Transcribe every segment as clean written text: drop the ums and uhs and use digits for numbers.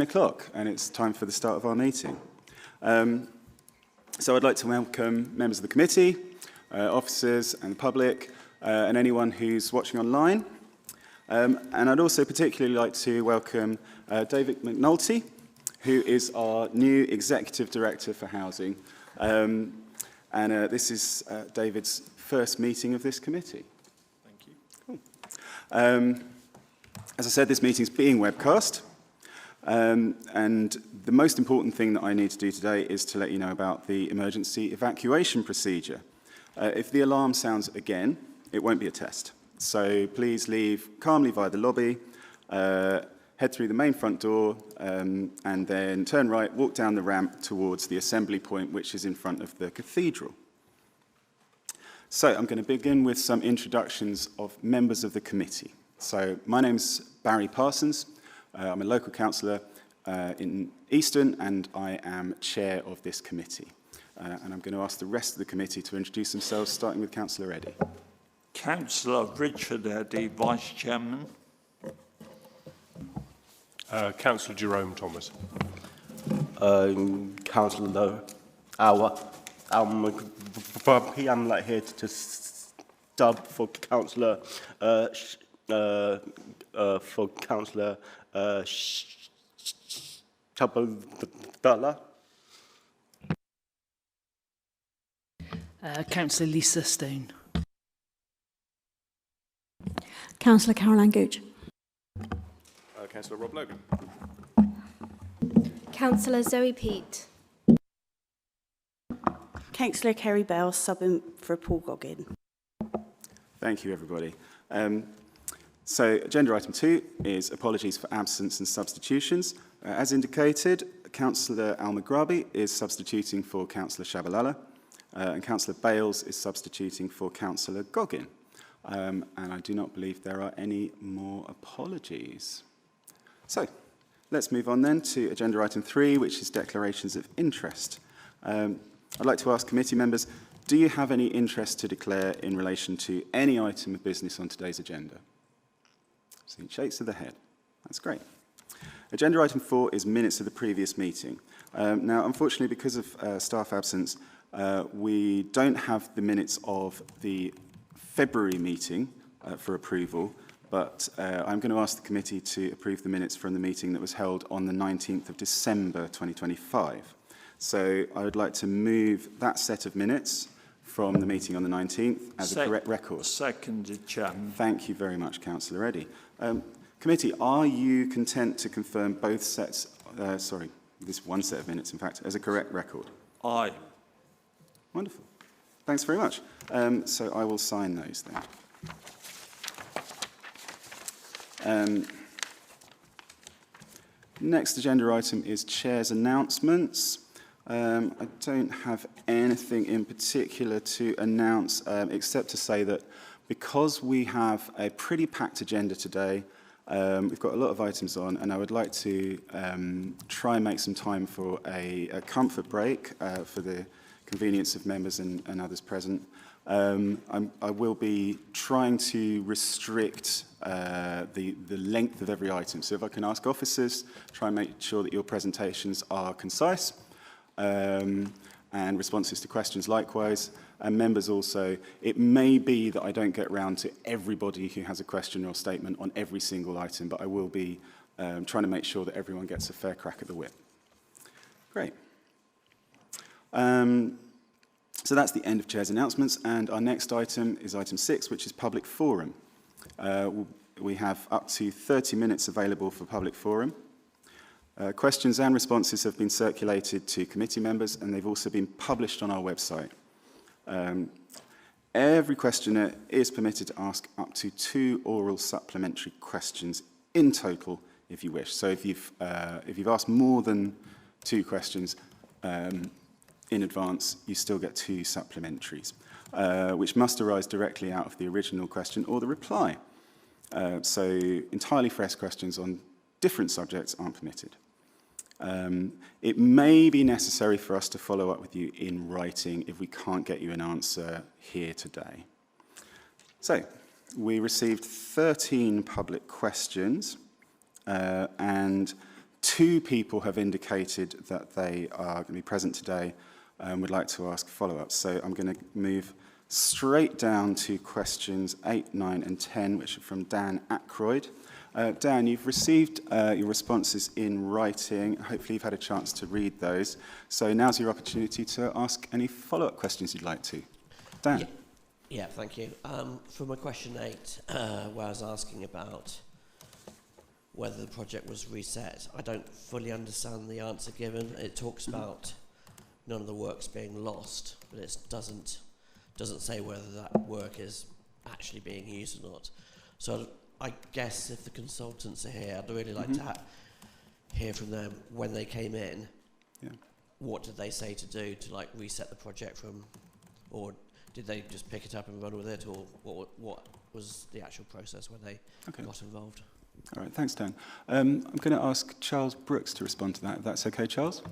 o'clock, and it's time for the start of our meeting. So I'd like to welcome members of the committee, officers and the public, and anyone who's watching online. And I'd also particularly like to welcome David McNulty, who is our new Executive Director for Housing. This is David's first meeting of this committee. Thank you. Cool. As I said, this meeting's being webcast. And the most important thing that I need to do today is to let you know about the emergency evacuation procedure. If the alarm sounds again, it won't be a test. So please leave calmly via the lobby, head through the main front door, and then turn right, walk down the ramp towards the assembly point, which is in front of the cathedral. So I'm going to begin with some introductions of members of the committee. So my name's Barry Parsons. I'm a local councillor in Easton, and I am chair of this committee. And I'm going to ask the rest of the committee to introduce themselves, starting with Councillor Eddy. Councillor Richard Eddy, Vice Chairman. Councillor Jerome Thomas. Councillor I'm like here to stub for Councillor Chabadala. Councillor Lisa Stone. Councillor Caroline Gooch. Councillor Rob Logan. Councillor Zoe Peat. Councillor Kerry Bell, subbing for Paul Goggin. Thank you, everybody. So agenda item 2 is apologies for absence and substitutions. As indicated, Councillor Al-Maghrabi is substituting for Councillor Shabalala, and Councillor Bales is substituting for Councillor Goggin. And I do not believe there are any more apologies. So let's move on then to agenda item 3, which is declarations of interest. I'd like to ask committee members, do you have any interest to declare in relation to any item of business on today's agenda? Seeing shakes of the head. That's great. Agenda item 4 is minutes of the previous meeting. Now, unfortunately, because of staff absence, we don't have the minutes of the February meeting for approval, but I'm going to ask the committee to approve the minutes from the meeting that was held on the 19th of December 2025. So I would like to move that set of minutes from the meeting on the 19th as a correct record. Seconded, Chairman. Thank you very much, Councillor Eddy. Committee, are you content to confirm both sets, this one set of minutes, in fact, as a correct record? Aye. Wonderful. Thanks very much. So I will sign those then. Next agenda item is Chair's announcements. I don't have anything in particular to announce, except to say that because we have a pretty packed agenda today, we've got a lot of items on, and I would like to try and make some time for a comfort break for the convenience of members and others present. I will be trying to restrict the length of every item. So if I can ask officers, try and make sure that your presentations are concise, and responses to questions likewise, and members also. It may be that I don't get round to everybody who has a question or statement on every single item, but I will be trying to make sure that everyone gets a fair crack at the whip. Great. So that's the end of Chair's announcements, and our next item is item 6, which is public forum. We have up to 30 minutes available for public forum. Questions and responses have been circulated to committee members, and they've also been published on our website. Every questioner is permitted to ask up to 2 oral supplementary questions in total, if you wish. So if you've asked more than 2 questions in advance, you still get 2 supplementaries, which must arise directly out of the original question or the reply. So entirely fresh questions on different subjects aren't permitted. It may be necessary for us to follow up with you in writing if we can't get you an answer here today. So, we received 13 public questions, and 2 people have indicated that they are going to be present today and would like to ask follow-ups. So I'm going to move straight down to questions 8, 9 and 10, which are from Dan Ackroyd. Dan, you've received your responses in writing. Hopefully you've had a chance to read those. So now's your opportunity to ask any follow-up questions you'd like to. Dan. Yeah, thank you. For my question 8, where I was asking about whether the project was reset, I don't fully understand the answer given. It talks about none of the work's being lost, but it doesn't say whether that work is actually being used or not. So I guess if the consultants are here, I'd really like to hear from them when they came in. Yeah. What did they say to do to like reset the project from, or did they just pick it up and run with it, or what was the actual process when they got involved? All right, thanks, Dan. I'm going to ask Charles Brooks to respond to that, if that's okay, Charles?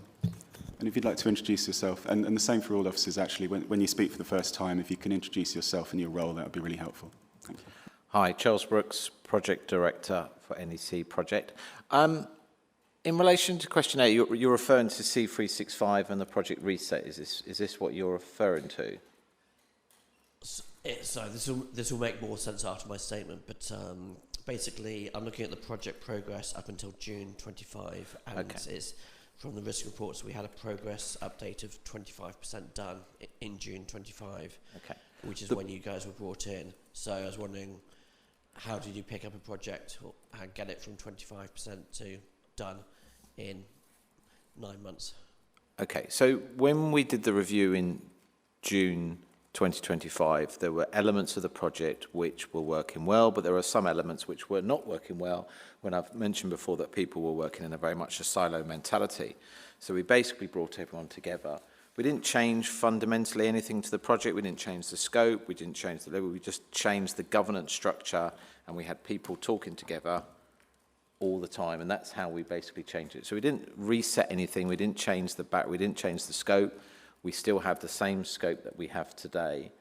And if you'd like to introduce yourself, and the same for all officers, actually, when you speak for the first time, if you can introduce yourself and your role, that would be really helpful. Thank you. Hi, Charles Brooks, Project Director for NEC Project. In relation to question 8, you're referring to C365 and the project reset. Is this what you're referring to? So this will make more sense after my statement, but basically I'm looking at the project progress up until June 25, and it's from the risk reports we had a progress update of 25% done in June 25, which is when you guys were brought in. So I was wondering, how did you pick up a project and get it from 25% to done in 9 months? Okay, so when we did the review in June 2025, there were elements of the project which were working well, but there were some elements which were not working well, when I've mentioned before that people were working in a very much a silo mentality. So we basically brought everyone together. We didn't change fundamentally anything to the project. We didn't change the scope. We didn't change the level. We just changed the governance structure, and we had people talking together all the time, and that's how we basically changed it. So we didn't reset anything. We didn't change the back. We didn't change the scope. We still have the same scope that we have today.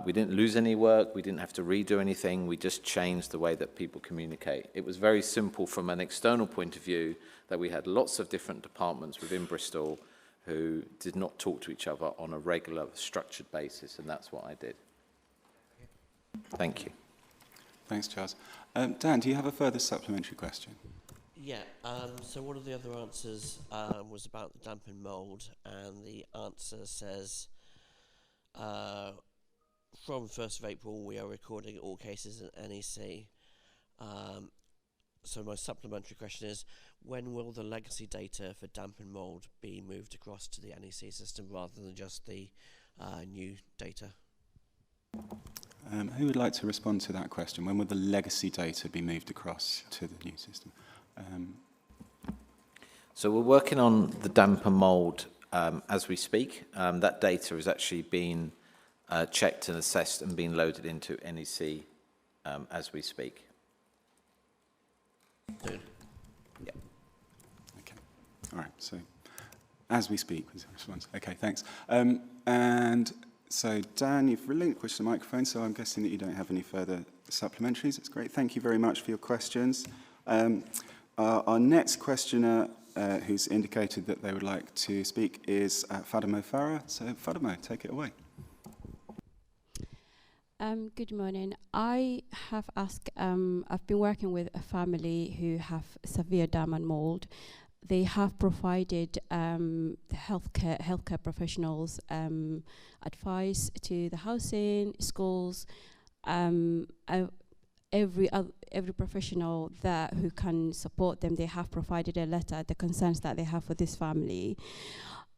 We didn't lose any work. We didn't have to redo anything. We just changed the way that people communicate. It was very simple from an external point of view that we had lots of different departments within Bristol who did not talk to each other on a regular, structured basis, and that's what I did. Thank you. Thanks, Charles. Dan, do you have a further supplementary question? Yeah, so one of the other answers was about the damp and mould, and the answer says, from 1st of April, we are recording all cases at NEC. So my supplementary question is, when will the legacy data for damp and mould be moved across to the NEC system rather than just the new data? Who would like to respond to that question? When will the legacy data be moved across to the new system? So we're working on the damp and mould as we speak. That data is actually being checked and assessed and being loaded into NEC as we speak. Good. Yeah. Okay. All right. So, as we speak was the response. Okay. Thanks. And so, Dan, you've relinquished the microphone, so I'm guessing that you don't have any further supplementaries. That's great. Thank you very much for your questions. Our next questioner, who's indicated that they would like to speak, is Fadimo Farah. So, Fadimo, take it away. Good morning. I have asked, I've been working with a family who have severe damp and mold. They have provided the healthcare professionals advice to the housing, schools, every professional who can support them. They have provided a letter, the concerns that they have for this family.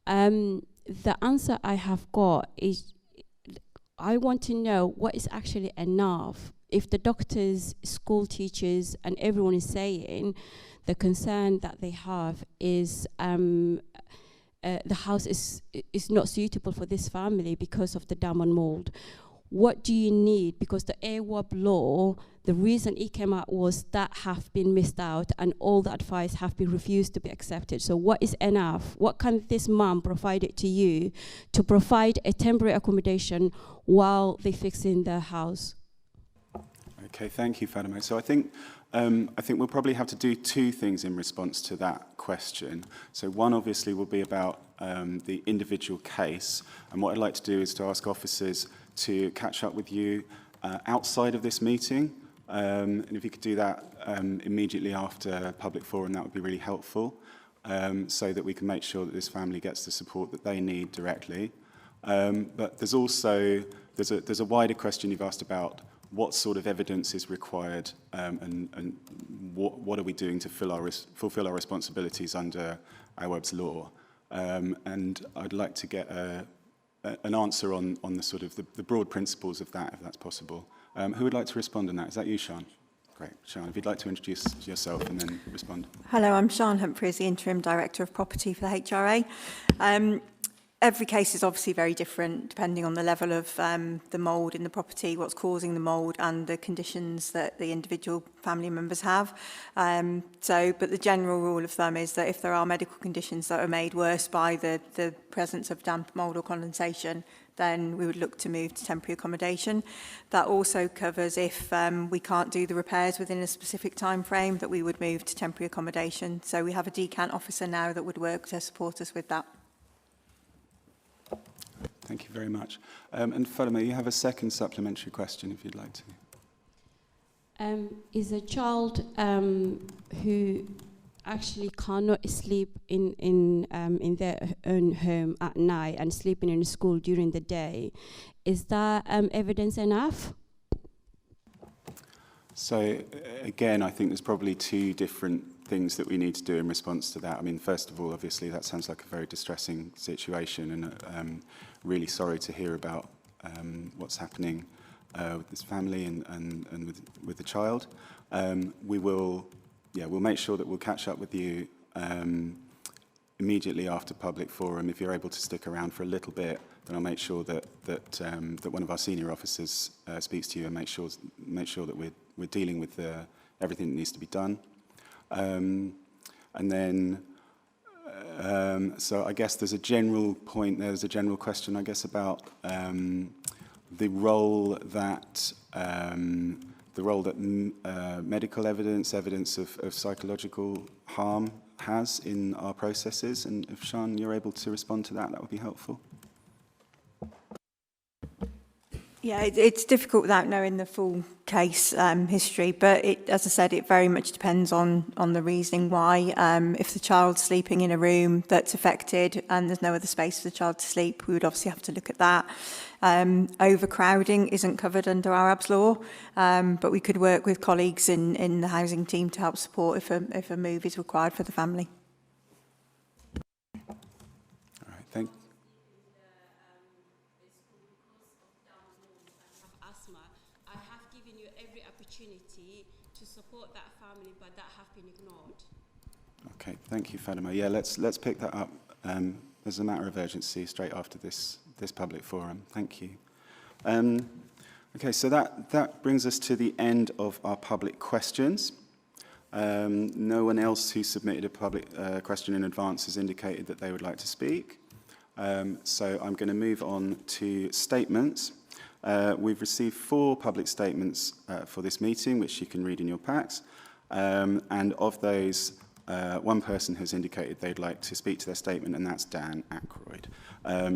The answer I have got is, I want to know what is actually enough. If the doctors, school teachers, and everyone is saying the concern that they have is the house is not suitable for this family because of the damp and mold. What do you need? Because the AWAB law, the reason it came out was that have been missed out and all the advice have been refused to be accepted. So what is enough? What can this mum provide it to you to provide a temporary accommodation while they fix in their house? Okay, thank you, Fadimo. So I think I think we'll probably have to do two things in response to that question. So one obviously will be about the individual case, and what I'd like to do is to ask officers to catch up with you outside of this meeting, and if you could do that immediately after public forum, that would be really helpful, so that we can make sure that this family gets the support that they need directly. But there's also there's a wider question you've asked about what sort of evidence is required, and what are we doing to fulfill our responsibilities under AWAB's law? And I'd like to get an answer on the sort of the broad principles of that, if that's possible. Who would like to respond on that? Is that you, Sian? Great. Sian, if you'd like to introduce yourself and then respond. Hello, I'm Sian Humphreys, the Interim Director of Property for the HRA. Every case is obviously very different depending on the level of the mould in the property, what's causing the mould and the conditions that the individual family members have. But the general rule of thumb is that if there are medical conditions that are made worse by the presence of damp, mould or condensation, then we would look to move to temporary accommodation. That also covers if we can't do the repairs within a specific time frame, that we would move to temporary accommodation. So we have a decant officer now that would work to support us with that. Thank you very much. And Fatima, you have a second supplementary question if you'd like to. Is a child who actually cannot sleep in their own home at night and sleeping in school during the day, is that evidence enough? So again, I think there's probably two different things that we need to do in response to that. I mean, first of all, obviously, that sounds like a very distressing situation, and really sorry to hear about what's happening with this family and with the child. We'll make sure that we'll catch up with you immediately after public forum. If you're able to stick around for a little bit, then I'll make sure that one of our senior officers speaks to you and make sure that we're dealing with everything that needs to be done. And then, so I guess there's a general point, there's a general question, I guess, about the role that medical evidence of psychological harm has in our processes. And if, Sian, you're able to respond to that, that would be helpful. Yeah, it's difficult without knowing the full case history, but as I said, it very much depends on the reasoning why. If the child's sleeping in a room that's affected and there's no other space for the child to sleep, we would obviously have to look at that. Overcrowding isn't covered under our ABS law, but we could work with colleagues in the housing team to help support if a move is required for the family. All right, thank you. I have given you every opportunity to support that family, but that have been ignored. Okay, thank you, Fatima. Yeah, let's pick that up as a matter of urgency straight after this public forum. Thank you. Okay, so that brings us to the end of our public questions. No one else who submitted a public question in advance has indicated that they would like to speak. So I'm going to move on to statements. We've received 4 public statements for this meeting, which you can read in your packs. And of those, one person has indicated they'd like to speak to their statement, and that's Dan Ackroyd.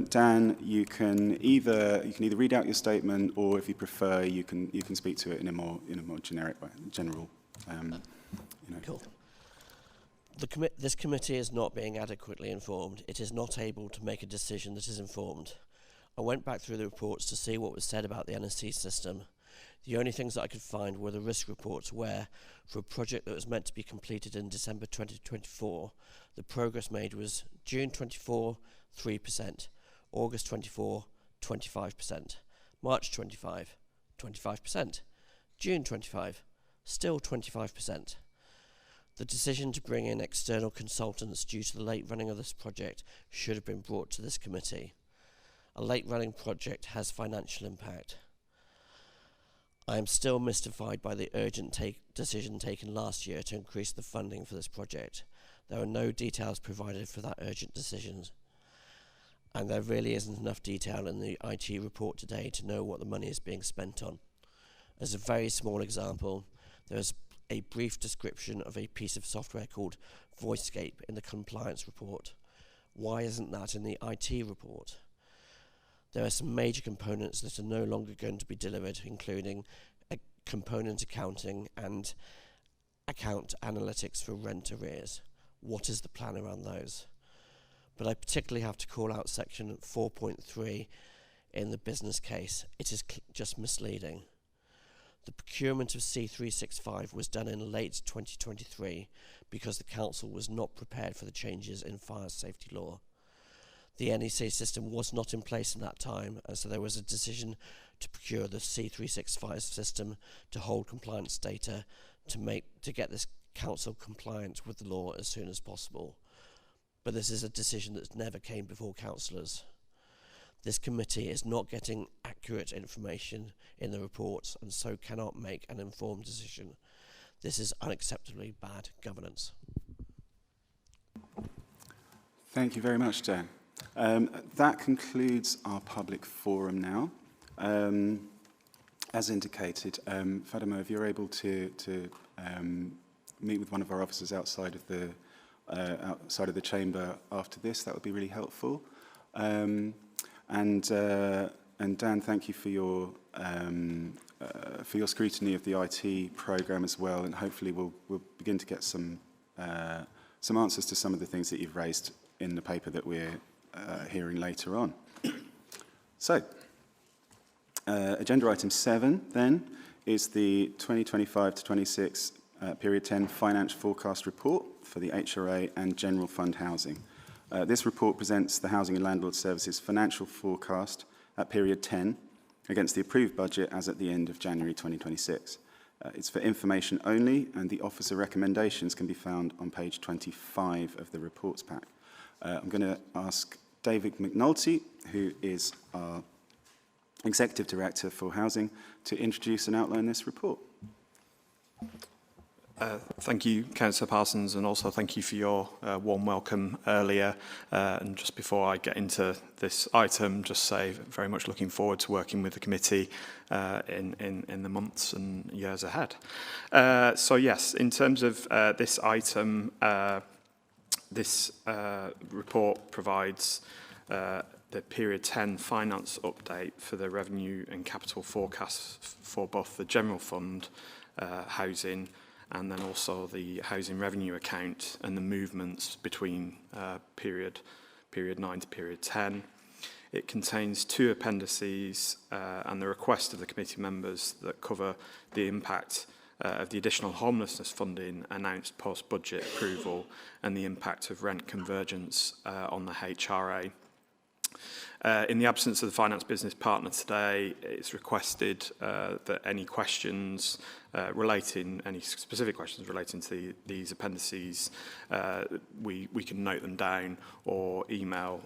Dan, you can either read out your statement, or if you prefer, you can speak to it in a more generic way, general. Cool. This committee is not being adequately informed. It is not able to make a decision that is informed. I went back through the reports to see what was said about the NST system. The only things that I could find were the risk reports where, for a project that was meant to be completed in December 2024, the progress made was June 24, 3%, August 24, 25%, March 25, 25%, June 25, still 25%. The decision to bring in external consultants due to the late running of this project should have been brought to this committee. A late running project has financial impact. I am still mystified by the urgent decision taken last year to increase the funding for this project. There are no details provided for that urgent decision, and there really isn't enough detail in the IT report today to know what the money is being spent on. As a very small example, there is a brief description of a piece of software called VoiceScape in the compliance report. Why isn't that in the IT report? There are some major components that are no longer going to be delivered, including component accounting and account analytics for rent arrears. What is the plan around those? But I particularly have to call out section 4.3 in the business case. It is just misleading. The procurement of C365 was done in late 2023 because the council was not prepared for the changes in fire safety law. The NEC system was not in place at that time, and so there was a decision to procure the C365 system to hold compliance data to get this council compliant with the law as soon as possible. But this is a decision that never came before councillors. This committee is not getting accurate information in the reports and so cannot make an informed decision. This is unacceptably bad governance. Thank you very much, Dan. That concludes our public forum now. As indicated, Fatima, if you're able to meet with one of our officers outside of the chamber after this, that would be really helpful. And Dan, thank you for your scrutiny of the IT program as well, and hopefully we'll begin to get some answers to some of the things that you've raised in the paper that we're hearing later on. So, agenda item 7 then is the 2025 to 26 period 10 financial forecast report for the HRA and General Fund Housing. This report presents the Housing and Landlord Services financial forecast at period 10 against the approved budget as at the end of January 2026. It's for information only, and the officer recommendations can be found on page 25 of the reports pack. I'm going to ask David McNulty, who is our Executive Director for Housing, to introduce and outline this report. Thank you, Councillor Parsons, and also thank you for your warm welcome earlier. And just before I get into this item, just say very much looking forward to working with the committee in the months and years ahead. So yes, in terms of this item, this report provides the period 10 finance update for the revenue and capital forecasts for both the general fund, housing, and then also the housing revenue account and the movements between period 9 to period 10. It contains 2 appendices and the request of the committee members that cover the impact of the additional homelessness funding announced post-budget approval and the impact of rent convergence on the HRA. In the absence of the finance business partner today, it's requested that any questions any specific questions relating to these appendices, we can note them down or email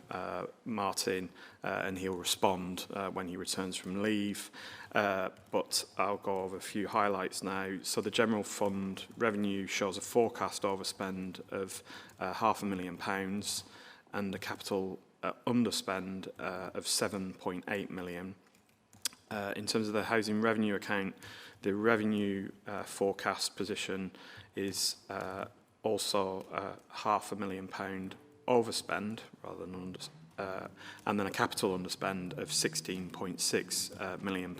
Martin and he'll respond when he returns from leave. But I'll go over a few highlights now. So the general fund revenue shows a forecast overspend of £500,000 and the capital underspend of 7.8 million. In terms of the housing revenue account, the revenue forecast position is also £500,000 overspend rather than and then a capital underspend of £16.6 million.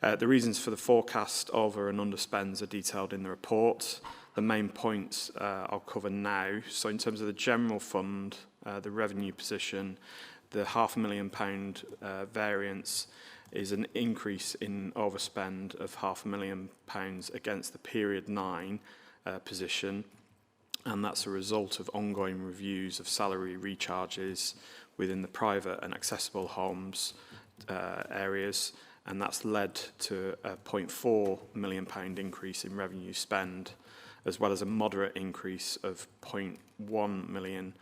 The reasons for the forecast over and underspends are detailed in the report. The main points I'll cover now. So in terms of the general fund, the revenue position, the £500,000 variance is an increase in overspend of £500,000 against the period 9 position, and that's a result of ongoing reviews of salary recharges within the private and accessible homes areas, and that's led to a £0.4 million increase in revenue spend, as well as a moderate increase of £0.1 million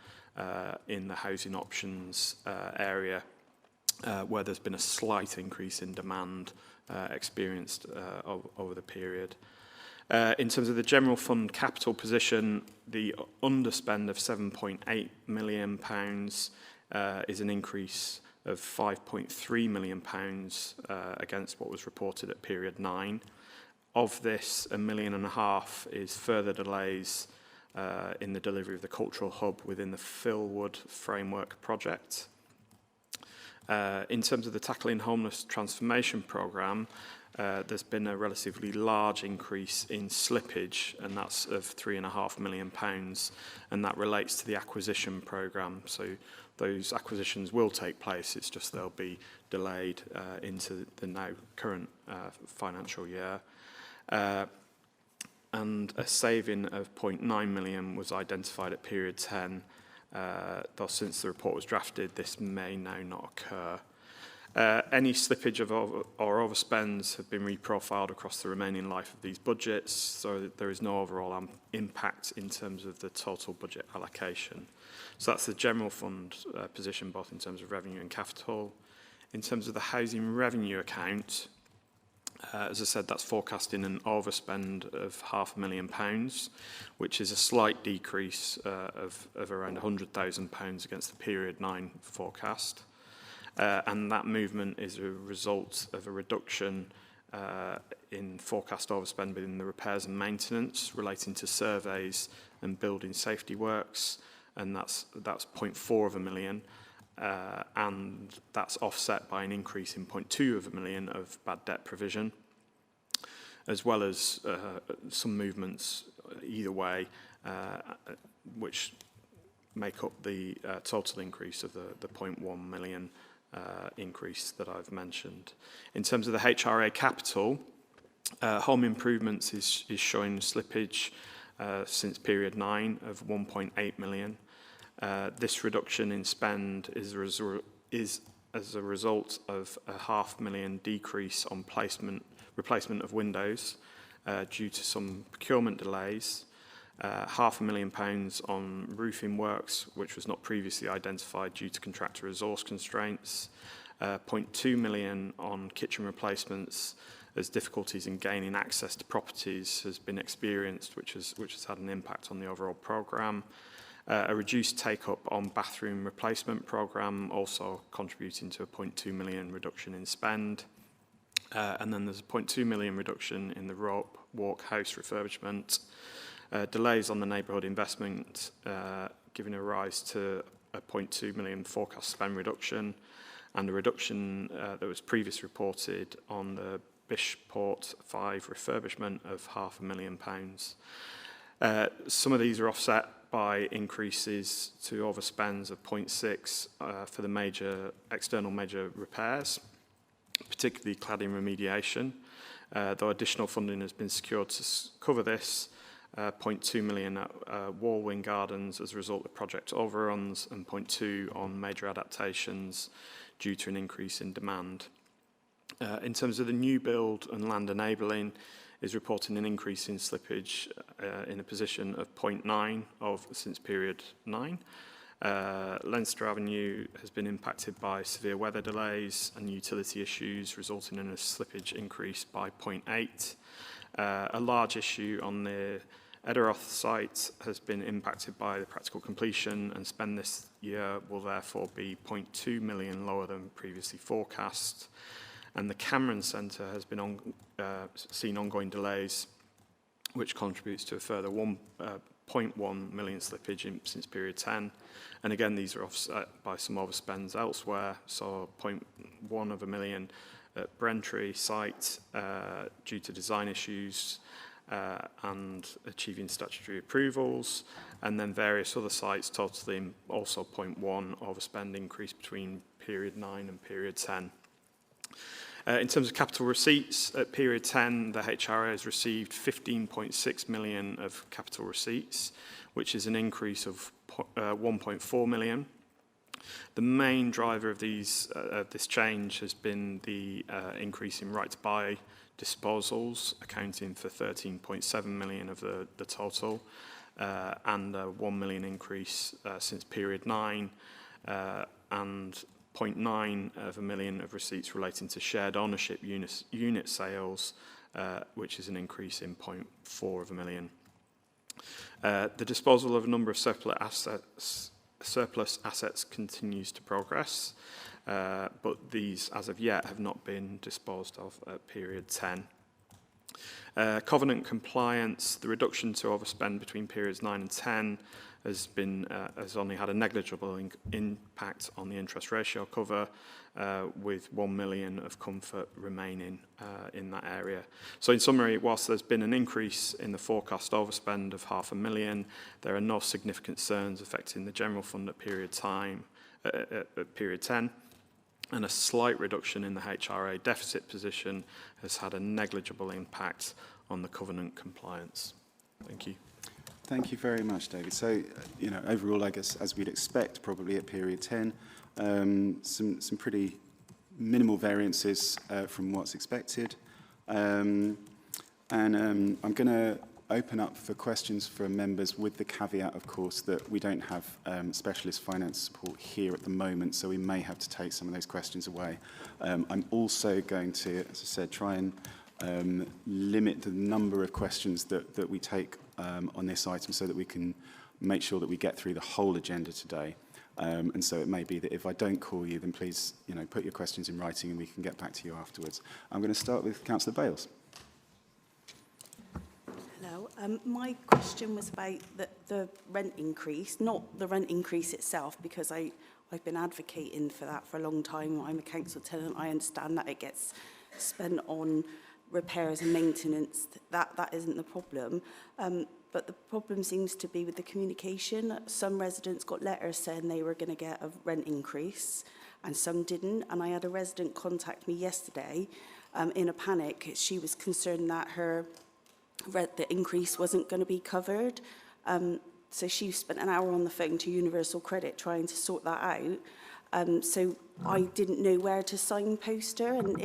in the housing options area, where there's been a slight increase in demand experienced over the period. In terms of the general fund capital position, the underspend of £7.8 million is an increase of £5.3 million against what was reported at period 9. Of this, £1.5 million is further delays in the delivery of the cultural hub within the Philwood framework project. In terms of the Tackling Homeless Transformation Programme, there's been a relatively large increase in slippage, and that's of £3.5 million, and that relates to the acquisition programme. So those acquisitions will take place, it's just they'll be delayed into the now current financial year. And a saving of £0.9 million was identified at period 10, though since the report was drafted, this may now not occur. Any slippage of or overspends have been reprofiled across the remaining life of these budgets, so there is no overall impact in terms of the total budget allocation. So that's the general fund position, both in terms of revenue and capital. In terms of the housing revenue account, as I said, that's forecasting an overspend of £500,000, which is a slight decrease of around £100,000 against the period 9 forecast. And that movement is a result of a reduction in forecast overspend within the repairs and maintenance relating to surveys and building safety works, and that's £0.4 million, and that's offset by an increase in £0.2 million of bad debt provision, as well as some movements either way, which make up the total increase of the £0.1 million increase that I've mentioned. In terms of the HRA capital, home improvements is showing slippage since period 9 of £1.8 million. This reduction in spend is as a result of a £500,000 decrease on replacement of windows due to some procurement delays, £500,000 on roofing works, which was not previously identified due to contractor resource constraints, £0.2 million on kitchen replacements as difficulties in gaining access to properties has been experienced, which has had an impact on the overall programme. A reduced take-up on bathroom replacement programme, also contributing to a £0.2 million reduction in spend. And then there's a £0.2 million reduction in the Rope Walk house refurbishment. Delays on the neighbourhood investment, giving a rise to a £0.2 million forecast spend reduction, and a reduction that was previously reported on the Bishport 5 refurbishment of £500,000. Some of these are offset by increases to overspends of 0.6 for the external major repairs, particularly cladding remediation, though additional funding has been secured to cover this. 0.2 million at Walwyn Gardens as a result of project overruns, and 0.2 on major adaptations due to an increase in demand. In terms of the new build and land enabling, is reporting an increase in slippage in a position of 0.9 since period 9. Leinster Avenue has been impacted by severe weather delays and utility issues, resulting in a slippage increase by 0.8. A large issue on the Edaroth site has been impacted by the practical completion, and spend this year will therefore be 0.2 million lower than previously forecast. And the Cameron Centre has been seen ongoing delays, which contributes to a further 1.1 million slippage since period 10. And again, these are offset by some overspends elsewhere, so 0.1 million at Brentry site due to design issues and achieving statutory approvals, and then various other sites totaling also 0.1 overspend increase between period 9 and period 10. In terms of capital receipts, at period 10, the HRA has received 15.6 million of capital receipts, which is an increase of 1.4 million. The main driver of this change has been the increase in right to buy disposals, accounting for 13.7 million of the total, and a 1 million increase since period 9, and 0.9 million of receipts relating to shared ownership unit sales, which is an increase in 0.4 million. The disposal of a number of surplus assets continues to progress, but these, as of yet, have not been disposed of at period 10. Covenant compliance, the reduction to overspend between periods 9 and 10 has only had a negligible impact on the interest ratio cover, with 1 million of comfort remaining in that area. So in summary, whilst there's been an increase in the forecast overspend of £500,000, there are no significant concerns affecting the general fund at period 10, and a slight reduction in the HRA deficit position has had a negligible impact on the covenant compliance. Thank you. Thank you very much, David. So, overall, I guess, as we'd expect, probably at period 10, some pretty minimal variances from what's expected. I'm going to open up for questions from members with the caveat, of course, that we don't have specialist finance support here at the moment, so we may have to take some of those questions away. I'm also going to, as I said, try and limit the number of questions that we take on this item so that we can make sure that we get through the whole agenda today. And so it may be that if I don't call you, then please, put your questions in writing and we can get back to you afterwards. I'm going to start with Councillor Bales. Hello. My question was about the rent increase, not the rent increase itself, because I've been advocating for that for a long time. I'm a council tenant. I understand that it gets spent on repairs and maintenance. That isn't the problem. But the problem seems to be with the communication. Some residents got letters saying they were going to get a rent increase and some didn't. And I had a resident contact me yesterday in a panic. She was concerned that the increase wasn't going to be covered. So she spent an hour on the phone to Universal Credit trying to sort that out. So I didn't know where to signpost her, and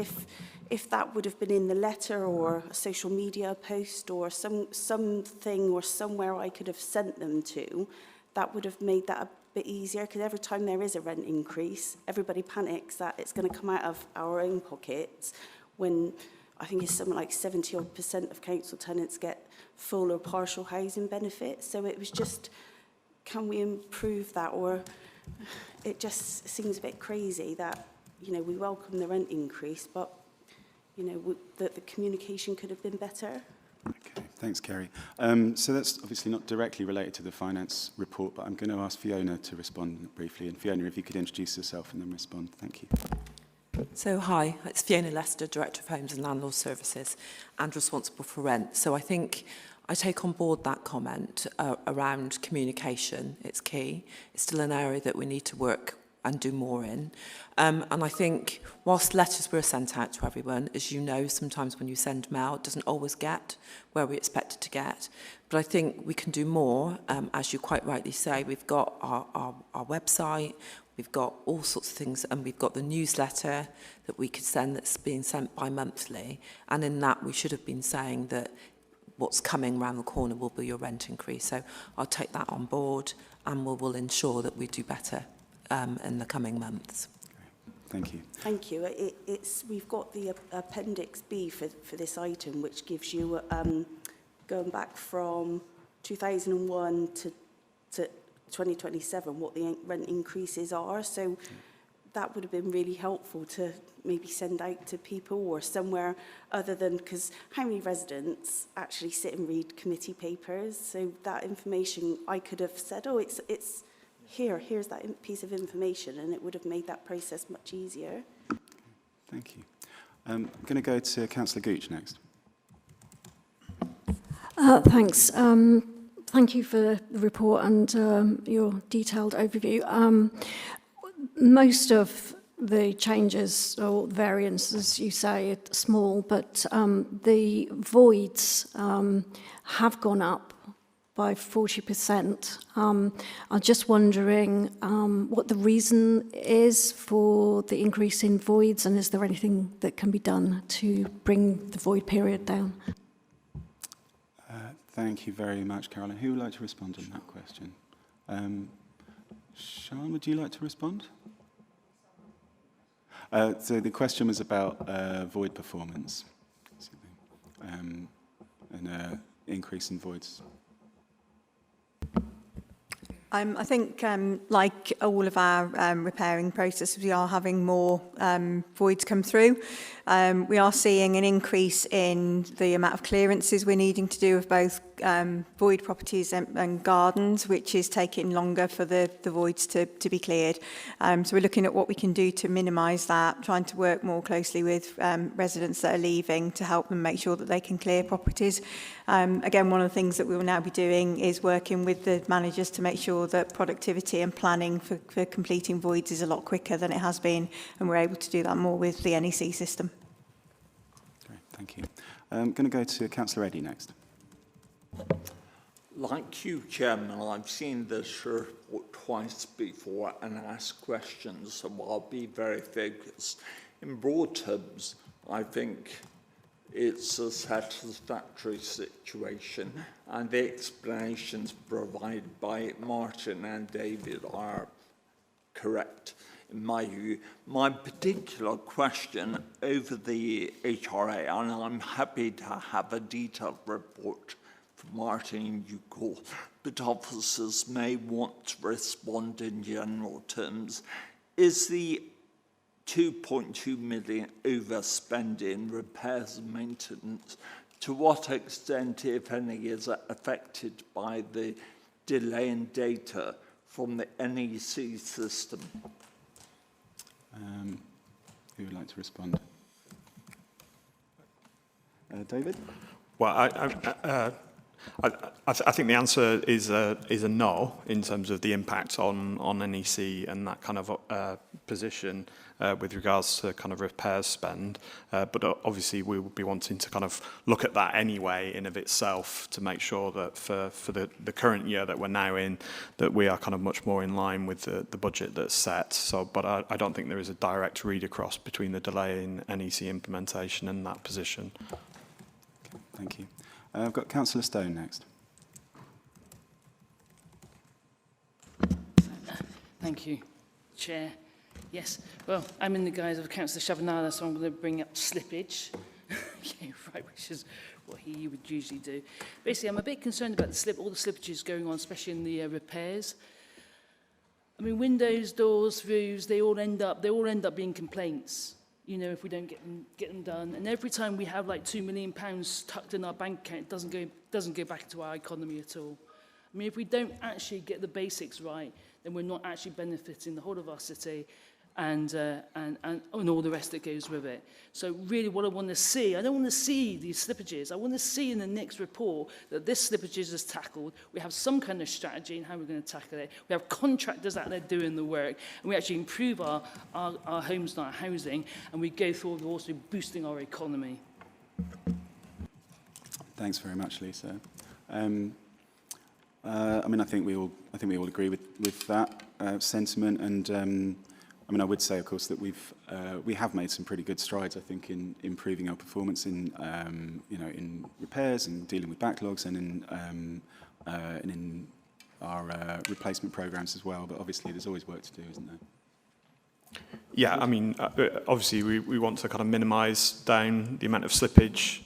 if that would have been in the letter or a social media post or something or somewhere I could have sent them to, that would have made that a bit easier, because every time there is a rent increase, everybody panics that it's going to come out of our own pockets, when I think it's something like 70% of council tenants get full or partial housing benefits. So it was just, can we improve that? Or it just seems a bit crazy that, we welcome the rent increase, but, that the communication could have been better. Okay, thanks, Kerry. So that's obviously not directly related to the finance report, but I'm going to ask Fiona to respond briefly. And Fiona, if you could introduce yourself and then respond. Thank you. So, hi, it's Fiona Lester, Director of Homes and Landlord Services and responsible for rent. So I think I take on board that comment around communication. It's key. It's still an area that we need to work and do more in. And I think whilst letters were sent out to everyone, as you know, sometimes when you send mail, it doesn't always get where we expect it to get. But I think we can do more. As you quite rightly say, we've got our website, we've got all sorts of things, and we've got the newsletter that we could send that's being sent bi-monthly. And in that, we should have been saying that what's coming around the corner will be your rent increase. So I'll take that on board, and we'll ensure that we do better in the coming months. Thank you. Thank you. We've got the Appendix B for this item, which gives you, going back from 2001 to 2027, what the rent increases are. So that would have been really helpful to maybe send out to people or somewhere other than, because how many residents actually sit and read committee papers? So that information, I could have said, oh, it's here's that piece of information, and it would have made that process much easier. Thank you. I'm going to go to Councillor Gooch next. Thanks. Thank you for the report and your detailed overview. Most of the changes or variances, you say, are small, but the voids have gone up by 40%. I'm just wondering what the reason is for the increase in voids, and is there anything that can be done to bring the void period down? Thank you very much, Carolyn. Who would like to respond on that question? Sean, would you like to respond? So the question was about void performance and increase in voids. I think, like all of our repairing processes, we are having more voids come through. We are seeing an increase in the amount of clearances we're needing to do of both void properties and gardens, which is taking longer for the voids to be cleared. So we're looking at what we can do to minimise that, trying to work more closely with residents that are leaving to help them make sure that they can clear properties. Again, one of the things that we will now be doing is working with the managers to make sure that productivity and planning for completing voids is a lot quicker than it has been, and we're able to do that more with the NEC system. Great, thank you. I'm going to go to Councillor Eddy next. Like you, Chairman, I've seen this report twice before and asked questions, so I'll be very focused. In broad terms, I think it's a satisfactory situation, and the explanations provided by Martin and David are correct, in my view. My particular question over the HRA, and I'm happy to have a detailed report from Martin in due course, but officers may want to respond in general terms, is the 2.2 million overspending repairs and maintenance, to what extent, if any, is affected by the delay in data from the NEC system? Who would like to respond? David? Well, I think the answer is a no in terms of the impact on NEC and that kind of position with regards to kind of repairs spend. But obviously we would be wanting to kind of look at that anyway in of itself to make sure that for the current year that we're now in, that we are kind of much more in line with the budget that's set. So, but I don't think there is a direct read across between the delay in NEC implementation and that position. Okay, thank you. I've got Councillor Stone next. Thank you, Chair. Yes, well, I'm in the guise of Councillor Shabanala, so I'm going to bring up slippage. Yeah, right, which is what he would usually do. Basically, I'm a bit concerned about all the slippages going on, especially in the repairs. I mean, windows, doors, roofs, they all end up being complaints. You know, if we don't get them done. And every time we have like £2 million tucked in our bank account, it doesn't go back into our economy at all. I mean, if we don't actually get the basics right, then we're not actually benefiting the whole of our city and all the rest that goes with it. So really what I want to see, I don't want to see these slippages. I want to see in the next report that this slippages is tackled. We have some kind of strategy in how we're going to tackle it. We have contractors out there doing the work, and we actually improve our homes and our housing, and we go forward also boosting our economy. Thanks very much, Lisa. I mean, I think we all agree with that sentiment, and I mean, I would say, of course, that we have made some pretty good strides, I think, in improving our performance in in repairs and dealing with backlogs, and in our replacement programs as well. But obviously, there's always work to do, isn't there? Yeah, I mean, obviously we want to kind of minimise down the amount of slippage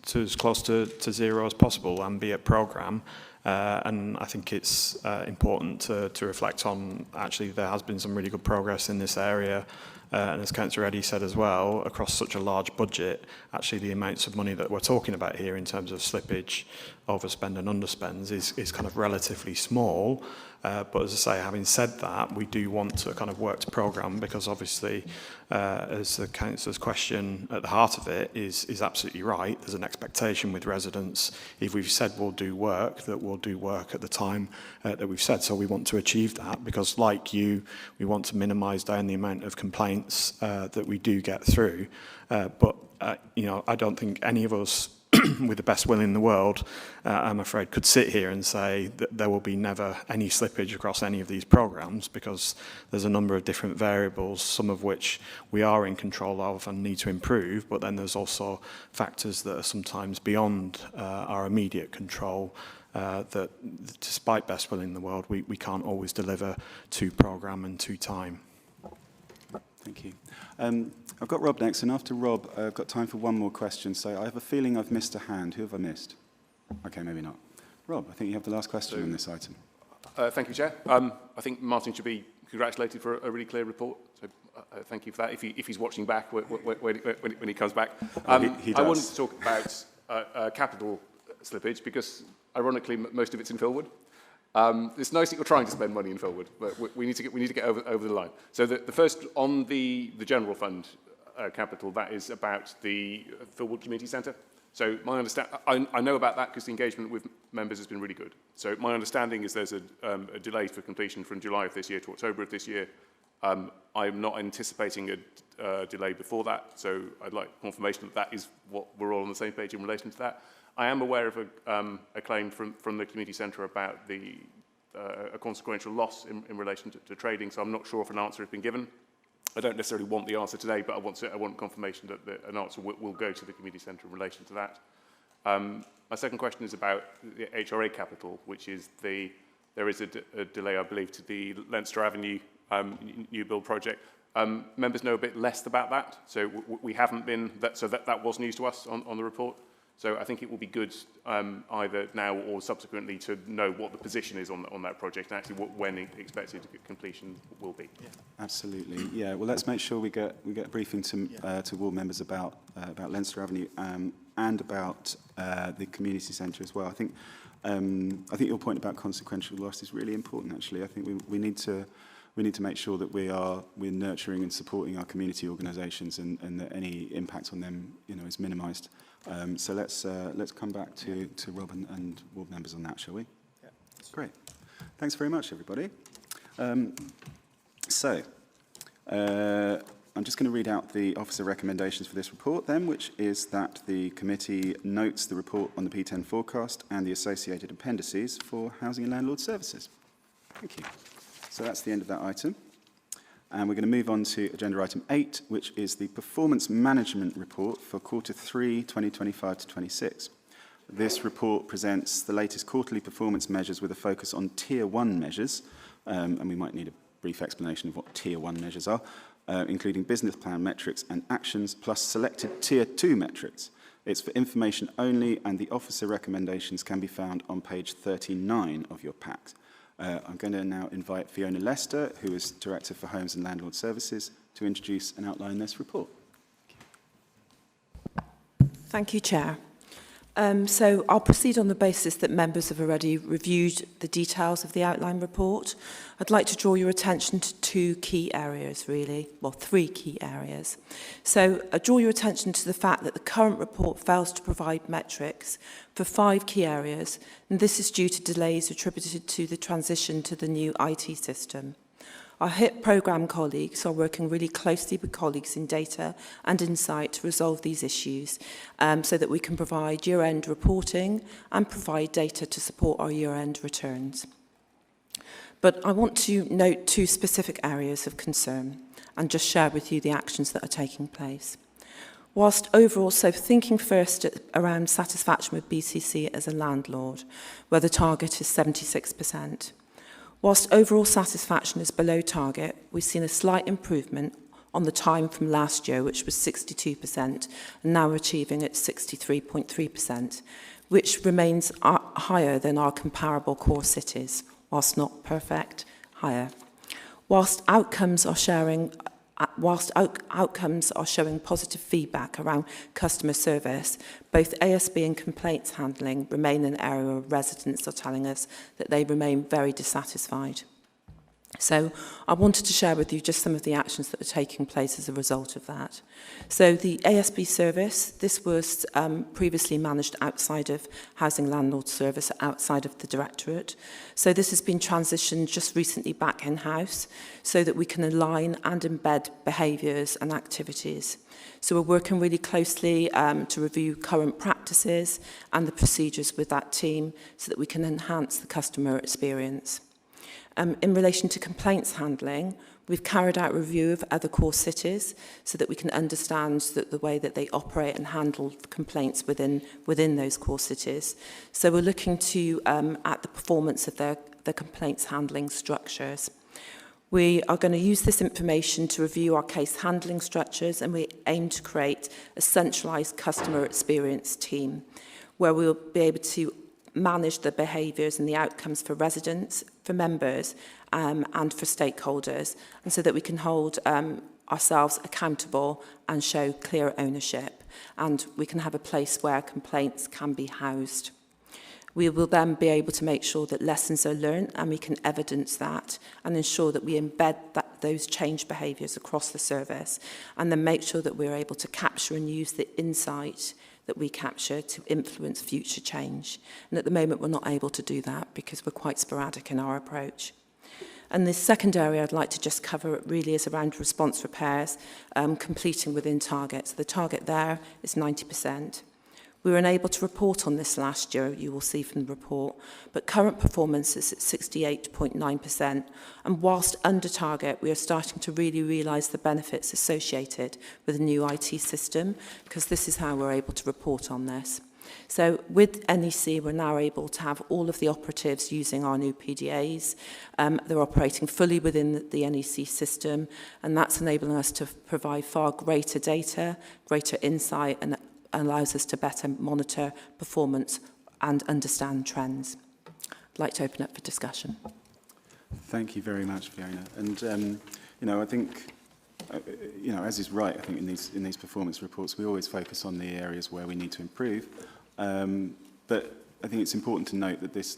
to as close to zero as possible and be a programme. And I think it's important to reflect on, actually, there has been some really good progress in this area. And as Councillor Eddy said as well, across such a large budget, actually the amounts of money that we're talking about here in terms of slippage, overspend and underspends is kind of relatively small. But as I say, having said that, we do want to kind of work to programme, because obviously, as the Councillor's question at the heart of it is absolutely right. There's an expectation with residents, if we've said we'll do work, that we'll do work at the time that we've said. So we want to achieve that, because like you, we want to minimise down the amount of complaints that we do get through. But I don't think any of us with the best will in the world, I'm afraid, could sit here and say that there will be never any slippage across any of these programmes, because there's a number of different variables, some of which we are in control of and need to improve, but then there's also factors that are sometimes beyond our immediate control, that despite best will in the world, we can't always deliver to programme and to time. Thank you. I've got Rob next, and after Rob, I've got time for one more question. So I have a feeling I've missed a hand. Who have I missed? Okay, maybe not. Rob, I think you have the last question on this item. Thank you, Chair. I think Martin should be congratulated for a really clear report. So thank you for that. If he's watching back when he comes back. He does. I wanted to talk about capital slippage because, ironically, most of it's in Philwood. It's nice that you're trying to spend money in Philwood, but we need to get over the line. So the first on the general fund capital, that is about the Philwood Community Centre. So my I know about that because the engagement with members has been really good. So my understanding is there's a delay for completion from July of this year to October of this year. I'm not anticipating a delay before that, so I'd like confirmation that that is what we're all on the same page in relation to that. I am aware of a claim from the community centre about a consequential loss in relation to trading, so I'm not sure if an answer has been given. I don't necessarily want the answer today, but I want confirmation that an answer will go to the community centre in relation to that. My second question is about the HRA capital, which is there is a delay, I believe, to the Leinster Avenue new build project. Members know a bit less about that, so we haven't been, that was news to us on the report. So I think it will be good either now or subsequently to know what the position is on that project and actually when expected completion will be. Yeah. Absolutely. Yeah. Well, let's make sure we get a briefing to ward members about Leinster Avenue and about the community centre as well. I think your point about consequential loss is really important. Actually, I think we need to make sure that we're nurturing and supporting our community organisations and that any impact on them, is minimised. So let's come back to Rob and ward members on that, shall we? Yeah. Great. Thanks very much, everybody. I'm just going to read out the officer recommendations for this report then, which is that the committee notes the report on the P10 forecast and the associated appendices for housing and landlord services. Thank you. So that's the end of that item. And we're going to move on to agenda item 8, which is the performance management report for quarter 3, 2025 to 26. This report presents the latest quarterly performance measures with a focus on Tier 1 measures, and we might need a brief explanation of what Tier 1 measures are, including business plan metrics and actions, plus selected Tier 2 metrics. It's for information only, and the officer recommendations can be found on page 39 of your packs. I'm going to now invite Fiona Lester, who is Director for Homes and Landlord Services, to introduce and outline this report. Thank you, Chair. So I'll proceed on the basis that members have already reviewed the details of the outline report. I'd like to draw your attention to 2 key areas, really. Well, 3 key areas. So I draw your attention to the fact that the current report fails to provide metrics for 5 key areas, and this is due to delays attributed to the transition to the new IT system. Our HIIT programme colleagues are working really closely with colleagues in data and insight to resolve these issues so that we can provide year-end reporting and provide data to support our year-end returns. But I want to note 2 specific areas of concern and just share with you the actions that are taking place. Whilst overall, so thinking first around satisfaction with BCC as a landlord, where the target is 76%. Whilst overall satisfaction is below target, we've seen a slight improvement on the time from last year, which was 62%, and now we're achieving at 63.3%, which remains higher than our comparable core cities, whilst not perfect, higher. Whilst outcomes are showing positive feedback around customer service, both ASB and complaints handling remain an area where residents are telling us that they remain very dissatisfied. So I wanted to share with you just some of the actions that are taking place as a result of that. So the ASB service, this was previously managed outside of Housing Landlord Service, outside of the Directorate. So this has been transitioned just recently back in-house so that we can align and embed behaviours and activities. So we're working really closely to review current practices and the procedures with that team so that we can enhance the customer experience. In relation to complaints handling, we've carried out a review of other core cities so that we can understand the way that they operate and handle complaints within those core cities. So we're looking to at the performance of their complaints handling structures. We are going to use this information to review our case handling structures, and we aim to create a centralised customer experience team where we'll be able to manage the behaviours and the outcomes for residents, for members, and for stakeholders, and so that we can hold ourselves accountable and show clear ownership, and we can have a place where complaints can be housed. We will then be able to make sure that lessons are learned, and we can evidence that and ensure that we embed those change behaviours across the service, and then make sure that we're able to capture and use the insight that we capture to influence future change. And at the moment, we're not able to do that because we're quite sporadic in our approach. And the second area I'd like to just cover really is around response repairs, completing within targets. The target there is 90%. We were unable to report on this last year, you will see from the report, but current performance is at 68.9%. And whilst under target, we are starting to really realise the benefits associated with a new IT system, because this is how we're able to report on this. So with NEC, we're now able to have all of the operatives using our new PDAs. They're operating fully within the NEC system, and that's enabling us to provide far greater data, greater insight, and allows us to better monitor performance and understand trends. I'd like to open up for discussion. Thank you very much, Fiona. And you know, I think you know, as is right, I think in these performance reports, we always focus on the areas where we need to improve. But I think it's important to note that this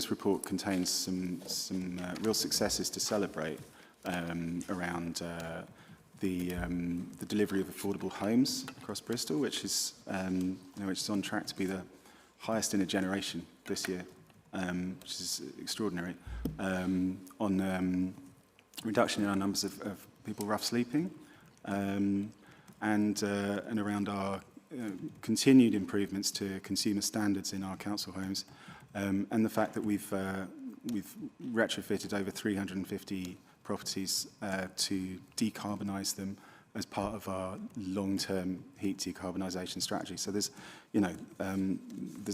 report contains some real successes to celebrate around the delivery of affordable homes across Bristol, which is which is on track to be the highest in a generation this year, which is extraordinary. On reduction in our numbers of people rough sleeping, and around our continued improvements to consumer standards in our council homes, and the fact that we've retrofitted over 350 properties to decarbonise them as part of our long-term HIIT decarbonisation strategy. So there's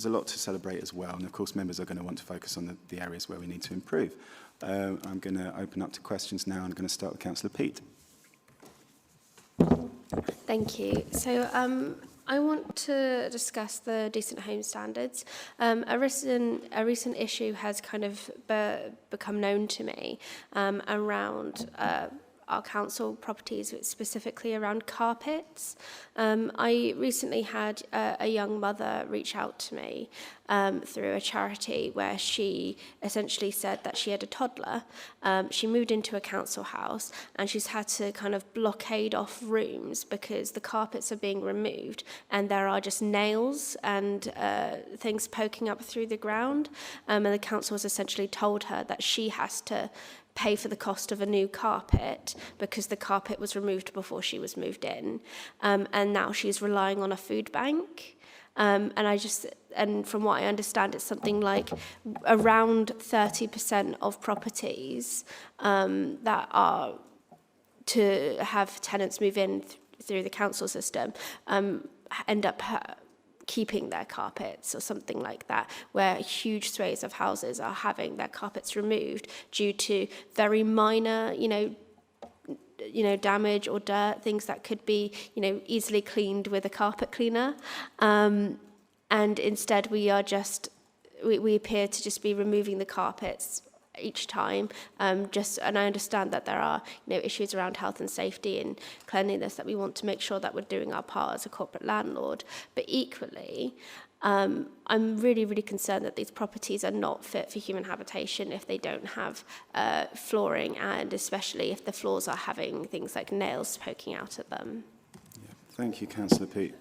a lot to celebrate as well, and of course members are going to want to focus on the areas where we need to improve. I'm going to open up to questions now. I'm going to start with Councillor Peat. Thank you. So I want to discuss the decent home standards. A recent issue has kind of become known to me around our council properties, specifically around carpets. I recently had a young mother reach out to me through a charity where she essentially said that she had a toddler. She moved into a council house and she's had to kind of blockade off rooms because the carpets are being removed and there are just nails and things poking up through the ground. And the council has essentially told her that she has to pay for the cost of a new carpet because the carpet was removed before she was moved in. And now she's relying on a food bank. And from what I understand, it's something like around 30% of properties that are to have tenants move in through the council system end up keeping their carpets or something like that, where huge swathes of houses are having their carpets removed due to very minor, damage or dirt, things that could be, easily cleaned with a carpet cleaner. And instead we appear to just be removing the carpets each time, and I understand that there are issues around health and safety and cleanliness that we want to make sure that we're doing our part as a corporate landlord, but equally I'm really, really concerned that these properties are not fit for human habitation if they don't have flooring, and especially if the floors are having things like nails poking out at them. Yeah. Thank you, Councillor Peat.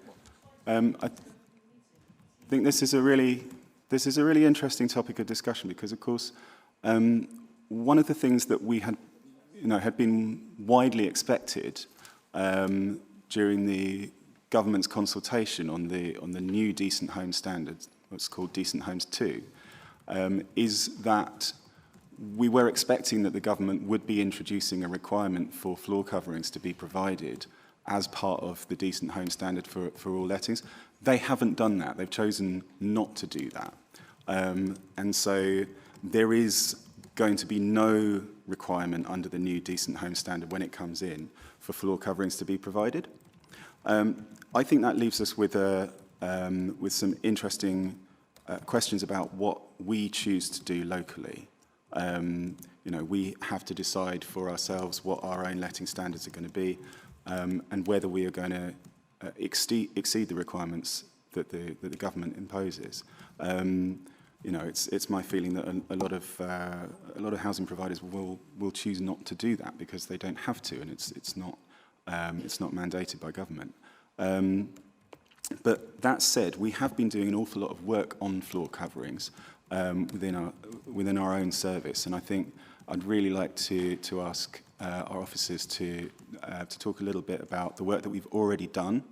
I think this is a really interesting topic of discussion because, of course, one of the things that we had been widely expected during the government's consultation on the new Decent Home Standards, what's called Decent Homes 2, is that we were expecting that the government would be introducing a requirement for floor coverings to be provided as part of the Decent Home Standard for all lettings. They haven't done that. They've chosen not to do that. And so there is going to be no requirement under the new Decent Home Standard when it comes in for floor coverings to be provided. I think that leaves us with some interesting questions about what we choose to do locally. You know, we have to decide for ourselves what our own letting standards are going to be, and whether we are going to exceed the requirements that the government imposes. You know, it's my feeling that a lot of housing providers will choose not to do that because they don't have to, and it's not mandated by government. But that said, we have been doing an awful lot of work on floor coverings within our own service, and I think I'd really like to ask our officers to talk a little bit about the work that we've already done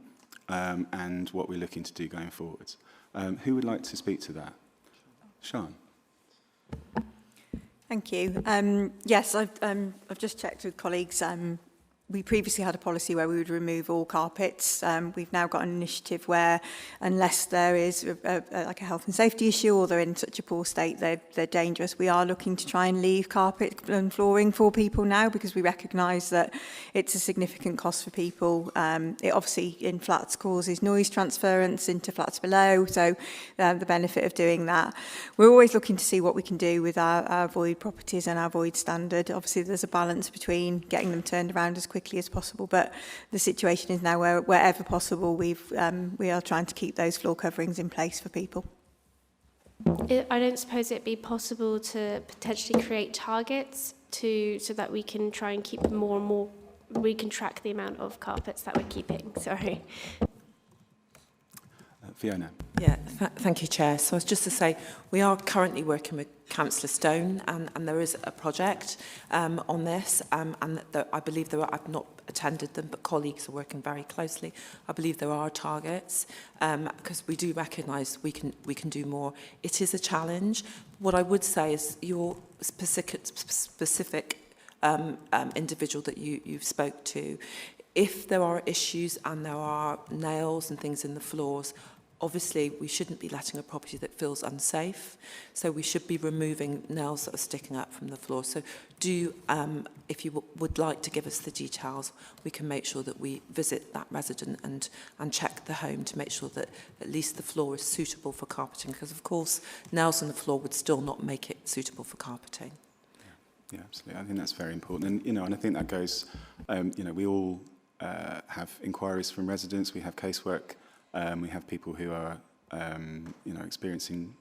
and what we're looking to do going forwards. Who would like to speak to that? Sian. Thank you. Yes, I've just checked with colleagues. We previously had a policy where we would remove all carpets. We've now got an initiative where, unless there is like a health and safety issue or they're in such a poor state they're dangerous, we are looking to try and leave carpet and flooring for people now because we recognise that it's a significant cost for people. It obviously in flats causes noise transference into flats below, so the benefit of doing that. We're always looking to see what we can do with our void properties and our void standard. Obviously there's a balance between getting them turned around as quickly as possible, but the situation is now where wherever possible we are trying to keep those floor coverings in place for people. I don't suppose it'd be possible to potentially create targets so that we can try and keep more and more, we can track the amount of carpets that we're keeping. Sorry. Fiona. Yeah, thank you, Chair. So it's just to say, we are currently working with Councillor Stone, and there is a project on this, and I believe there are, I've not attended them, but colleagues are working very closely. I believe there are targets, because we do recognise we can do more. It is a challenge. What I would say is your specific individual that you spoke to, if there are issues and there are nails and things in the floors, obviously we shouldn't be letting a property that feels unsafe, so we should be removing nails that are sticking up from the floor. So do, if you would like to give us the details, we can make sure that we visit that resident and check the home to make sure that at least the floor is suitable for carpeting, because of course nails on the floor would still not make it suitable for carpeting. Yeah, absolutely. I think that's very important, and you know, and I think that goes. You know, we all have inquiries from residents. We have casework. We have people who are, you know, experiencing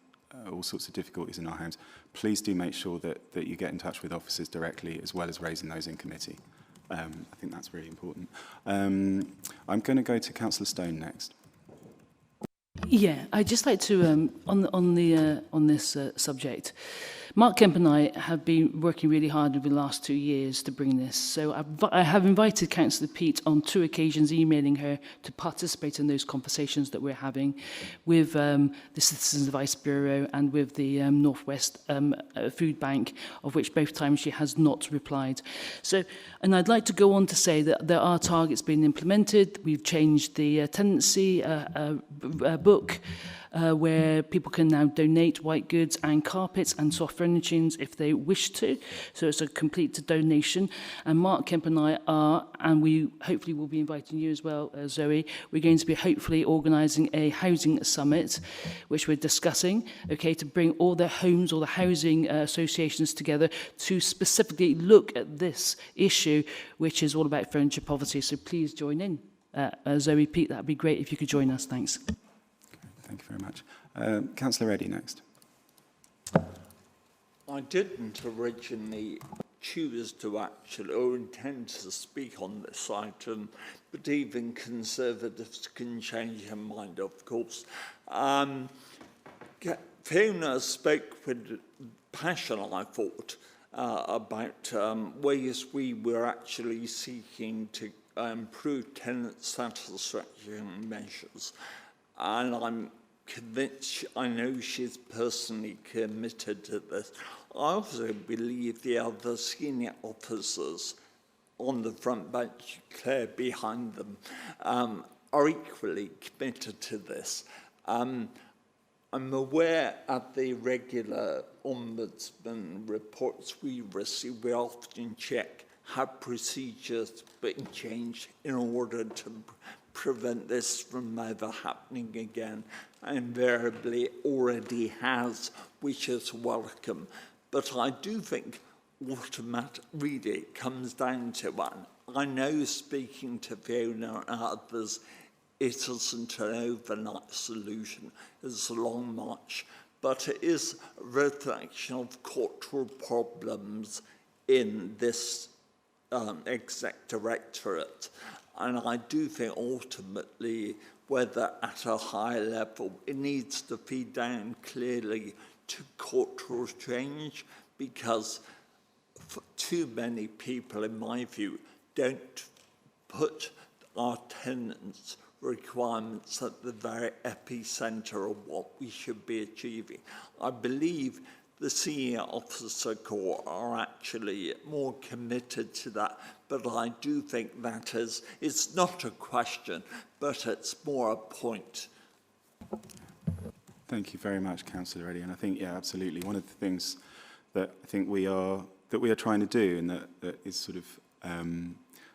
all sorts of difficulties in our homes. Please do make sure that you get in touch with officers directly, as well as raising those in committee. I think that's really important. I'm going to go to Councillor Stone next. Yeah, I'd just like to on this subject. Mark Kemp and I have been working really hard over the last 2 years to bring this. So I have invited Councillor Peat on 2 occasions, emailing her to participate in those conversations that we're having with the Citizens Advice Bureau and with the North West Food Bank, of which both times she has not replied. So, and I'd like to go on to say that there are targets being implemented. We've changed the tenancy book, where people can now donate white goods and carpets and soft furnishings if they wish to. So it's a complete donation. And Mark Kemp and I are, and we hopefully will be inviting you as well, Zoe, we're going to be hopefully organising a housing summit, which we're discussing, okay, to bring all the homes or the housing associations together to specifically look at this issue, which is all about furniture poverty. So please join in. Zoe, Pete, that would be great if you could join us. Thanks. Thank you very much. Councillor Eddy next. I didn't originally choose to actually or intend to speak on this item, but even Conservatives can change their mind, of course. Fiona spoke with passion, I thought, about ways we were actually seeking to improve tenant satisfaction measures. And I'm convinced, I know she's personally committed to this. I also believe the other senior officers on the front bench, Claire behind them, are equally committed to this. I'm aware at the regular Ombudsman reports we receive, we often check have procedures been changed in order to prevent this from ever happening again. Invariably already has, which is welcome. But I do think really it comes down to one. I know, speaking to Fiona and others, it isn't an overnight solution. It's a long march. But it is a reflection of cultural problems in this exec directorate. And I do think ultimately, whether at a high level, it needs to feed down clearly to cultural change, because too many people, in my view, don't put our tenants' requirements at the very epicenter of what we should be achieving. I believe the senior officer corps are actually more committed to that, but I do think that it's not a question, but it's more a point. Thank you very much, Councillor Eddy. And I think, yeah, absolutely. One of the things that I think we are trying to do, and that is sort of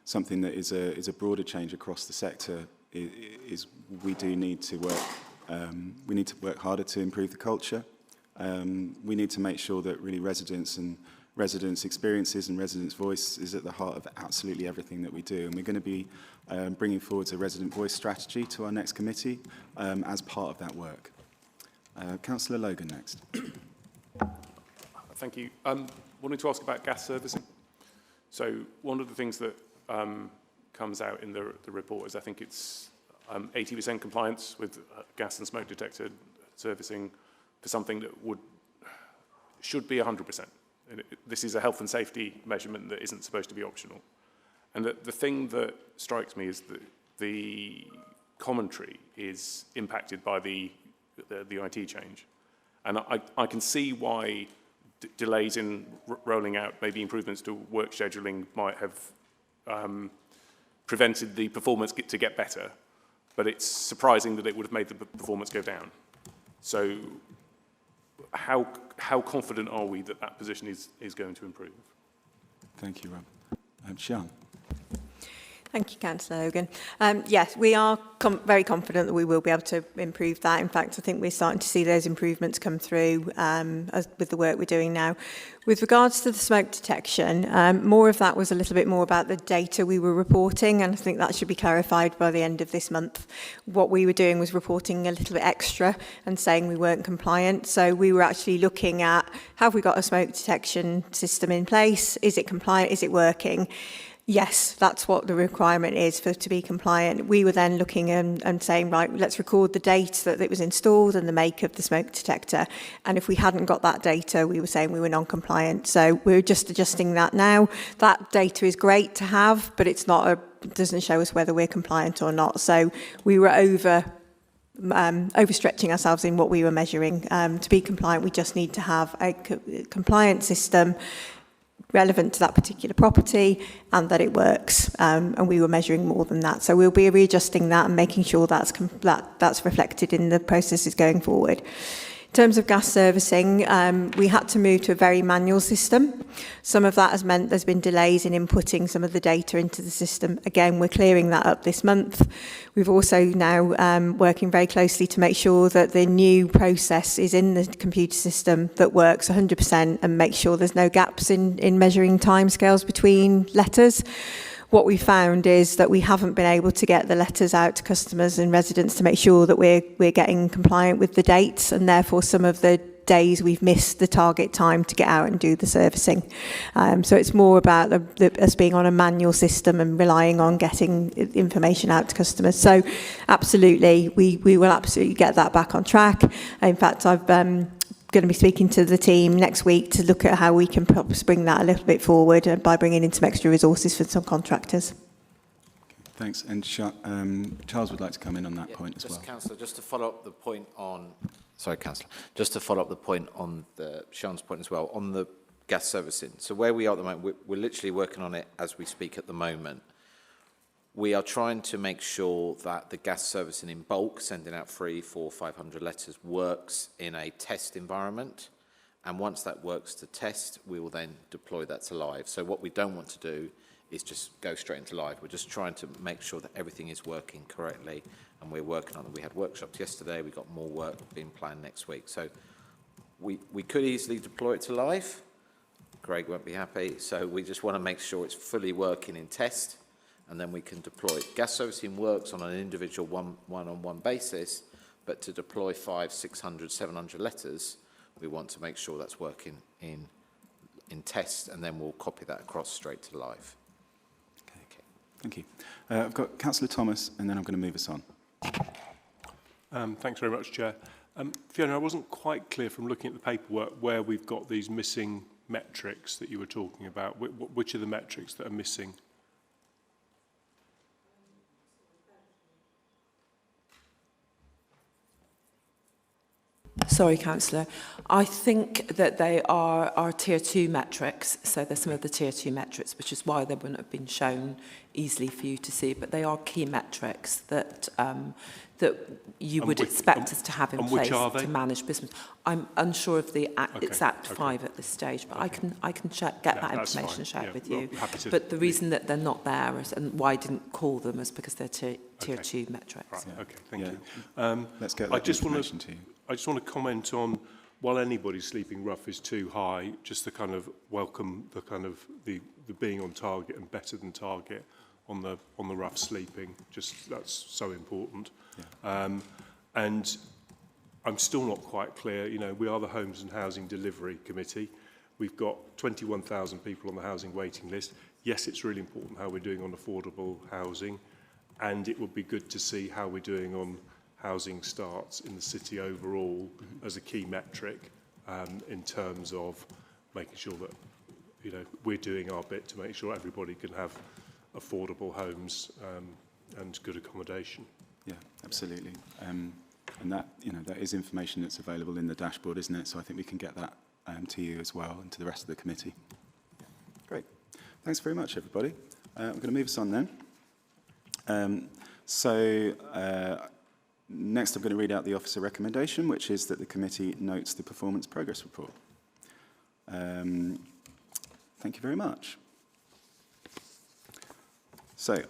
something that is a broader change across the sector, is we do need to work harder to improve the culture. We need to make sure that really residents' experiences and residents' voice is at the heart of absolutely everything that we do. And we're going to be bringing forward a resident voice strategy to our next committee as part of that work. Councillor Logan next. Thank you. Wanted to ask about gas servicing. So one of the things that comes out in the report is I think it's 80% compliance with gas and smoke detector servicing for something that should be 100%. This is a health and safety measurement that isn't supposed to be optional. And the thing that strikes me is that the commentary is impacted by the IT change. And I can see why delays in rolling out maybe improvements to work scheduling might have prevented the performance to get better, but it's surprising that it would have made the performance go down. So how confident are we that that position is going to improve? Thank you, Rob. Sian. Thank you, Councillor Hogan. Yes, we are very confident that we will be able to improve that. In fact, I think we're starting to see those improvements come through with the work we're doing now. With regards to the smoke detection, more of that was a little bit more about the data we were reporting, and I think that should be clarified by the end of this month. What we were doing was reporting a little bit extra and saying we weren't compliant. So we were actually looking at, have we got a smoke detection system in place? Is it compliant? Is it working? Yes, that's what the requirement is to be compliant. We were then looking and saying, right, let's record the date that it was installed and the make of the smoke detector. And if we hadn't got that data, we were saying we were non-compliant. So we're just adjusting that now. That data is great to have, but it doesn't show us whether we're compliant or not. So we were overstretching ourselves in what we were measuring. To be compliant, we just need to have a compliant system relevant to that particular property and that it works, and we were measuring more than that. So we'll be readjusting that and making sure that's reflected in the processes going forward. In terms of gas servicing, we had to move to a very manual system. Some of that has meant there's been delays in inputting some of the data into the system. Again, we're clearing that up this month. We've also now working very closely to make sure that the new process is in the computer system that works 100% and make sure there's no gaps in measuring timescales between letters. What we found is that we haven't been able to get the letters out to customers and residents to make sure that we're getting compliant with the dates, and therefore some of the days we've missed the target time to get out and do the servicing. So it's more about us being on a manual system and relying on getting information out to customers. So absolutely, we will absolutely get that back on track. In fact, I've going to be speaking to the team next week to look at how we can perhaps bring that a little bit forward by bringing in some extra resources for some contractors. Thanks. And Charles would like to come in on that point as well. Councillor, just to follow up the point on... Sorry, Councillor. Just to follow up the point on Sean's point as well, on the gas servicing. So where we are at the moment, we're literally working on it as we speak at the moment. We are trying to make sure that the gas servicing in bulk, sending out 300, 400, 500 letters, works in a test environment. And once that works to test, we will then deploy that to live. So what we don't want to do is just go straight into live. We're just trying to make sure that everything is working correctly, and we're working on it. We had workshops yesterday. We've got more work being planned next week. So we could easily deploy it to live. Craig won't be happy. So we just want to make sure it's fully working in test, and then we can deploy it. Gas servicing works on an individual one-on-one basis, but to deploy 500, 600, 700 letters, we want to make sure that's working in test, and then we'll copy that across straight to live. Okay. Thank you. I've got Councillor Thomas, and then I'm going to move us on. Thanks very much, Chair. Fiona, I wasn't quite clear from looking at the paperwork where we've got these missing metrics that you were talking about. Which are the metrics that are missing? Sorry, Councillor. I think that they are Tier 2 metrics, so there's some of the Tier 2 metrics, which is why they wouldn't have been shown easily for you to see, but they are key metrics that that you would expect us to have in place to manage business. I'm unsure of the exact 5 at this stage, but I can check, get that information shared with you. But the reason that they're not there and why I didn't call them is because they're Tier 2 metrics. Right, okay, thank you. Let's get that information to you. I just want to comment on, while anybody's sleeping rough is too high, just the kind of welcome, the kind of the being on target and better than target on the rough sleeping. Just that's so important. Yeah. And I'm still not quite clear. You know, we are the Homes and Housing Delivery Committee. We've got 21,000 people on the housing waiting list. Yes, it's really important how we're doing on affordable housing, and it would be good to see how we're doing on housing starts in the city overall as a key metric in terms of making sure that, you know, we're doing our bit to make sure everybody can have affordable homes and good accommodation. Yeah, absolutely. And that, you know, that is information that's available in the dashboard, isn't it? So I think we can get that to you as well and to the rest of the committee. Yeah. Great. Thanks very much, everybody. I'm going to move us on then. Next, I'm going to read out the officer recommendation, which is that the committee notes the performance progress report. Thank you very much. So,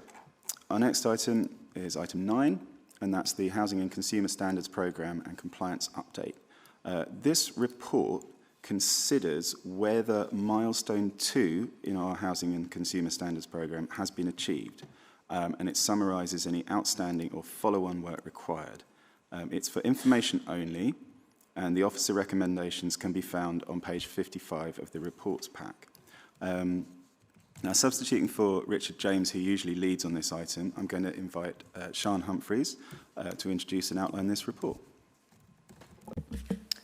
our next item is item 9, and that's the Housing and Consumer Standards Programme and Compliance Update. This report considers whether milestone 2 in our Housing and Consumer Standards Programme has been achieved. And it summarises any outstanding or follow-on work required. It's for information only, and the officer recommendations can be found on page 55 of the reports pack. Now, substituting for Richard James, who usually leads on this item, I'm going to invite Sian Humphreys to introduce and outline this report.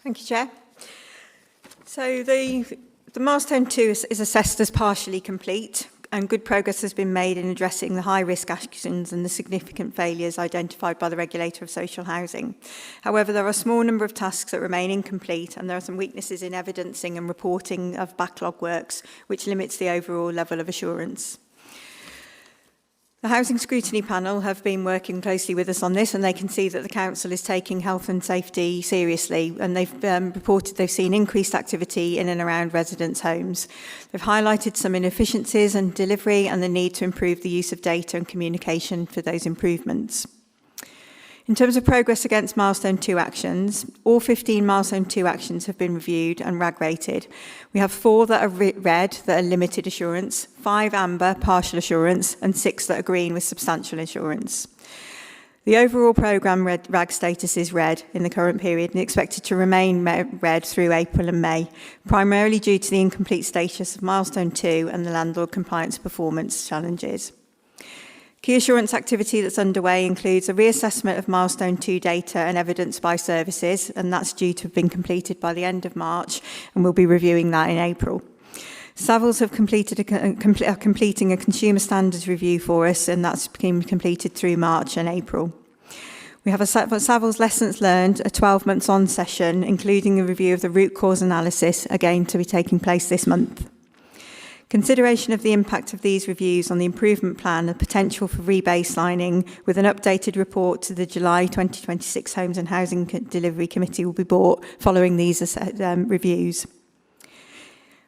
Thank you, Chair. So the milestone 2 is assessed as partially complete, and good progress has been made in addressing the high-risk actions and the significant failures identified by the Regulator of Social Housing. However, there are a small number of tasks that remain incomplete, and there are some weaknesses in evidencing and reporting of backlog works, which limits the overall level of assurance. The Housing Scrutiny Panel have been working closely with us on this, and they can see that the Council is taking health and safety seriously, and they've reported they've seen increased activity in and around residents' homes. They've highlighted some inefficiencies in delivery and the need to improve the use of data and communication for those improvements. In terms of progress against milestone 2 actions, all 15 milestone 2 actions have been reviewed and RAG rated. We have 4 that are red, that are limited assurance, 5 amber, partial assurance, and 6 that are green with substantial assurance. The overall programme RAG status is red in the current period and expected to remain red through April and May, primarily due to the incomplete status of milestone 2 and the landlord compliance performance challenges. Key assurance activity that's underway includes a reassessment of milestone 2 data and evidence by services, and that's due to have been completed by the end of March, and we'll be reviewing that in April. Savills have are completing a consumer standards review for us, and that's been completed through March and April. We have a Savills Lessons Learned, a 12 months on session, including a review of the root cause analysis, again to be taking place this month. Consideration of the impact of these reviews on the improvement plan and potential for rebaselining with an updated report to the July 2026 Homes and Housing Delivery Committee will be brought following these reviews.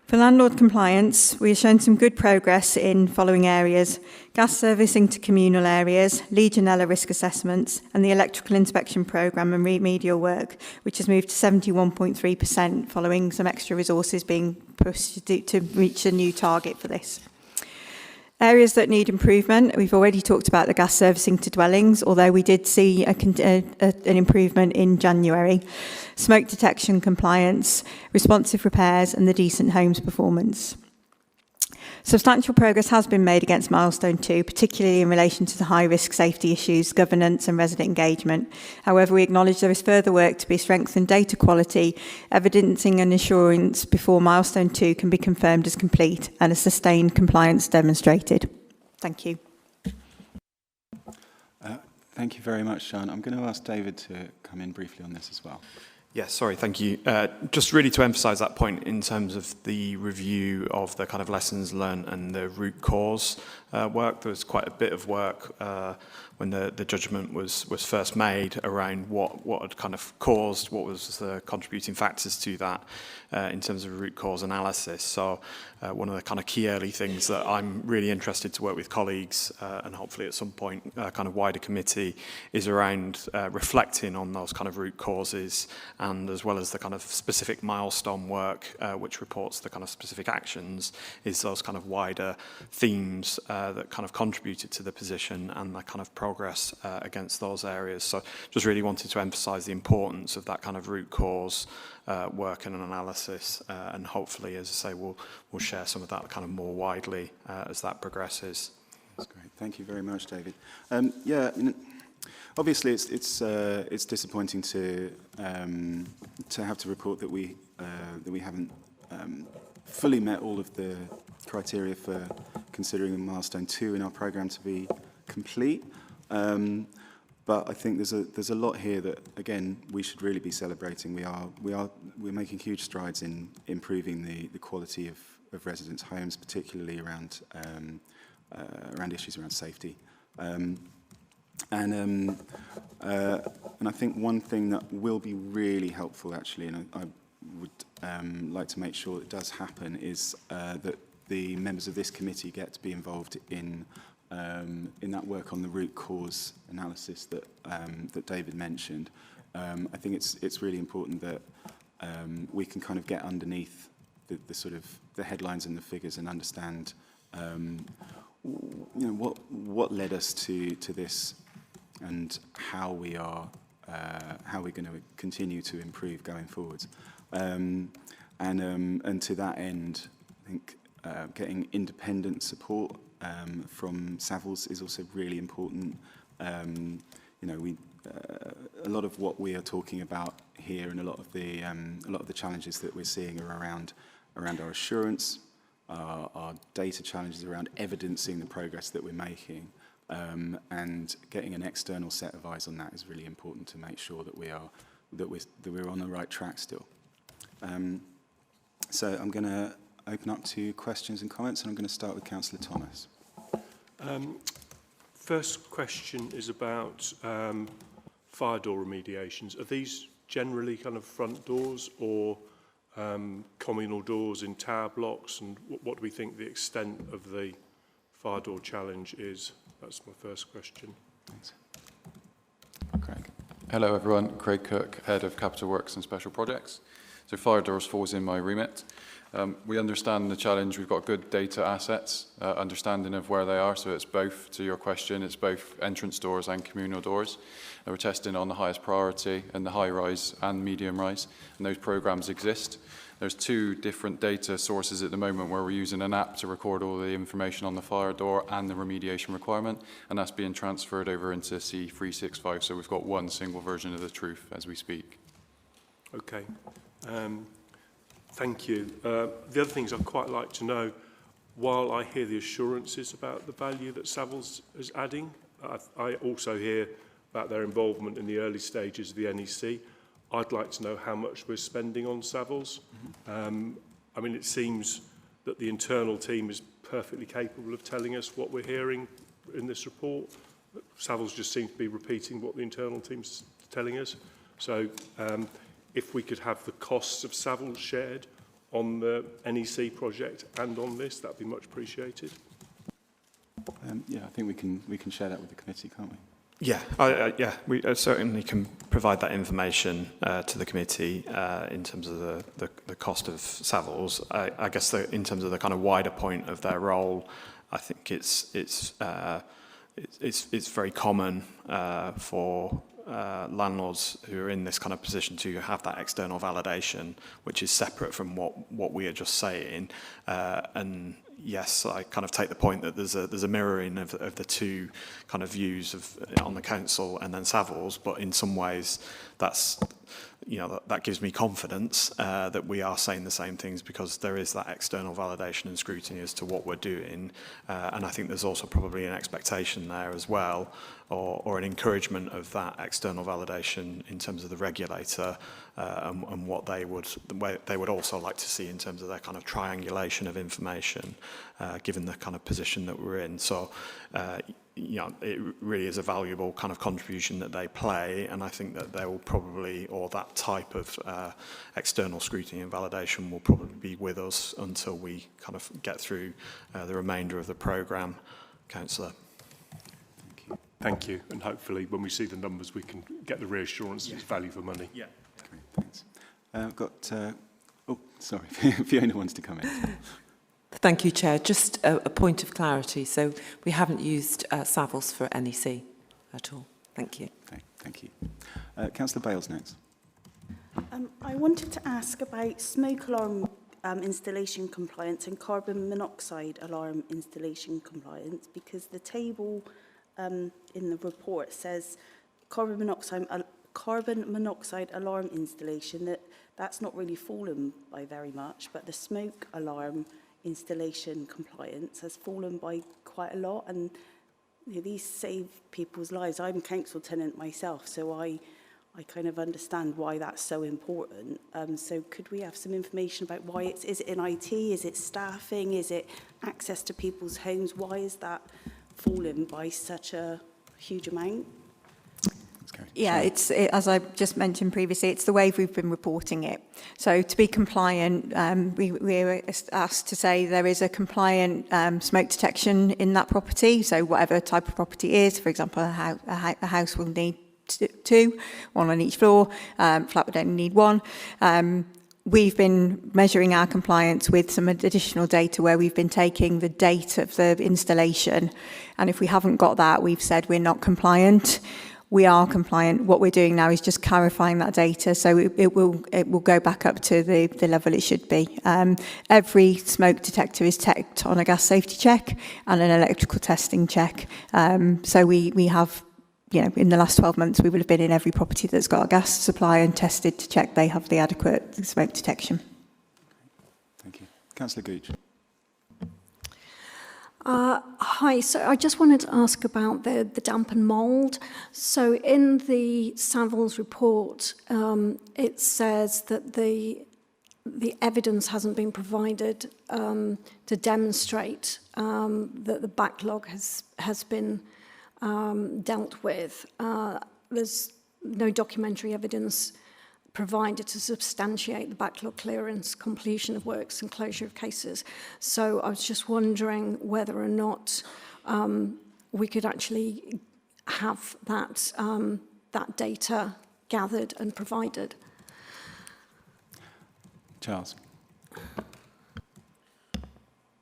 For landlord compliance, we have shown some good progress in following areas: gas servicing to communal areas, Legionella risk assessments, and the electrical inspection programme and remedial work, which has moved to 71.3% following some extra resources being pushed to reach a new target for this. Areas that need improvement, we've already talked about the gas servicing to dwellings, although we did see an improvement in January. Smoke detection compliance, responsive repairs, and the decent homes performance. Substantial progress has been made against milestone 2, particularly in relation to the high-risk safety issues, governance and resident engagement. However, we acknowledge there is further work to be strengthened data quality, evidencing and assurance before milestone 2 can be confirmed as complete and a sustained compliance demonstrated. Thank you. Thank you very much, Sean. I'm going to ask David to come in briefly on this as well. Yeah, sorry, thank you. Just really to emphasise that point in terms of the review of the kind of lessons learned and the root cause work. There was quite a bit of work when the judgment was first made around what had kind of caused, what was the contributing factors to that in terms of root cause analysis. So one of the kind of key early things that I'm really interested to work with colleagues and hopefully at some point kind of wider committee is around reflecting on those kind of root causes, and as well as the kind of specific milestone work which reports the kind of specific actions, is those kind of wider themes that kind of contributed to the position and the kind of progress against those areas. So just really wanted to emphasise the importance of that kind of root cause work and analysis, and hopefully, as I say, we'll share some of that kind of more widely as that progresses. That's great. Thank you very much, David. Yeah, I mean, obviously it's disappointing to have to report that we haven't fully met all of the criteria for considering milestone 2 in our programme to be complete. But I think there's a lot here that, again, we should really be celebrating. We're making huge strides in improving the quality of residents' homes, particularly around issues around safety. And I think one thing that will be really helpful, actually, and I would like to make sure it does happen, is that the members of this committee get to be involved in that work on the root cause analysis that David mentioned. I think it's really important that we can kind of get underneath the sort of the headlines and the figures and understand what led us to this, and how we're going to continue to improve going forward. And to that end, I think getting independent support from Savills is also really important. A lot of what we are talking about here, and a lot of the challenges that we're seeing are around our assurance, our data challenges around evidencing the progress that we're making, and getting an external set of eyes on that is really important to make sure that we're on the right track still. So I'm going to open up to questions and comments, and I'm going to start with Councillor Thomas. First question is about fire door remediations. Are these generally kind of front doors or communal doors in tower blocks, and what do we think the extent of the fire door challenge is? That's my first question. Thanks. Craig. Hello everyone, Craig Cook, Head of Capital Works and Special Projects. So fire doors falls in my remit. We understand the challenge. We've got good data assets, understanding of where they are. So it's both, to your question, it's both entrance doors and communal doors. And we're testing on the highest priority and the high rise and medium rise. And those programs exist. There's 2 different data sources at the moment where we're using an app to record all the information on the fire door and the remediation requirement. And that's being transferred over into C365. So we've got one single version of the truth as we speak. Okay. Thank you. The other things I'd quite like to know, while I hear the assurances about the value that Savills is adding, I also hear about their involvement in the early stages of the NEC. I'd like to know how much we're spending on Savills. I mean, it seems that the internal team is perfectly capable of telling us what we're hearing in this report. Savills just seems to be repeating what the internal team's telling us. So if we could have the costs of Savills shared, on the NEC project and on this, that'd be much appreciated. Yeah, I think we can share that with the committee, can't we? Yeah, we certainly can provide that information to the committee in terms of the cost of Savills. I guess in terms of the kind of wider point of their role, I think it's very common for landlords who are in this kind of position to have that external validation, which is separate from what we are just saying. And yes, I kind of take the point that there's a mirroring of the two kind of views on the council and then Savills, but in some ways that's, you know, that gives me confidence that we are saying the same things, because there is that external validation and scrutiny as to what we're doing. And I think there's also probably an expectation there as well, or an encouragement of that external validation in terms of the regulator and what they would also like to see in terms of their kind of triangulation of information, given the kind of position that we're in. So, you know, it really is a valuable kind of contribution that they play, and I think that they will probably, or that type of external scrutiny and validation will probably be with us until we kind of get through the remainder of the programme. Councillor. Thank you, and hopefully when we see the numbers we can get the reassurance that it's value for money. Yeah. Great, thanks. I've got, oh, sorry, Fiona wants to come in. Thank you, Chair. Just a point of clarity. So we haven't used Savills for NEC at all. Thank you. Okay, thank you. Councillor Bales next. I wanted to ask about smoke alarm installation compliance and carbon monoxide alarm installation compliance, because the table in the report says carbon monoxide alarm installation, that's not really fallen by very much, but the smoke alarm installation compliance has fallen by quite a lot, and you know, these save people's lives. I'm a council tenant myself, so I kind of understand why that's so important. So could we have some information about why is it in IT, is it staffing, is it access to people's homes? Why is that fallen by such a huge amount? Yeah, as I just mentioned previously, it's the way we've been reporting it. So to be compliant, we were asked to say there is a compliant smoke detection in that property. So whatever type of property it is, for example, a house will need two, one on each floor, flat would only need one. We've been measuring our compliance with some additional data where we've been taking the date of the installation. And if we haven't got that, we've said we're not compliant. We are compliant. What we're doing now is just clarifying that data, so it will go back up to the level it should be. Every smoke detector is checked on a gas safety check and an electrical testing check. So we have, you know, in the last 12 months, we would have been in every property that's got a gas supply and tested to check they have the adequate smoke detection. Thank you. Councillor Gooch. Hi, so I just wanted to ask about the damp and mould. So in the Savills report, it says that the evidence hasn't been provided to demonstrate that the backlog has been dealt with. There's no documentary evidence provided to substantiate the backlog clearance, completion of works and closure of cases. So I was just wondering whether or not we could actually have that, that data gathered and provided. Charles.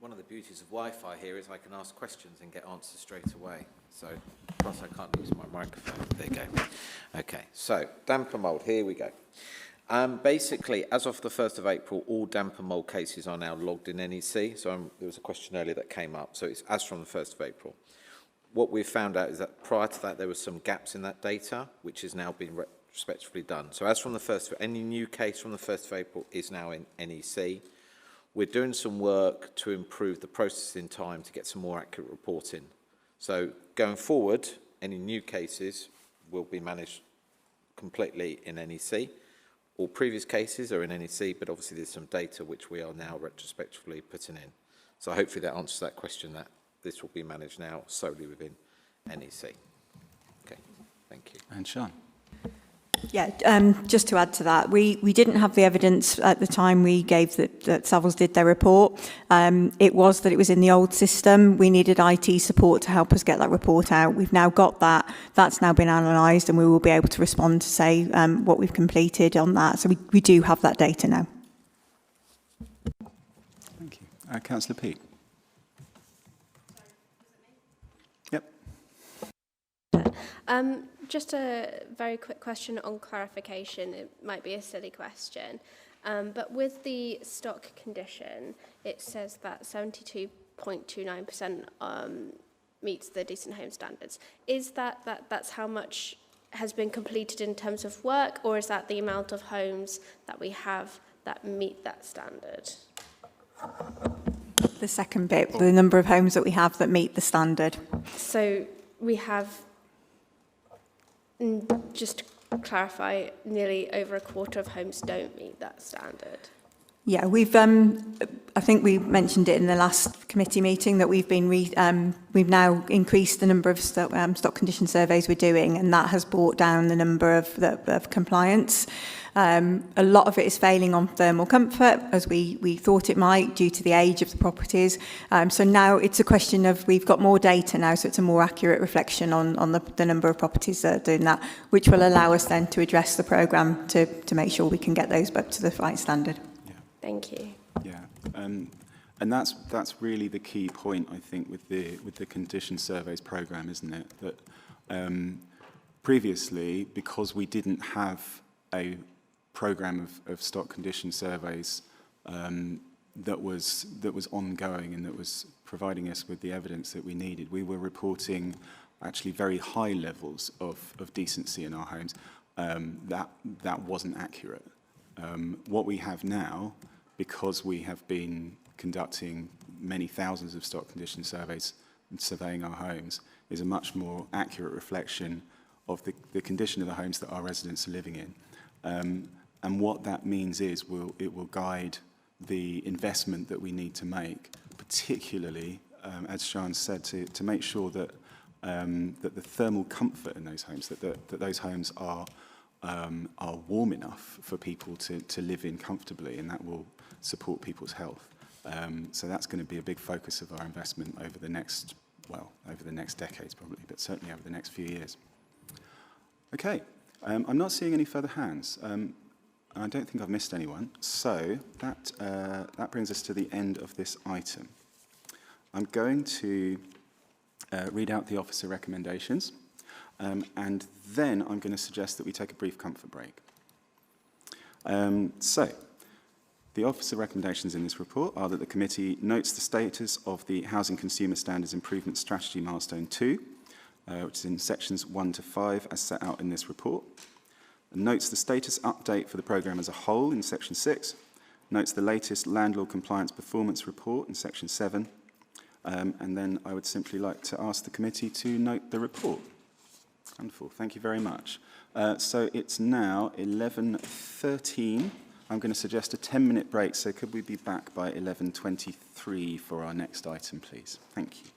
One of the beauties of Wi-Fi here is I can ask questions and get answers straight away. So, plus I can't use my microphone. There you go. Okay, so damp and mould, here we go. Basically, as of the 1st of April, all damp and mould cases are now logged in NEC. So there was a question earlier that came up. So it's as from the 1st of April. What we've found out is that prior to that, there were some gaps in that data, which has now been retrospectively done. So as from the 1st of, any new case from the 1st of April is now in NEC. We're doing some work to improve the processing time to get some more accurate reporting. So going forward, any new cases will be managed completely in NEC. All previous cases are in NEC, but obviously there's some data which we are now retrospectively putting in. So hopefully that answers that question, that this will be managed now solely within NEC. Okay, thank you. And Sean. Yeah, just to add to that, we didn't have the evidence at the time we gave that Savills did their report. It was that it was in the old system. We needed IT support to help us get that report out. We've now got that. That's now been analysed, and we will be able to respond to say what we've completed on that. So we do have that data now. Thank you. Councillor Peake. Yep. Just a very quick question on clarification. It might be a silly question, but with the stock condition, it says that 72.29% meets the decent home standards. Is that's how much has been completed in terms of work, or is that the amount of homes that we have that meet that standard? The second bit, the number of homes that we have that meet the standard. So we have, just to clarify, nearly over a quarter of homes don't meet that standard. Yeah, we've. I think we mentioned it in the last committee meeting that we've now increased the number of stock condition surveys we're doing, and that has brought down the number of compliance. A lot of it is failing on thermal comfort, as we thought it might, due to the age of the properties. So now it's a question of, we've got more data now, so it's a more accurate reflection on the number of properties that are doing that, which will allow us then to address the programme to make sure we can get those up to the right standard. Thank you. Yeah, and that's really the key point, I think, with the condition surveys programme, isn't it? That previously, because we didn't have a programme of stock condition surveys that was ongoing and that was providing us with the evidence that we needed, we were reporting actually very high levels of decency in our homes. That wasn't accurate. What we have now, because we have been conducting many thousands of stock condition surveys and surveying our homes, is a much more accurate reflection of the condition of the homes that our residents are living in. And what that means is it will guide the investment that we need to make, particularly, as Sian said, to make sure that the thermal comfort in those homes, that those homes are warm enough for people to live in comfortably, and that will support people's health. So that's going to be a big focus of our investment over the next decades probably, but certainly over the next few years. Okay, I'm not seeing any further hands. I don't think I've missed anyone. So that brings us to the end of this item. I'm going to read out the officer recommendations. And then I'm going to suggest that we take a brief comfort break. So, the officer recommendations in this report are that the committee notes the status of the Housing Consumer Standards Improvement Strategy Milestone 2, which is in sections 1 to 5 as set out in this report, and notes the status update for the programme as a whole in section 6, notes the latest landlord compliance performance report in section 7, and then I would simply like to ask the committee to note the report. Wonderful, thank you very much. So it's now 11:13. I'm going to suggest a 10-minute break, so could we be back by 11:23 for our next item, please? Thank you.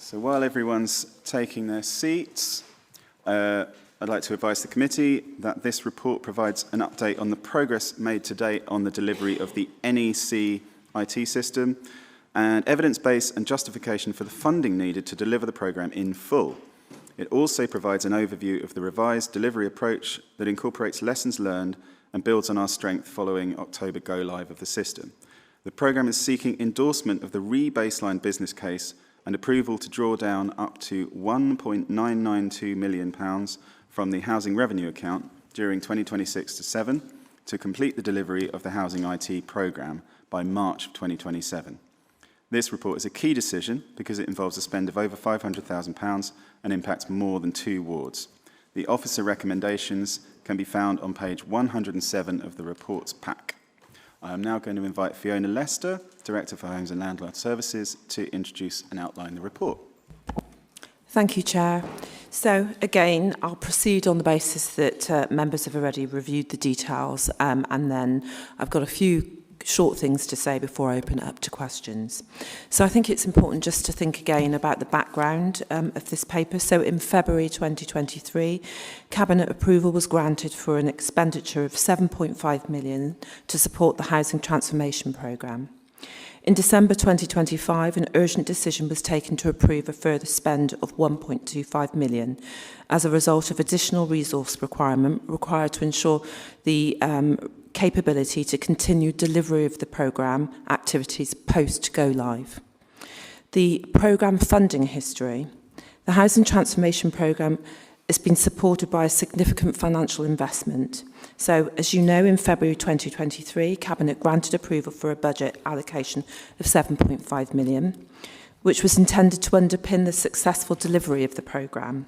So while everyone's taking their seats, I'd like to advise the committee that this report provides an update on the progress made to date on the delivery of the NEC IT system and evidence base and justification for the funding needed to deliver the programme in full. It also provides an overview of the revised delivery approach that incorporates lessons learned and builds on our strength following October go-live of the system. The programme is seeking endorsement of the re-baseline business case and approval to draw down up to £1.992 million from the Housing Revenue Account during 2026-7 to complete the delivery of the Housing IT programme by March of 2027. This report is a key decision because it involves a spend of over £500,000 and impacts more than 2 wards. The officer recommendations can be found on page 107 of the report's pack. I am now going to invite Fiona Lester, Director for Homes and Landlord Services, to introduce and outline the report. Thank you, Chair. So again, I'll proceed on the basis that members have already reviewed the details, and then I've got a few short things to say before I open it up to questions. So I think it's important just to think again about the background of this paper. So in February 2023, Cabinet approval was granted for an expenditure of £7.5 million to support the Housing Transformation Programme. In December 2025, an urgent decision was taken to approve a further spend of £1.25 million as a result of additional resource requirement required to ensure the capability to continue delivery of the programme activities post-go live. The programme funding history. The Housing Transformation Programme has been supported by a significant financial investment. So, as you know, in February 2023, Cabinet granted approval for a budget allocation of £7.5 million, which was intended to underpin the successful delivery of the programme.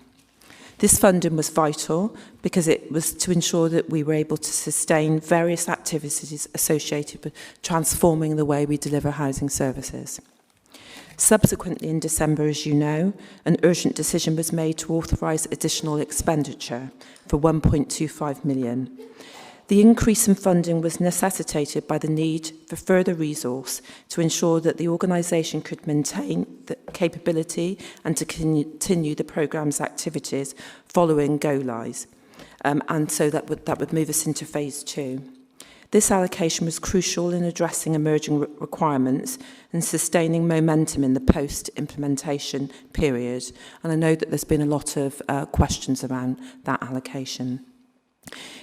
This funding was vital because it was to ensure that we were able to sustain various activities associated with transforming the way we deliver housing services. Subsequently, in December, as you know, an urgent decision was made to authorise additional expenditure for £1.25 million. The increase in funding was necessitated by the need for further resource to ensure that the organisation could maintain the capability and to continue the programme's activities following go-live. And so that would move us into phase 2. This allocation was crucial in addressing emerging requirements and sustaining momentum in the post-implementation period. And I know that there's been a lot of questions around that allocation.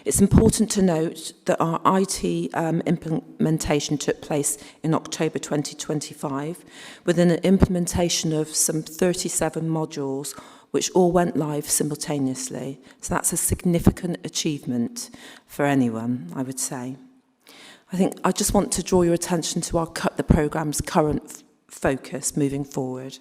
It's important to note that our IT implementation took place in October 2025 with an implementation of some 37 modules which all went live simultaneously. So that's a significant achievement for anyone, I would say. I think I just want to draw your attention to the programme's current focus moving forward.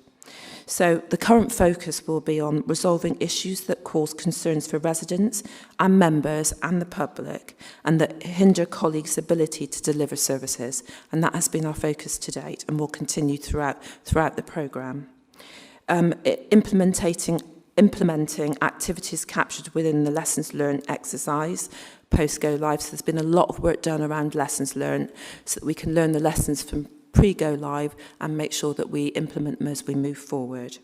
So the current focus will be on resolving issues that cause concerns for residents and members and the public and that hinder colleagues' ability to deliver services. And that has been our focus to date and will continue throughout the programme. Implementing activities captured within the lessons learned exercise post-go live. So there's been a lot of work done around lessons learned so that we can learn the lessons from pre-go live and make sure that we implement them as we move forward.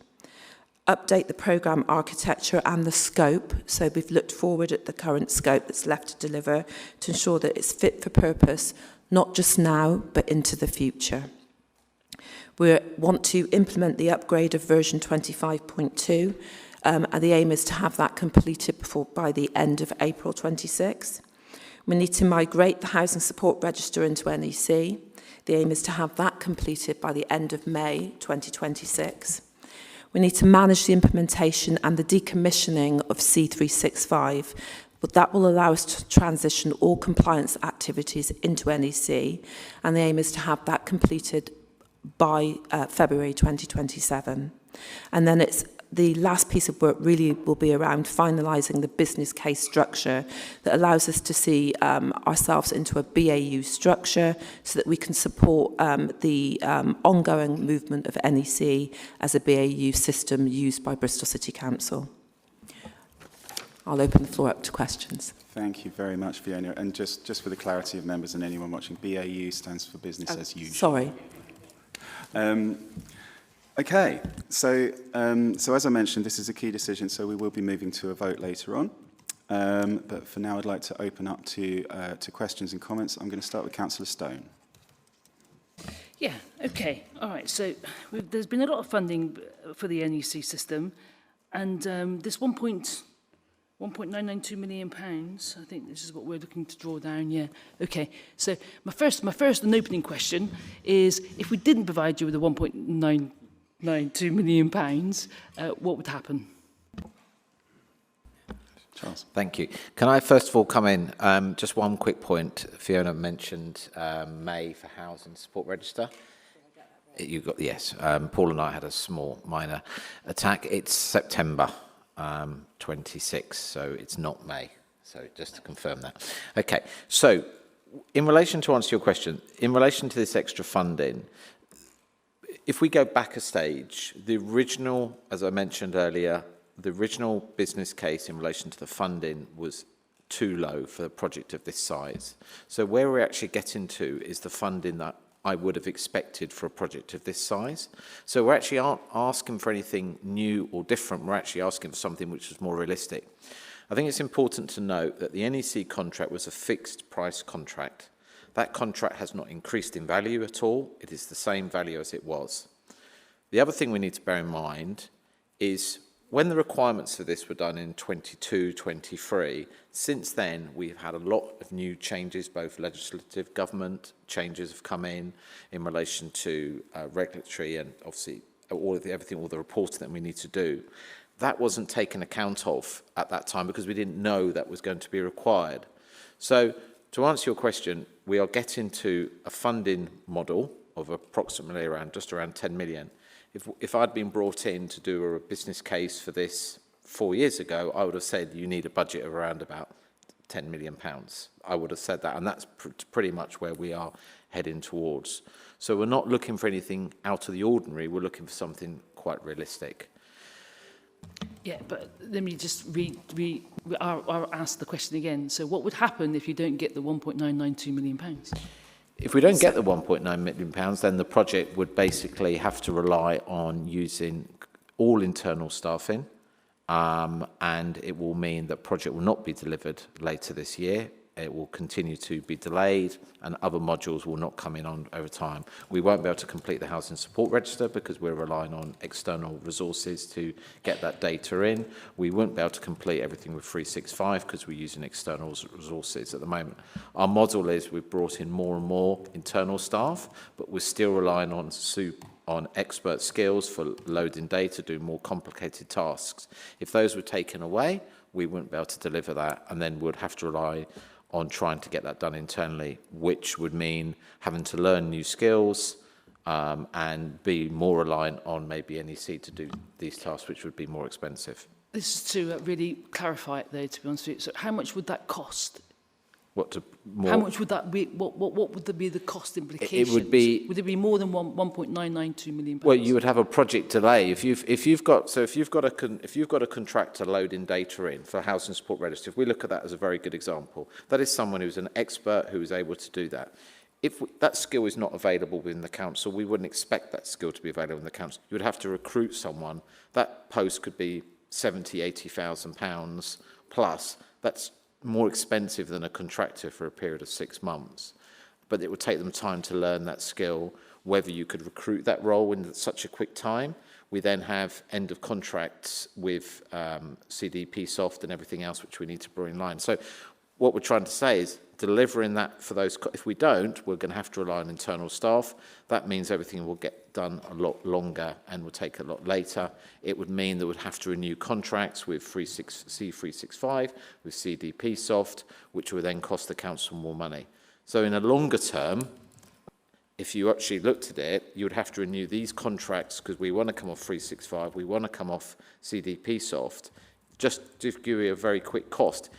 Update the programme architecture and the scope. So we've looked forward at the current scope that's left to deliver to ensure that it's fit for purpose, not just now, but into the future. We want to implement the upgrade of version 25.2, and the aim is to have that completed by the end of April 26. We need to migrate the Housing Support Register into NEC. The aim is to have that completed by the end of May 2026. We need to manage the implementation and the decommissioning of C365, but that will allow us to transition all compliance activities into NEC, and the aim is to have that completed by February 2027. And then the last piece of work really will be around finalising the business case structure that allows us to see ourselves into a BAU structure so that we can support the ongoing movement of NEC as a BAU system used by Bristol City Council. I'll open the floor up to questions. Thank you very much, Fiona. And just for the clarity of members and anyone watching, BAU stands for business as usual. Sorry. Okay, so as I mentioned, this is a key decision, so we will be moving to a vote later on. But for now, I'd like to open up to questions and comments. I'm going to start with Councillor Stone. Yeah, okay, all right. So there's been a lot of funding for the NEC system, and this £1.992 million, I think this is what we're looking to draw down, yeah. Okay, so my first and opening question is, if we didn't provide you with the £1.992 million, what would happen? Charles. Thank you. Can I first of all come in? Just one quick point. Fiona mentioned May for housing support register. You got yes. Paul and I had a small minor attack. It's September 26, so it's not May. So just to confirm that. Okay. So in relation to answer your question, in relation to this extra funding, if we go back a stage, the original, as I mentioned earlier, the original business case in relation to the funding was too low for a project of this size. So where we're actually getting to is the funding that I would have expected for a project of this size. So we're actually aren't asking for anything new or different. We're actually asking for something which is more realistic. I think it's important to note that the NEC contract was a fixed price contract. That contract has not increased in value at all. It is the same value as it was. The other thing we need to bear in mind is when the requirements for this were done in 22-23, since then we've had a lot of new changes, both legislative, government changes have come in relation to regulatory and obviously all the reporting that we need to do. That wasn't taken account of at that time because we didn't know that was going to be required. So to answer your question, we are getting to a funding model of approximately just around 10 million. If I'd been brought in to do a business case for this 4 years ago, I would have said you need a budget of around about £10 million. I would have said that, and that's pretty much where we are heading towards. So we're not looking for anything out of the ordinary, we're looking for something quite realistic. Yeah, but let me just I'll ask the question again. So what would happen if you don't get the £1.992 million? If we don't get the £1.9 million, then the project would basically have to rely on using all internal staffing, and it will mean that project will not be delivered later this year. It will continue to be delayed, and other modules will not come in on over time. We won't be able to complete the housing support register because we're relying on external resources to get that data in. We won't be able to complete everything with 365 because we're using external resources at the moment. Our model is we've brought in more and more internal staff, but we're still relying on expert skills for loading data, doing more complicated tasks. If those were taken away, we wouldn't be able to deliver that, and then we'd have to rely on trying to get that done internally, which would mean having to learn new skills and be more reliant on maybe NEC to do these tasks, which would be more expensive. This is to really clarify it, though, to be honest with you. So how much would that cost? How much would that be? What would be the cost implications? It would be. Would it be more than £1.992 million? Well, you would have a project delay if you've got a contractor loading data in for housing support register. If we look at that as a very good example, that is someone who's an expert who is able to do that. If that skill is not available within the council, we wouldn't expect that skill to be available in the council. You would have to recruit someone. That post could be £70,000-80,000 plus. That's more expensive than a contractor for a period of 6 months, but it would take them time to learn that skill, whether you could recruit that role in such a quick time. We then have end of contracts with CDP Soft and everything else which we need to bring in line. So what we're trying to say is delivering that for those, if we don't, we're going to have to rely on internal staff. That means everything will get done a lot longer and will take a lot later. It would mean that we'd have to renew contracts with C365, with CDP Soft, which would then cost the council more money. So in a longer term, if you actually looked at it, you would have to renew these contracts because we want to come off 365, we want to come off CDP Soft. Just to give you a very quick cost,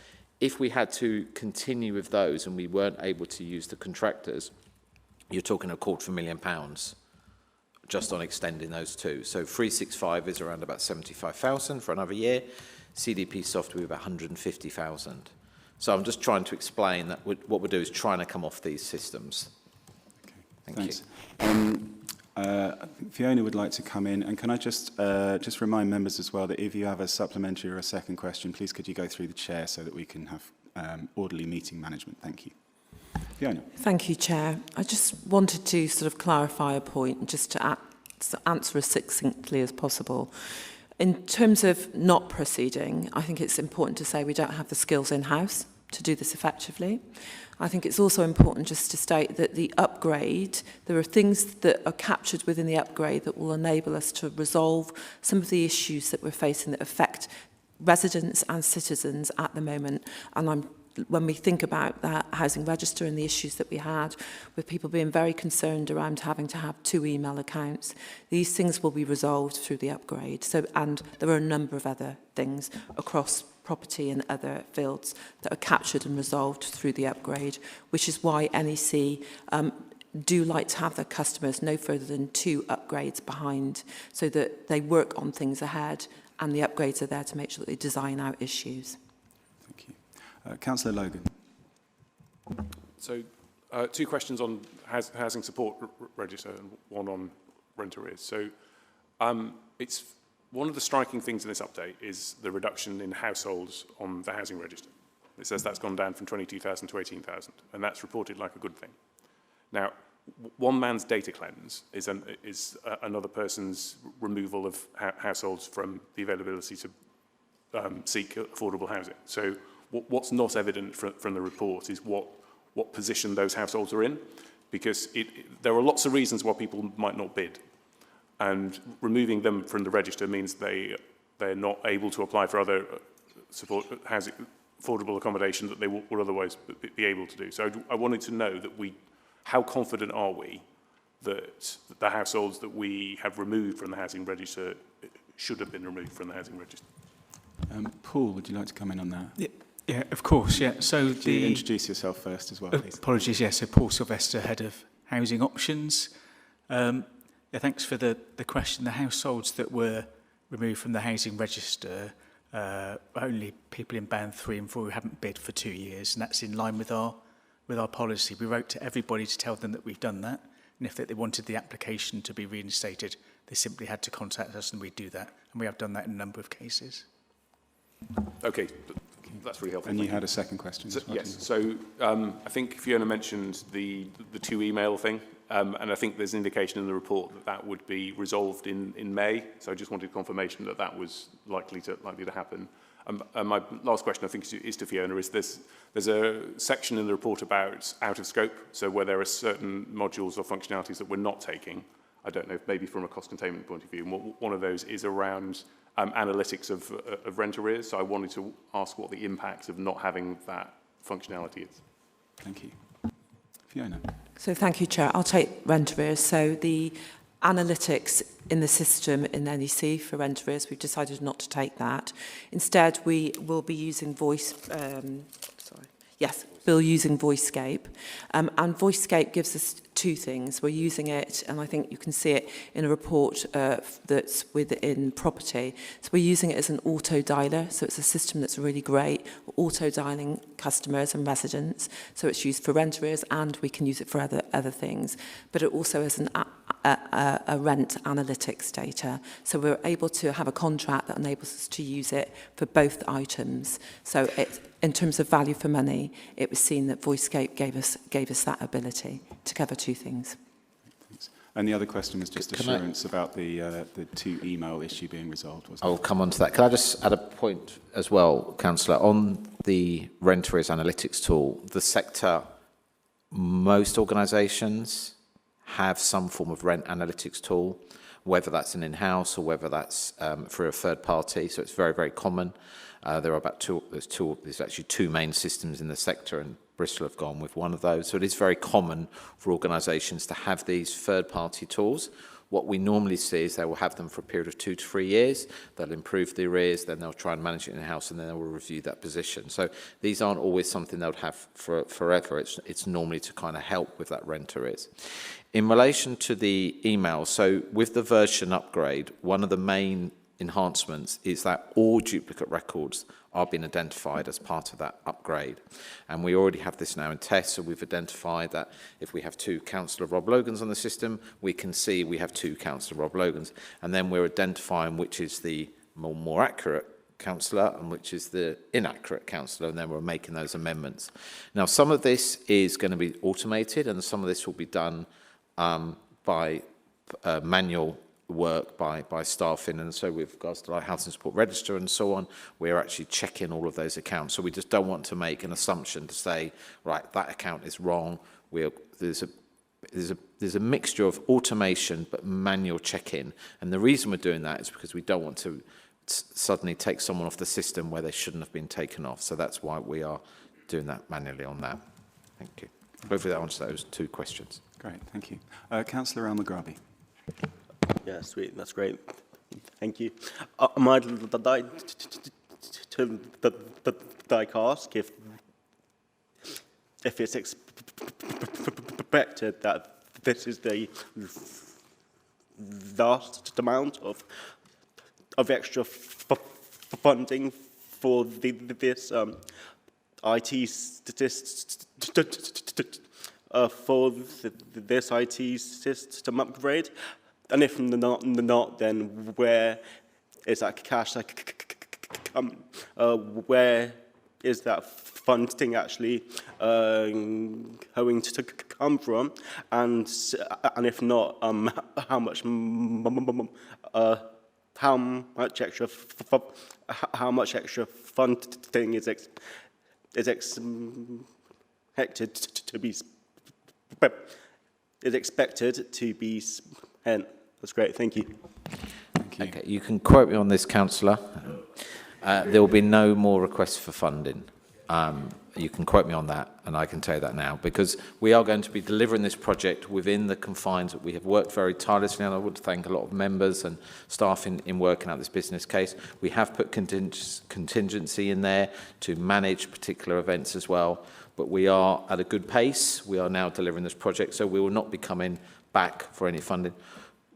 if we had to continue with those and we weren't able to use the contractors, you're talking £250,000 just on extending those two. So 365 is around about 75,000 for another year. CDP Soft will be about 150,000. So I'm just trying to explain that what we'll do is trying to come off these systems. Okay, thanks. I think Fiona would like to come in, and can I just remind members as well that if you have a supplementary or a second question, please could you go through the chair so that we can have orderly meeting management. Thank you. Fiona. Thank you, Chair. I just wanted to sort of clarify a point, just to answer as succinctly as possible. In terms of not proceeding, I think it's important to say we don't have the skills in-house to do this effectively. I think it's also important just to state that the upgrade, there are things that are captured within the upgrade that will enable us to resolve some of the issues that we're facing that affect residents and citizens at the moment. And when we think about that housing register and the issues that we had with people being very concerned around having to have 2 email accounts, these things will be resolved through the upgrade. And there are a number of other things across property and other fields that are captured and resolved through the upgrade, which is why NEC do like to have their customers no further than 2 upgrades behind, so that they work on things ahead and the upgrades are there to make sure that they design out issues. Thank you. Councillor Logan. So 2 questions on housing support register and 1 on rent arrears. So it's one of the striking things in this update is the reduction in households on the housing register. It says that's gone down from 22,000 to 18,000, and that's reported like a good thing. Now, one man's data cleanse is another person's removal of households from the availability to seek affordable housing. So what's not evident from the report is what position those households are in, because there are lots of reasons why people might not bid. And removing them from the register means they're not able to apply for other support housing, affordable accommodation that they would otherwise be able to do. So I wanted to know that how confident are we that the households that we have removed from the housing register should have been removed from the housing register? Paul, would you like to come in on that? Yeah, of course, yeah. So Could you introduce yourself first as well, please? Apologies, yeah. So Paul Sylvester, Head of Housing Options. Yeah, thanks for the question. The households that were removed from the housing register only people in band 3 and 4 who haven't bid for 2 years, and that's in line with our policy. We wrote to everybody to tell them that we've done that, and if they wanted the application to be reinstated, they simply had to contact us, and we'd do that. And we have done that in a number of cases. Okay, that's really helpful. And you had a second question. So, yes. So I think Fiona mentioned the 2 email thing. And I think there's an indication in the report that would be resolved in May. So I just wanted confirmation that was likely to happen. And my last question, I think, is to Fiona. There's a section in the report about out of scope, so where there are certain modules or functionalities that we're not taking. I don't know, maybe from a cost containment point of view. And one of those is around analytics of rent arrears. So I wanted to ask what the impact of not having that functionality is. Thank you. Fiona. So thank you, Chair. I'll take rent arrears. So the analytics in the system in NEC for rent arrears, we've decided not to take that. Instead, we will be using using VoiceScape. And VoiceScape gives us 2 things. We're using it, and I think you can see it in a report that's within property. So we're using it as an auto dialer. So it's a system that's really great. We're auto dialing customers and residents. So it's used for rent arrears, and we can use it for other things. But it also is a rent analytics data. So we're able to have a contract that enables us to use it for both items. So in terms of value for money, it was seen that VoiceScape gave us that ability to cover 2 things. Thanks. And the other question was just assurance about the 2 email issue being resolved. I'll come on to that. Can I just add a point as well, Councillor? On the rent arrears analytics tool, the sector, most organisations have some form of rent analytics tool, whether that's an in-house or whether that's for a third party. So it's very, very common. There are about there's actually 2 main systems in the sector, and Bristol have gone with one of those. So it is very common for organisations to have these third-party tools. What we normally see is they will have them for a period of 2 to 3 years. They'll improve the arrears, then they'll try and manage it in-house, and then they will review that position. So these aren't always something they'll have for forever. It's normally to kind of help with that rent arrears. In relation to the email, so with the version upgrade, one of the main enhancements is that all duplicate records are being identified as part of that upgrade. And we already have this now in test, so we've identified that if we have 2 Councillor Rob Logans on the system, we can see we have 2 Councillor Rob Logans, and then we're identifying which is the more accurate councillor and which is the inaccurate councillor, and then we're making those amendments. Now, some of this is going to be automated, and some of this will be done by manual work by staffing, and so with regards to like housing support register and so on, we're actually checking all of those accounts. So we just don't want to make an assumption to say, right, that account is wrong. There's a mixture of automation but manual check-in, and the reason we're doing that is because we don't want to suddenly take someone off the system where they shouldn't have been taken off. So that's why we are doing that manually on that. Thank you. Hopefully that answers those 2 questions. Great, thank you. Councillor Al-Maghrabi. Yeah, sweet. That's great. Thank you. I'd like to ask if it's expected that this is the last amount of extra funding for this IT for this IT system upgrade. And if not, then where is that cash where is that funding actually going to come from? And if not, how much extra funding is expected to be spent? That's great, thank you. Okay, you can quote me on this, councillor. There will be no more requests for funding. You can quote me on that, and I can tell you that now, because we are going to be delivering this project within the confines that we have worked very tirelessly, and I want to thank a lot of members and staff in working out this business case. We have put contingency in there to manage particular events as well, but we are at a good pace. We are now delivering this project, so we will not be coming back for any funding.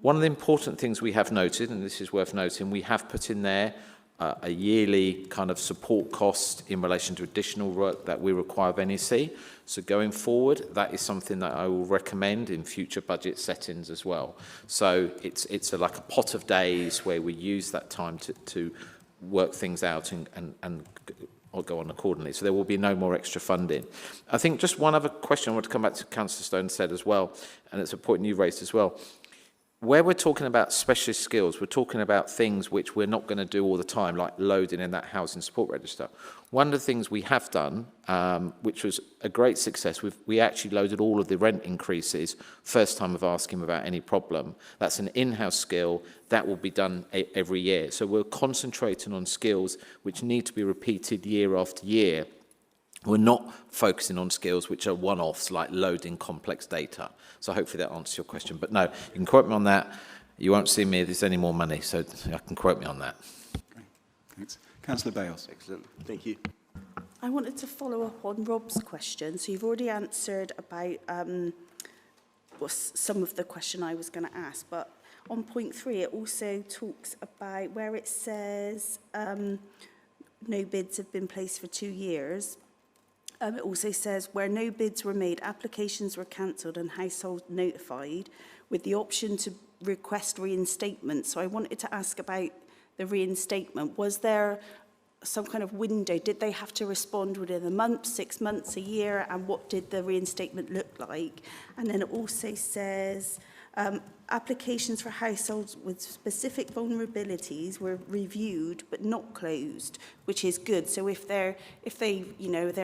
One of the important things we have noted, and this is worth noting, we have put in there a yearly kind of support cost in relation to additional work that we require of NEC. So going forward, that is something that I will recommend in future budget settings as well. So it's like a pot of days where we use that time to work things out and go on accordingly. So there will be no more extra funding. I think just one other question I want to come back to Councillor Stone said as well, and it's a point you raised as well. Where we're talking about specialist skills, we're talking about things which we're not going to do all the time, like loading in that housing support register. One of the things we have done, which was a great success, we actually loaded all of the rent increases first time of asking about any problem. That's an in-house skill that will be done every year. So we're concentrating on skills which need to be repeated year after year. We're not focusing on skills which are one-offs, like loading complex data. So hopefully that answers your question. But no, you can quote me on that. You won't see me if there's any more money, so I can quote me on that. Great. Thanks. Councillor Bales. Excellent. Thank you. I wanted to follow up on Rob's question. So you've already answered about some of the question I was going to ask, but on point 3, it also talks about where it says no bids have been placed for 2 years. It also says where no bids were made, applications were cancelled and households notified with the option to request reinstatement. So I wanted to ask about the reinstatement. Was there some kind of window? Did they have to respond within a month, 6 months, a year? And what did the reinstatement look like? And then it also says applications for households with specific vulnerabilities were reviewed but not closed, which is good. So if they're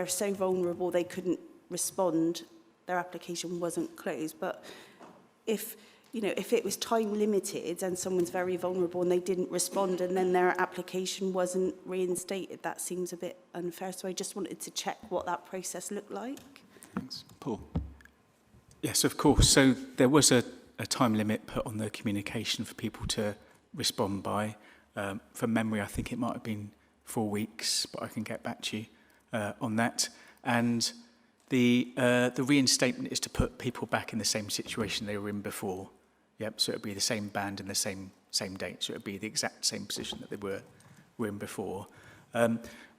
so vulnerable they couldn't respond, their application wasn't closed. But if it was time limited and someone's very vulnerable and they didn't respond and then their application wasn't reinstated, that seems a bit unfair. So I just wanted to check what that process looked like. Thanks. Paul. Yes, of course. So there was a time limit put on the communication for people to respond by. From memory, I think it might have been 4 weeks, but I can get back to you on that. And the reinstatement is to put people back in the same situation they were in before. Yep. So it would be the same band and the same date. So it would be the exact same position that they were in before.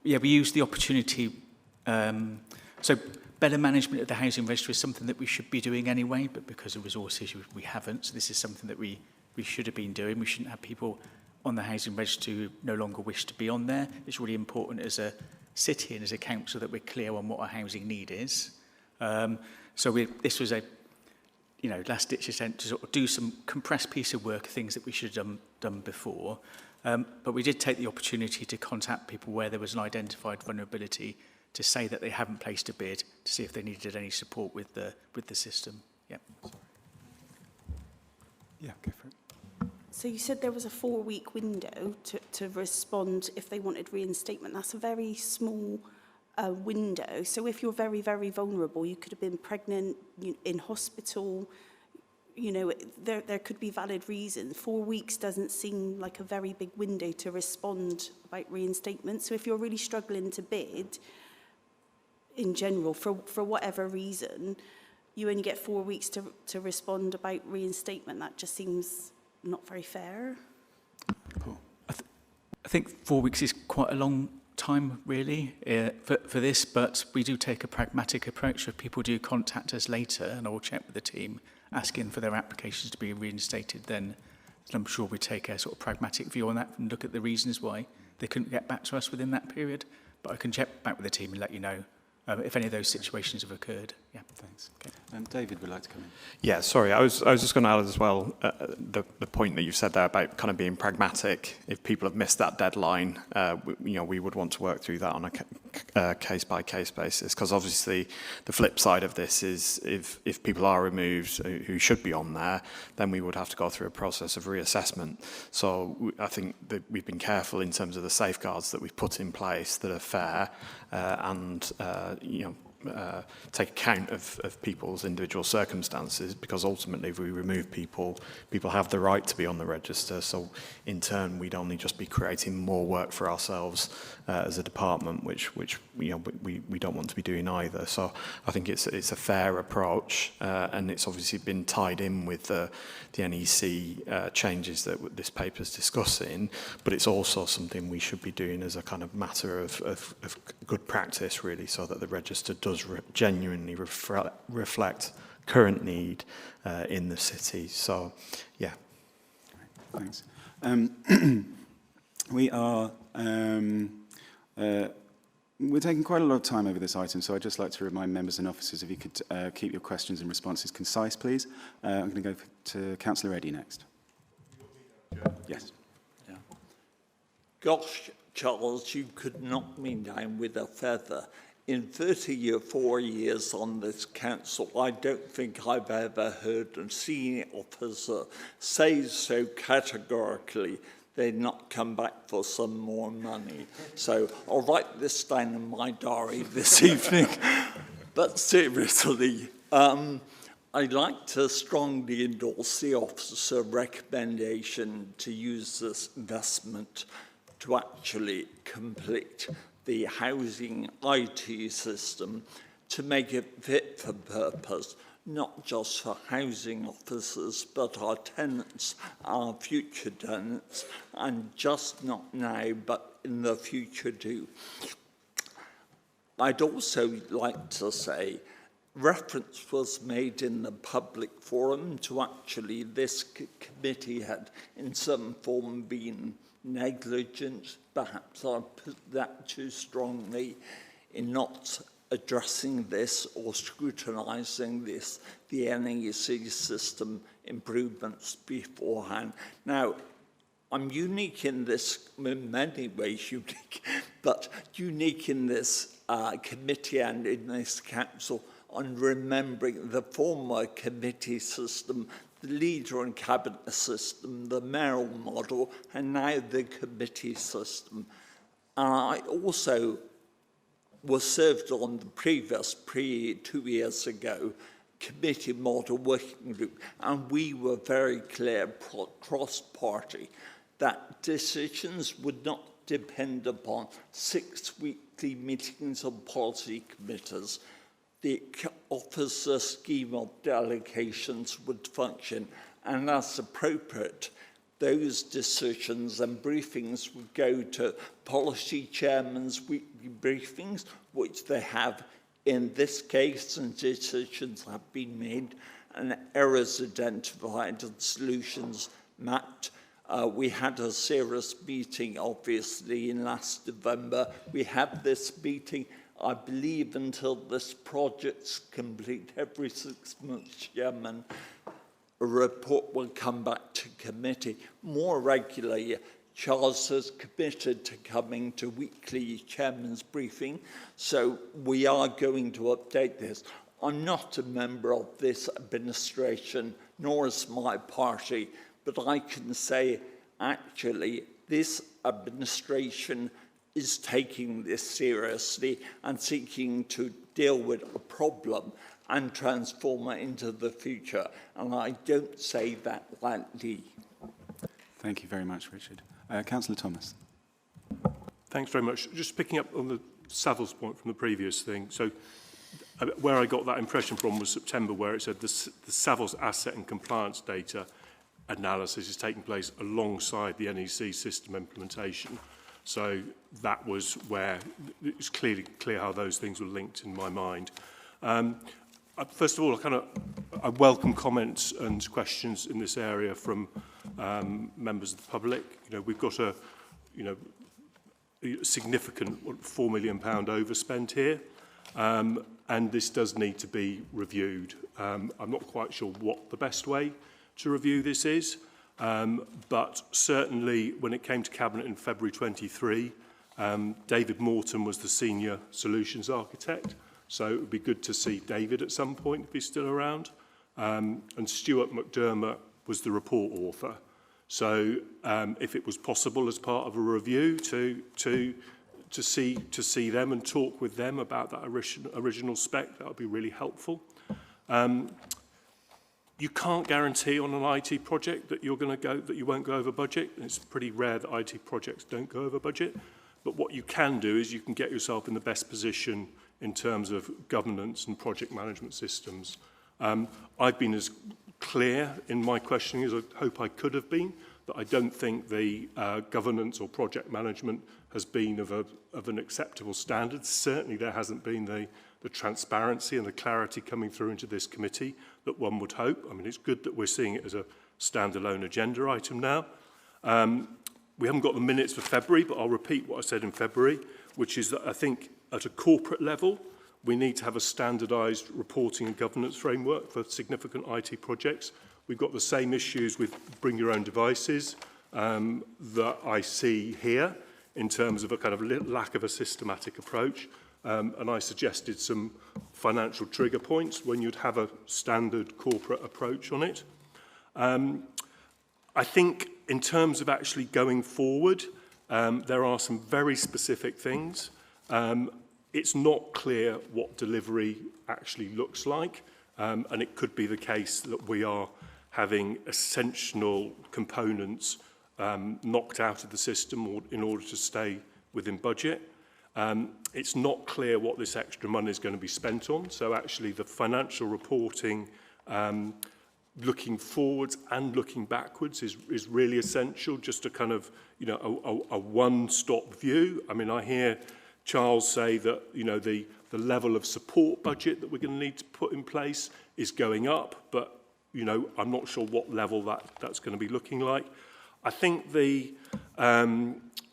yeah, we used the opportunity. So better management of the housing register is something that we should be doing anyway, but because of resource issues, we haven't. So this is something that we should have been doing. We shouldn't have people on the housing register who no longer wish to be on there. It's really important as a city and as a council that we're clear on what our housing need is. This was a last-ditch attempt to sort of do some compressed piece of work, things that we should have done before. But we did take the opportunity to contact people where there was an identified vulnerability to say that they haven't placed a bid, to see if they needed any support with the system. Yeah. Yeah, go for it. So you said there was a 4-week window to respond if they wanted reinstatement. That's a very small window. So if you're very, very vulnerable, you could have been pregnant, in hospital, there could be valid reasons. 4 weeks doesn't seem like a very big window to respond about reinstatement. So if you're really struggling to bid, in general, for whatever reason, you only get 4 weeks to respond about reinstatement. That just seems not very fair. Cool. I think 4 weeks is quite a long time, really, for this, but we do take a pragmatic approach. If people do contact us later, and I will check with the team, asking for their applications to be reinstated, then I'm sure we take a sort of pragmatic view on that and look at the reasons why they couldn't get back to us within that period. But I can check back with the team and let you know if any of those situations have occurred. Yeah, thanks. Okay. David would like to come in. Yeah, sorry, I was just going to add as well the point that you said there about kind of being pragmatic. If people have missed that deadline, we would want to work through that on a case-by-case basis, because obviously the flip side of this is if people are removed who should be on there, then we would have to go through a process of reassessment. So I think that we've been careful in terms of the safeguards that we've put in place that are fair and take account of people's individual circumstances, because ultimately if we remove people have the right to be on the register. So in turn, we'd only just be creating more work for ourselves as a department, which we don't want to be doing either. So I think it's a fair approach, and it's obviously been tied in with the NEC changes that this paper's discussing, but it's also something we should be doing as a kind of matter of good practice, really, so that the register does genuinely reflect current need in the city. So, yeah. Thanks. We're taking quite a lot of time over this item, so I'd just like to remind members and officers if you could keep your questions and responses concise, please. I'm going to go to Councillor Eddy next. Yes. Yeah. Gosh, Charles, you could knock me down with a feather. In 34 years on this council, I don't think I've ever heard a senior officer say so categorically they'd not come back for some more money. So I'll write this down in my diary this evening. But seriously, I'd like to strongly endorse the officer recommendation to use this investment to actually complete the housing IT system to make it fit for purpose, not just for housing officers, but our tenants, our future tenants, and just not now, but in the future too. I'd also like to say, reference was made in the public forum to actually this committee had in some form been negligent. Perhaps I put that too strongly in not addressing this or scrutinising this, the NEC system improvements beforehand. Now, I'm unique in this, in many ways unique, but unique in this committee and in this council on remembering the former committee system, the leader and cabinet system, the mayoral model, and now the committee system. And I also was served on the previous, 2 years ago, committee model working group, and we were very clear cross-party that decisions would not depend upon 6 weekly meetings of policy committees. The officer scheme of delegations would function, and as appropriate, those decisions and briefings would go to policy chairman's weekly briefings, which they have in this case, and decisions have been made and errors identified and solutions mapped. We had a serious meeting, obviously, in last November. We have this meeting, I believe, until this project's complete. Every 6 months, Chairman, a report will come back to committee more regularly. Charles has committed to coming to weekly chairman's briefing, so we are going to update this. I'm not a member of this administration, nor is my party, but I can say, actually, this administration is taking this seriously and seeking to deal with a problem and transform it into the future. And I don't say that lightly. Thank you very much, Richard. Councillor Thomas. Thanks very much. Just picking up on the Savills point from the previous thing. So where I got that impression from was September, where it said the Savills asset and compliance data analysis is taking place alongside the NEC system implementation. So that was where it's clear how those things were linked in my mind. First of all, I welcome comments and questions in this area from members of the public. You know, we've got a significant £4 million overspend here, and this does need to be reviewed. I'm not quite sure what the best way to review this is, but certainly when it came to Cabinet in February 23, David Morton was the senior solutions architect. So it would be good to see David at some point if he's still around. And Stuart McDermott was the report author. So if it was possible as part of a review to see them and talk with them about that original spec, that would be really helpful. You can't guarantee on an IT project that you won't go over budget. It's pretty rare that IT projects don't go over budget. But what you can do is you can get yourself in the best position in terms of governance and project management systems. I've been as clear in my questioning as I hope I could have been, that I don't think the governance or project management has been of an acceptable standard. Certainly there hasn't been the transparency and the clarity coming through into this committee that one would hope. I mean, it's good that we're seeing it as a standalone agenda item now. We haven't got the minutes for February, but I'll repeat what I said in February, which is that I think at a corporate level, we need to have a standardised reporting and governance framework for significant IT projects. We've got the same issues with bring your own devices that I see here in terms of a kind of lack of a systematic approach. And I suggested some financial trigger points when you'd have a standard corporate approach on it. I think in terms of actually going forward, there are some very specific things. It's not clear what delivery actually looks like, and it could be the case that we are having essential components knocked out of the system in order to stay within budget. It's not clear what this extra money is going to be spent on, so actually the financial reporting looking forwards and looking backwards is really essential, just a kind of, a one-stop view. I mean, I hear Charles say that, the level of support budget that we're going to need to put in place is going up, but, I'm not sure what level that's going to be looking like. I think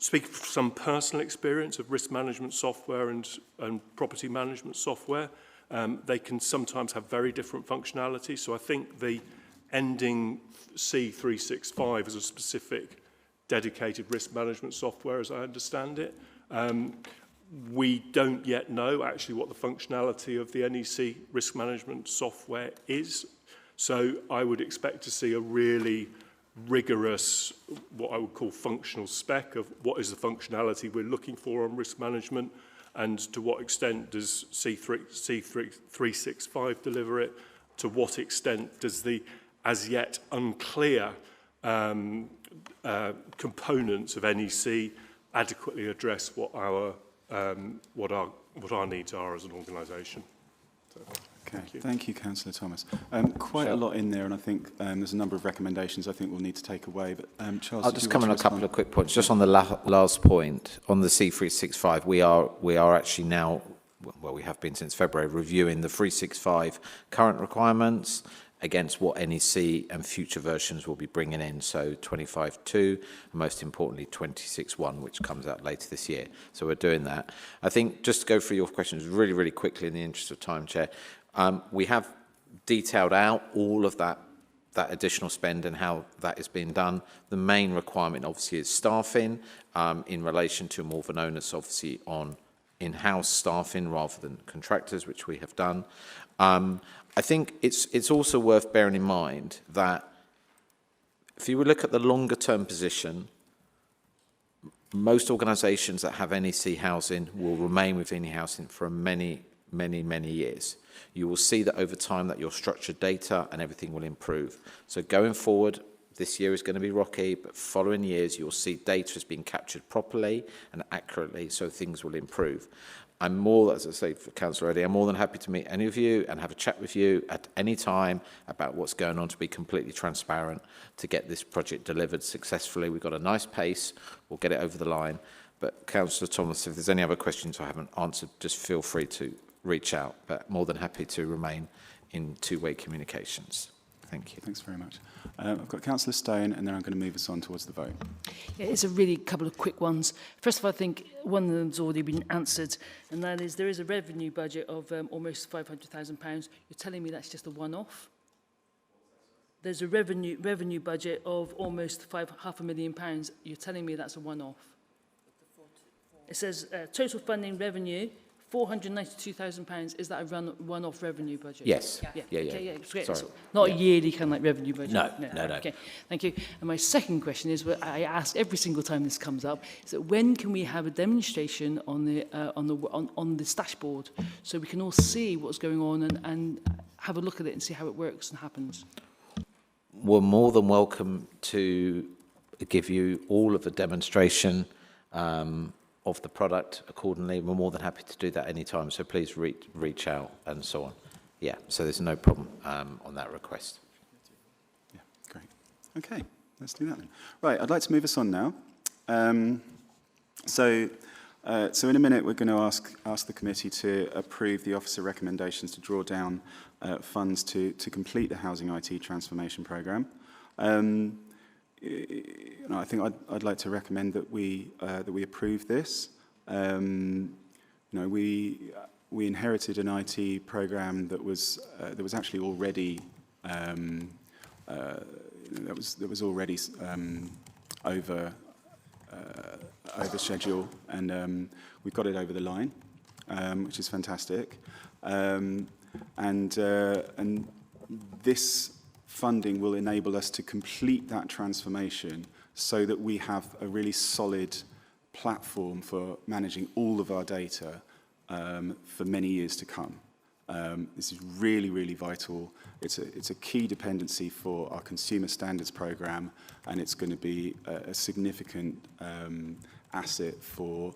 speaking from some personal experience of risk management software and property management software, they can sometimes have very different functionality. So I think the ending C365 as a specific dedicated risk management software, as I understand it. We don't yet know actually what the functionality of the NEC risk management software is. So I would expect to see a really rigorous, what I would call functional spec of what is the functionality we're looking for on risk management and to what extent does C365 deliver it, to what extent does the as yet unclear components of NEC adequately address what our needs are as an organisation. So. Okay, thank you, Councillor Thomas. Quite a lot in there, and I think there's a number of recommendations I think we'll need to take away. But Charles, I'll just come on a couple of quick points. Just on the last point, on the C365, we are actually now, well, we have been since February, reviewing the 365 current requirements against what NEC and future versions will be bringing in, so 25.2, and most importantly 26.1, which comes out later this year. So we're doing that. I think, just to go through your questions really, really quickly in the interest of time, Chair, we have detailed out all of that additional spend and how that is being done. The main requirement obviously is staffing, in relation to more of an onus obviously on in-house staffing rather than contractors, which we have done. I think it's also worth bearing in mind that if you would look at the longer term position, most organisations that have NEC housing will remain with NEC housing for many years. You will see that over time that your structured data and everything will improve. So going forward, this year is going to be rocky, but following years you'll see data is being captured properly and accurately, so things will improve. I'm more, as I say for Councillor Eddy, I'm more than happy to meet any of you and have a chat with you at any time about what's going on, to be completely transparent, to get this project delivered successfully. We've got a nice pace, we'll get it over the line. But Councillor Thomas, if there's any other questions I haven't answered, just feel free to reach out, but more than happy to remain in two-way communications. Thank you. Thanks very much. I've got Councillor Stone, and then I'm going to move us on towards the vote. Yeah, it's a really couple of quick ones. First of all, I think one of them's already been answered, and that is there is a revenue budget of almost £500,000. You're telling me that's just a one-off? There's a revenue budget of almost £500,000. You're telling me that's a one-off? It says total funding revenue £492,000. Is that a one-off revenue budget? Yes. Yeah. Yeah. Okay, yeah. It's great. Sorry. So not a yearly kind of like revenue budget. No. Okay. Thank you. And my second question is, what I ask every single time this comes up, is that when can we have a demonstration on the stash board, so we can all see what's going on and have a look at it and see how it works and happens? We're more than welcome to give you all of the demonstration of the product accordingly. We're more than happy to do that anytime, so please reach out and so on. Yeah, so there's no problem on that request. Yeah, great. Okay, let's do that then. Right, I'd like to move us on now. So in a minute we're going to ask the committee to approve the officer recommendations to draw down funds to complete the housing IT transformation programme. I think I'd like to recommend that we approve this. We inherited an IT program that was actually already over schedule, and we've got it over the line, which is fantastic. And this funding will enable us to complete that transformation so that we have a really solid platform for managing all of our data for many years to come. This is really, really vital. It's a key dependency for our consumer standards program, and it's going to be a significant asset for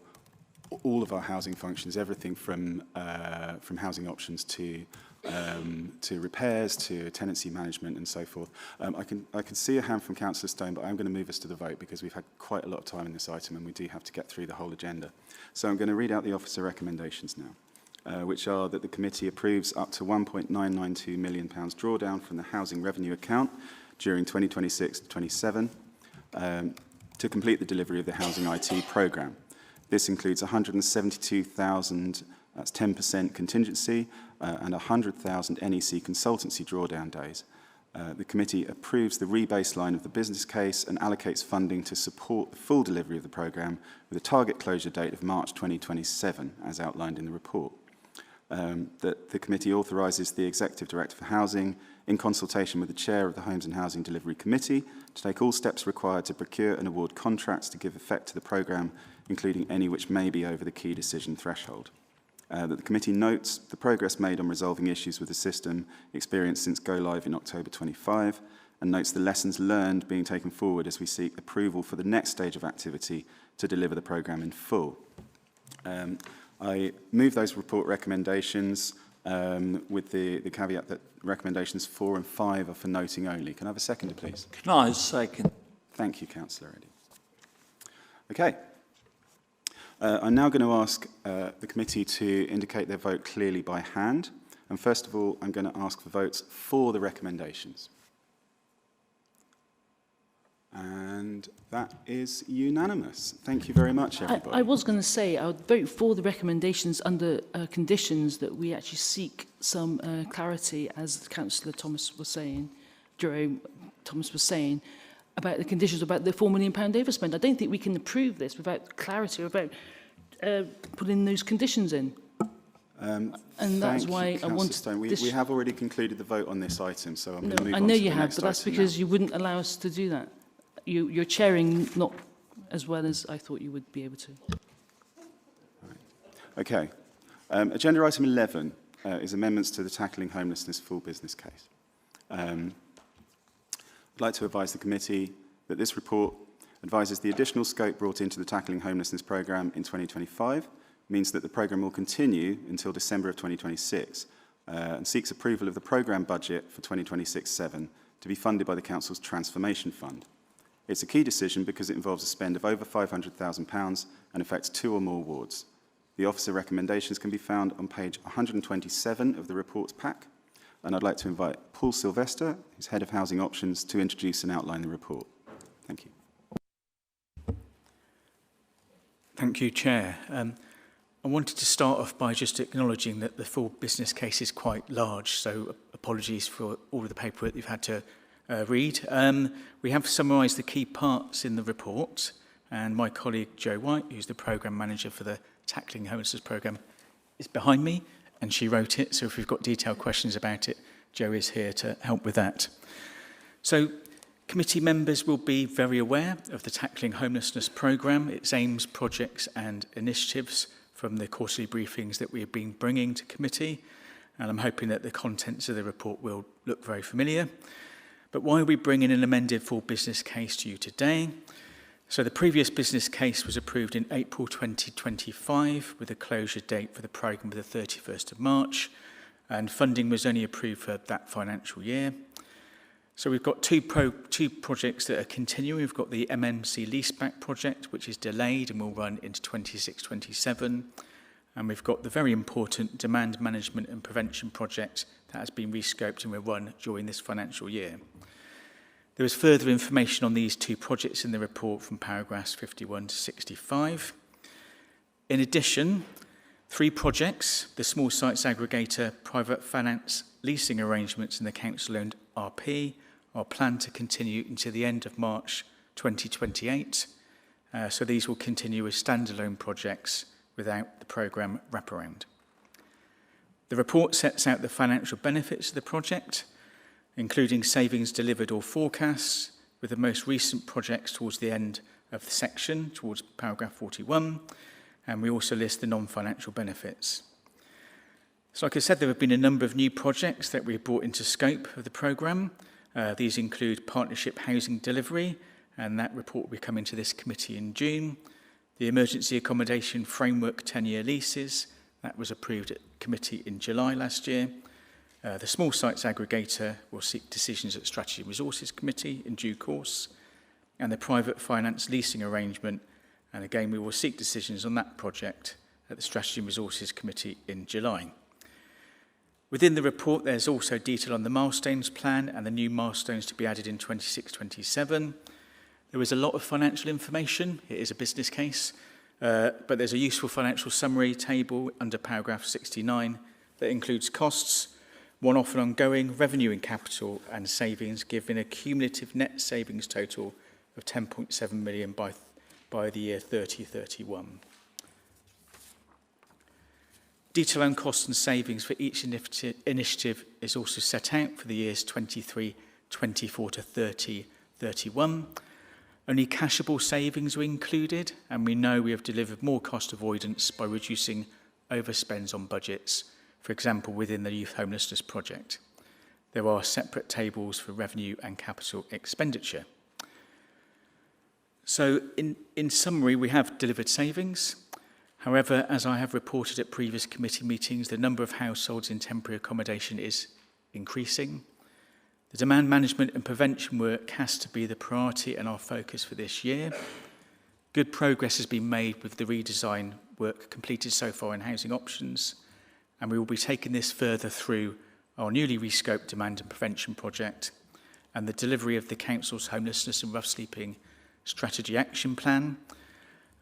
all of our housing functions, everything from housing options to repairs, to tenancy management, and so forth. I can see a hand from Councillor Stone, but I'm going to move us to the vote because we've had quite a lot of time in this item, and we do have to get through the whole agenda. So I'm going to read out the officer recommendations now, which are that the committee approves up to £1.992 million drawdown from the housing revenue account during 2026-27 to complete the delivery of the housing IT programme. This includes 172,000, that's 10% contingency, and 100,000 NEC consultancy drawdown days. The committee approves the rebaseline of the business case and allocates funding to support the full delivery of the programme with a target closure date of March 2027, as outlined in the report. That the committee authorises the Executive Director for Housing, in consultation with the Chair of the Homes and Housing Delivery Committee, to take all steps required to procure and award contracts to give effect to the programme, including any which may be over the key decision threshold. That the committee notes the progress made on resolving issues with the system experienced since go live in October 25, and notes the lessons learned being taken forward as we seek approval for the next stage of activity to deliver the programme in full. I move those report recommendations with the caveat that recommendations 4 and 5 are for noting only. Can I have a seconder, please? Can I second? Thank you, Councillor Eddy. Okay. I'm now going to ask the committee to indicate their vote clearly by hand. And first of all, I'm going to ask for votes for the recommendations. And that is unanimous. Thank you very much, everybody. I was going to say I would vote for the recommendations under conditions that we actually seek some clarity, as Councillor Thomas was saying, Jerome Thomas was saying, about the conditions about the £4 million overspend. I don't think we can approve this without clarity, without putting those conditions in. And that's why I want Stone. We have already concluded the vote on this item, so I'm going to move I on know to you the have, next but that's item because now. you wouldn't allow us to do that. You're chairing not as well as I thought you would be able to. Okay. Agenda item 11 is amendments to the Tackling Homelessness full business case. I'd like to advise the committee that this report advises the additional scope brought into the Tackling Homelessness programme in 2025 means that the programme will continue until December of 2026 and seeks approval of the programme budget for 2026-7 to be funded by the Council's Transformation Fund. It's a key decision because it involves a spend of over £500,000 and affects 2 or more wards. The officer recommendations can be found on page 127 of the report's pack, and I'd like to invite Paul Sylvester, who's Head of Housing Options, to introduce and outline the report. Thank you. Thank you, Chair. I wanted to start off by just acknowledging that the full business case is quite large, so apologies for all of the paperwork you've had to read. We have summarised the key parts in the report, and my colleague Jo White, who's the Programme Manager for the Tackling Homelessness Programme, is behind me, and she wrote it, so if we've got detailed questions about it, Jo is here to help with that. So, committee members will be very aware of the Tackling Homelessness Programme, its aims, projects and initiatives from the quarterly briefings that we have been bringing to committee, and I'm hoping that the contents of the report will look very familiar. But why are we bringing an amended full business case to you today? So the previous business case was approved in April 2025 with a closure date for the programme of the 31st of March, and funding was only approved for that financial year. So we've got two projects that are continuing. We've got the MMC leaseback project, which is delayed and will run into 26-27. And we've got the very important demand management and prevention project that has been rescoped and will run during this financial year. There is further information on these 2 projects in the report from paragraphs 51 to 65. In addition, 3 projects, the small sites aggregator, private finance leasing arrangements and the council-owned RP, are planned to continue until the end of March 2028. So these will continue as standalone projects without the programme wraparound. The report sets out the financial benefits of the project, including savings delivered or forecasts, with the most recent projects towards the end of the section, towards paragraph 41, and we also list the non-financial benefits. So like I said, there have been a number of new projects that we've brought into scope of the programme. These include partnership housing delivery, and that report will be coming to this committee in June. The emergency accommodation framework 10-year leases, that was approved at committee in July last year. The small sites aggregator will seek decisions at Strategy and Resources Committee in due course. And the private finance leasing arrangement, and again we will seek decisions on that project at the Strategy and Resources Committee in July. Within the report, there's also detail on the milestones plan and the new milestones to be added in 26-27. There is a lot of financial information. It is a business case, but there's a useful financial summary table under paragraph 69 that includes costs, one-off and ongoing, revenue and capital and savings, giving a cumulative net savings total of 10.7 million by the year 2031. Detail on costs and savings for each initiative is also set out for the years 23, 24 to 30, 31. Only cashable savings were included, and we know we have delivered more cost avoidance by reducing overspends on budgets, for example, within the Youth Homelessness Project. There are separate tables for revenue and capital expenditure. So in summary, we have delivered savings. However, as I have reported at previous committee meetings, the number of households in temporary accommodation is increasing. The demand management and prevention work has to be the priority and our focus for this year. Good progress has been made with the redesign work completed so far in housing options, and we will be taking this further through our newly rescoped demand and prevention project and the delivery of the Council's Homelessness and Rough Sleeping Strategy Action Plan.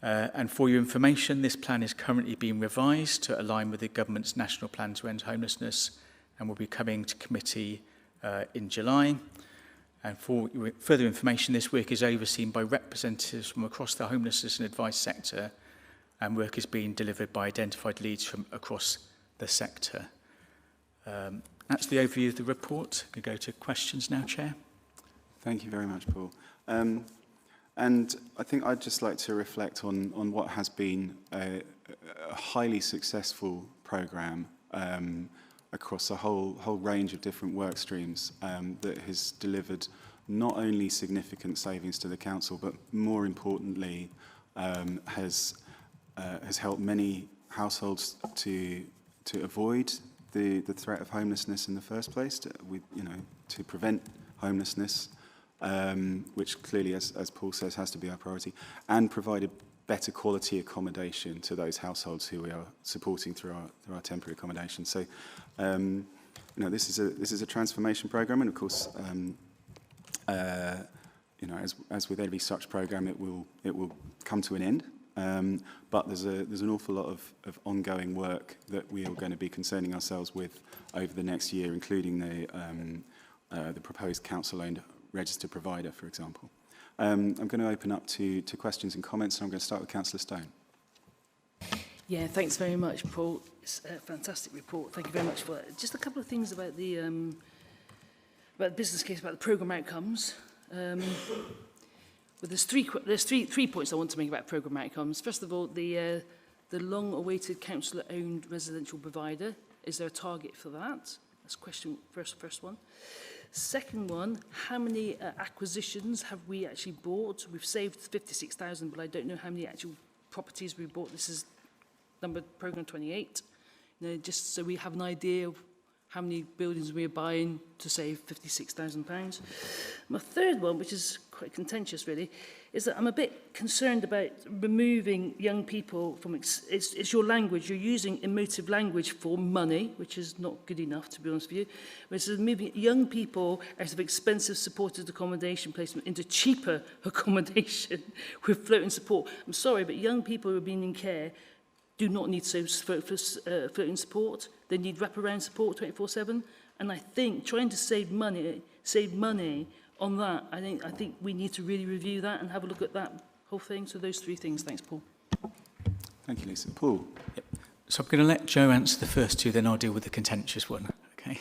And for your information, this plan is currently being revised to align with the Government's National Plan to End Homelessness and will be coming to committee in July. And for further information, this work is overseen by representatives from across the homelessness and advice sector, and work is being delivered by identified leads from across the sector. That's the overview of the report. We go to questions now, Chair. Thank you very much, Paul. And I think I'd just like to reflect on what has been a highly successful programme across a whole range of different work streams that has delivered not only significant savings to the council, but more importantly, has helped many households to avoid the threat of homelessness in the first place, to prevent homelessness, which clearly, as Paul says, has to be our priority, and provided better quality accommodation to those households who we are supporting through our temporary accommodation. So, this is a transformation programme, and of course, as with every such programme, it will come to an end. But there's an awful lot of ongoing work that we are going to be concerning ourselves with over the next year, including the proposed council-owned registered provider, for example. I'm going to open up to questions and comments, and I'm going to start with Councillor Stone. Yeah, thanks very much, Paul. It's a fantastic report. Thank you very much for that. Just a couple of things about the business case, about the programme outcomes. But there's three points I want to make about programme outcomes. First of all, the long-awaited council-owned residential provider. Is there a target for that? That's question first one. Second one, how many acquisitions have we actually bought? We've saved 56,000, but I don't know how many actual properties we bought. This is number programme 28. Just so we have an idea of how many buildings we're buying to save £56,000. My third one, which is quite contentious really, is that I'm a bit concerned about removing young people from, it's your language, you're using emotive language for money, which is not good enough, to be honest with you. Which is moving young people out of expensive supported accommodation placement into cheaper accommodation with floating support. I'm sorry, but young people who are being in care do not need floating support. They need wraparound support 24/7. And I think trying to save money on that, I think we need to really review that and have a look at that whole thing. So those three things. Thanks, Paul. Thank you, Lisa. Paul? Yep. So I'm going to let Jo answer the first two, then I'll deal with the contentious one. Okay.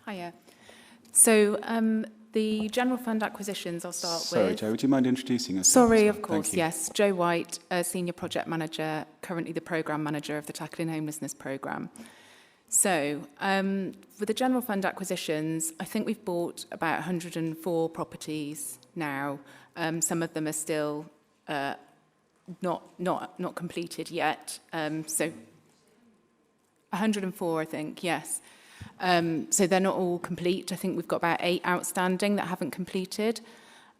Hiya. So the general fund acquisitions, I'll start with. Sorry, Jo, would you mind introducing us? Sorry, of course, yes. Jo White, Senior Project Manager, currently the Programme Manager of the Tackling Homelessness Programme. So, with the general fund acquisitions, I think we've bought about 104 properties now. Some of them are still not completed yet. So, 104, I think, yes. So they're not all complete. I think we've got about 8 outstanding that haven't completed.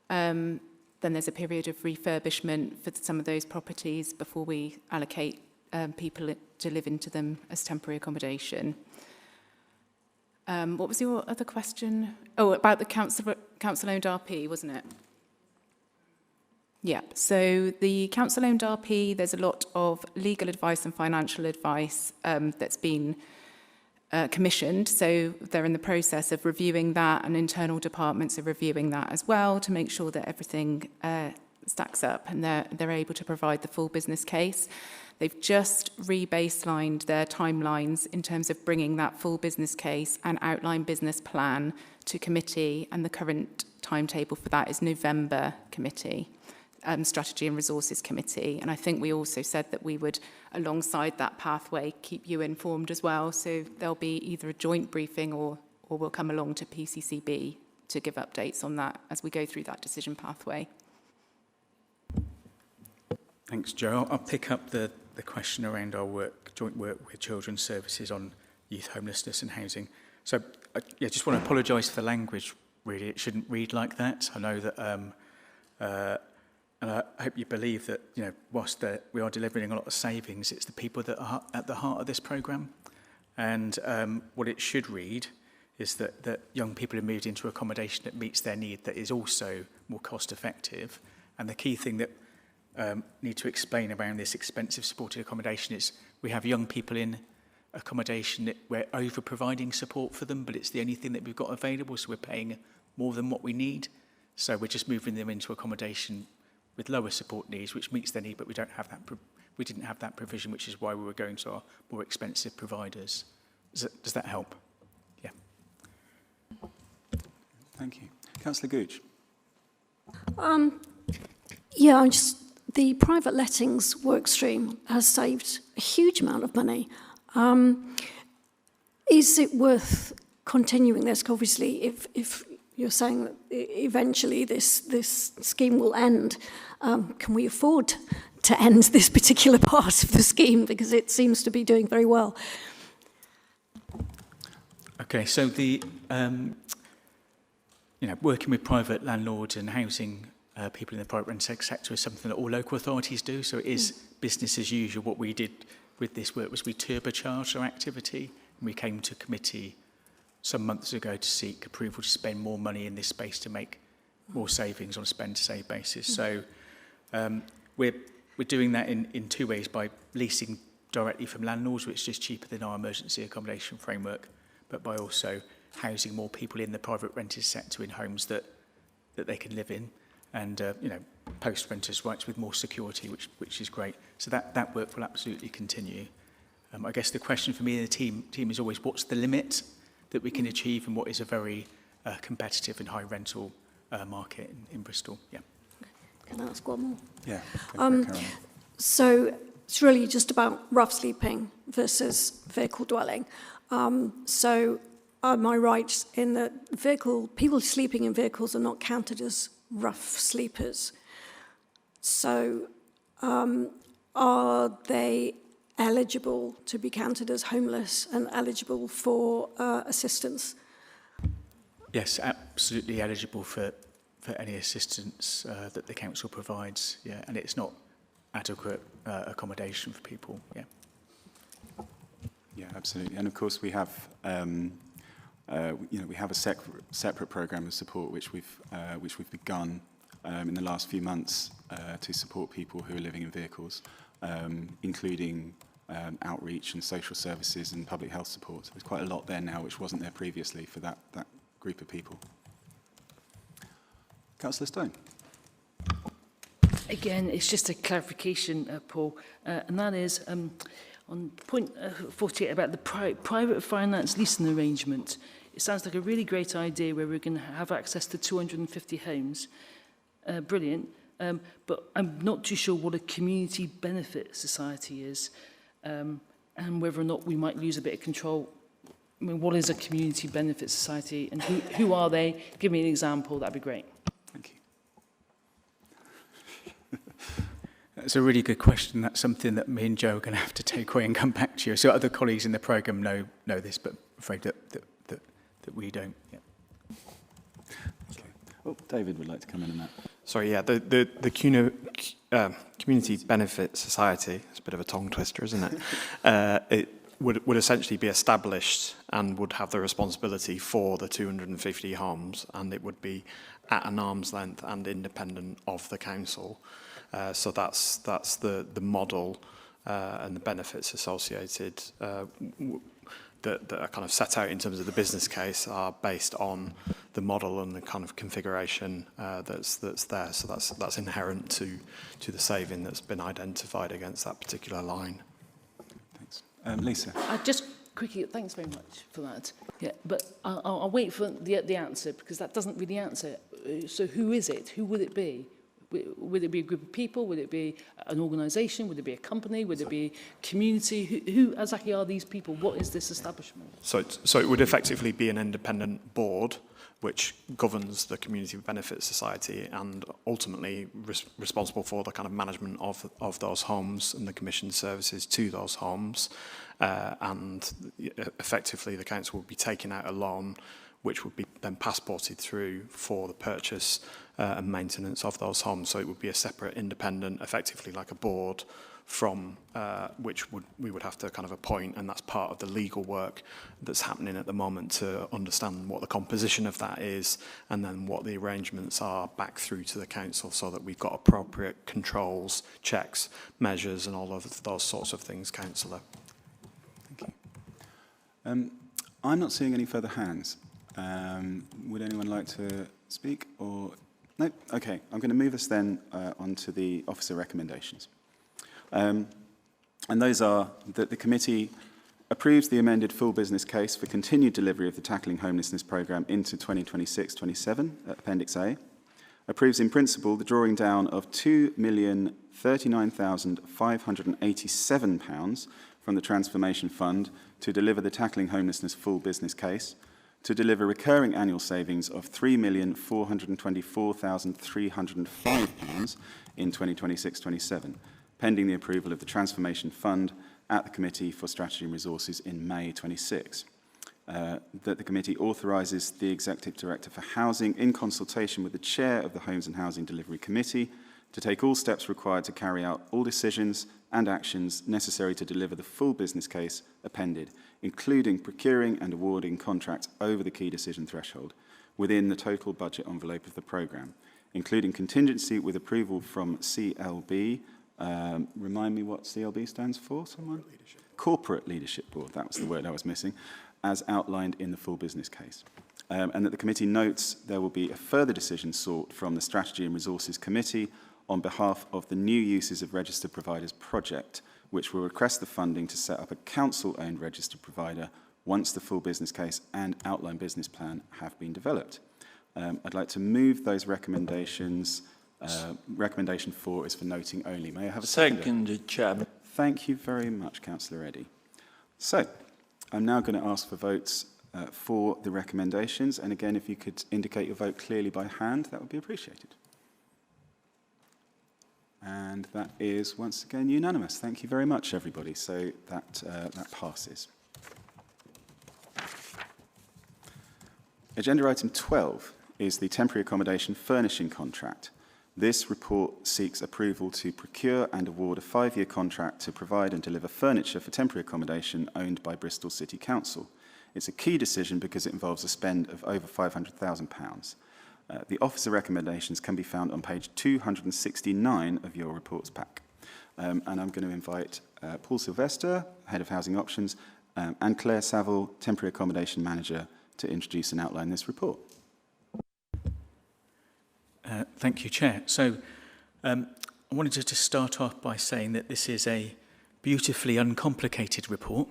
Then there's a period of refurbishment for some of those properties before we allocate people to live into them as temporary accommodation. What was your other question? Oh, about the council-owned RP, wasn't it? Yeah, so the council-owned RP, there's a lot of legal advice and financial advice that's been commissioned, so they're in the process of reviewing that, and internal departments are reviewing that as well to make sure that everything stacks up and they're able to provide the full business case. They've just re-baselined their timelines in terms of bringing that full business case and outline business plan to committee, and the current timetable for that is November committee. Strategy and Resources Committee, and I think we also said that we would, alongside that pathway, keep you informed as well, so there'll be either a joint briefing or we'll come along to PCCB to give updates on that as we go through that decision pathway. Thanks, Joe. I'll pick up the question around our joint work with Children's Services on youth homelessness and housing. So, I just want to apologise for the language, really. It shouldn't read like that. I know that, and I hope you believe that, whilst we are delivering a lot of savings, it's the people that are at the heart of this programme. And what it should read is that young people are moved into accommodation that meets their need, that is also more cost effective. And the key thing that need to explain around this expensive supported accommodation is we have young people in accommodation that we're over providing support for them, but it's the only thing that we've got available, so we're paying more than what we need. So we're just moving them into accommodation with lower support needs, which meets their need, but we didn't have that provision, which is why we were going to our more expensive providers. Does that help? Yeah. Thank you. Councillor Gooch. Yeah, the private lettings work stream has saved a huge amount of money. Is it worth continuing this? Obviously, if you're saying that eventually this scheme will end, can we afford to end this particular part of the scheme, because it seems to be doing very well? Okay, so the working with private landlords and housing people in the private rental sector is something that all local authorities do. So it is business as usual. What we did with this work was we turbocharged our activity, and we came to committee some months ago to seek approval to spend more money in this space to make more savings on a spend-to-save basis. So we're doing that in two ways: by leasing directly from landlords, which is cheaper than our emergency accommodation framework, but by also housing more people in the private rented sector in homes that they can live in, and post-renters' rights with more security, which is great. So that work will absolutely continue. I guess the question for me and the team is always, what's the limit that we can achieve, and what is a very competitive and high rental market in Bristol? Yeah. Can I ask one more? Yeah. So it's really just about rough sleeping versus vehicle dwelling. So am I right in that people sleeping in vehicles are not counted as rough sleepers? So are they eligible to be counted as homeless and eligible for assistance? Yes, absolutely eligible for any assistance that the council provides. Yeah, and it's not adequate accommodation for people. Yeah. Yeah, absolutely. And of course, we have we have a separate programme of support which we've begun in the last few months to support people who are living in vehicles, including outreach and social services and public health support. So there's quite a lot there now which wasn't there previously for that group of people. Councillor Stone. Again, it's just a clarification, Paul, and that is on point 48 about the private finance leasing arrangement. It sounds like a really great idea where we're going to have access to 250 homes. Brilliant. But I'm not too sure what a community benefit society is, and whether or not we might lose a bit of control. I mean, what is a community benefit society, and who are they? Give me an example, that'd be great. Thank you. That's a really good question. That's something that me and Joe are going to have to take away and come back to you. So other colleagues in the programme know this, but I'm afraid that we don't. Yeah. Okay. Oh, David would like to come in on that. Sorry, yeah, the Community Benefit Society, it's a bit of a tongue twister, isn't it? It would essentially be established and would have the responsibility for the 250 homes, and it would be at an arm's length and independent of the council. So that's the model and the benefits associated that are kind of set out in terms of the business case are based on the model and the kind of configuration that's there. So that's inherent to the saving that's been identified against that particular line. Thanks. Lisa. Just quickly, thanks very much for that. Yeah, but I'll wait for the answer, because that doesn't really answer. So who is it? Who would it be? Would it be a group of people? Would it be an organisation? Would it be a company? Would it be community? Who exactly are these people? What is this establishment? So it would effectively be an independent board which governs the Community Benefit Society and ultimately responsible for the kind of management of those homes and the commissioned services to those homes. And effectively the council would be taking out a loan which would be then passported through for the purchase and maintenance of those homes. So it would be a separate, independent, effectively like a board from which we would have to kind of appoint, and that's part of the legal work that's happening at the moment to understand what the composition of that is and then what the arrangements are back through to the council so that we've got appropriate controls, checks, measures and all of those sorts of things, Councillor. Thank you. I'm not seeing any further hands. Would anyone like to speak or... No? Okay, I'm going to move us then on to the officer recommendations. And those are that the committee approves the amended full business case for continued delivery of the Tackling Homelessness programme into 2026-27, Appendix A, approves in principle the drawing down of £2,039,587 from the Transformation Fund to deliver the Tackling Homelessness full business case, to deliver recurring annual savings of £3,424,305 in 2026-27, pending the approval of the Transformation Fund at the Committee for Strategy and Resources in May 26. That the committee authorises the Executive Director for Housing, in consultation with the Chair of the Homes and Housing Delivery Committee, to take all steps required to carry out all decisions and actions necessary to deliver the full business case appended, including procuring and awarding contracts over the key decision threshold within the total budget envelope of the programme, including contingency with approval from CLB. Remind me what CLB stands for, someone? Corporate Leadership Board, that was the word I was missing, as outlined in the full business case. And that the committee notes there will be a further decision sought from the Strategy and Resources Committee on behalf of the New Uses of Registered Providers project, which will request the funding to set up a council-owned registered provider once the full business case and outline business plan have been developed. I'd like to move those recommendations. Recommendation 4 is for noting only. May I have a second? Seconded, Chairman. Thank you very much, Councillor Eddy. So, I'm now going to ask for votes for the recommendations. And again, if you could indicate your vote clearly by hand, that would be appreciated. And that is, once again, unanimous. Thank you very much, everybody. So that passes. Agenda item 12 is the Temporary Accommodation Furnishing contract. This report seeks approval to procure and award a 5-year contract to provide and deliver furniture for temporary accommodation owned by Bristol City Council. It's a key decision because it involves a spend of over £500,000. The officer recommendations can be found on page 269 of your reports pack. And I'm going to invite Paul Sylvester, Head of Housing Options, and Claire Saville, Temporary Accommodation Manager, to introduce and outline this report. Thank you, Chair. So I wanted to just start off by saying that this is a beautifully uncomplicated report.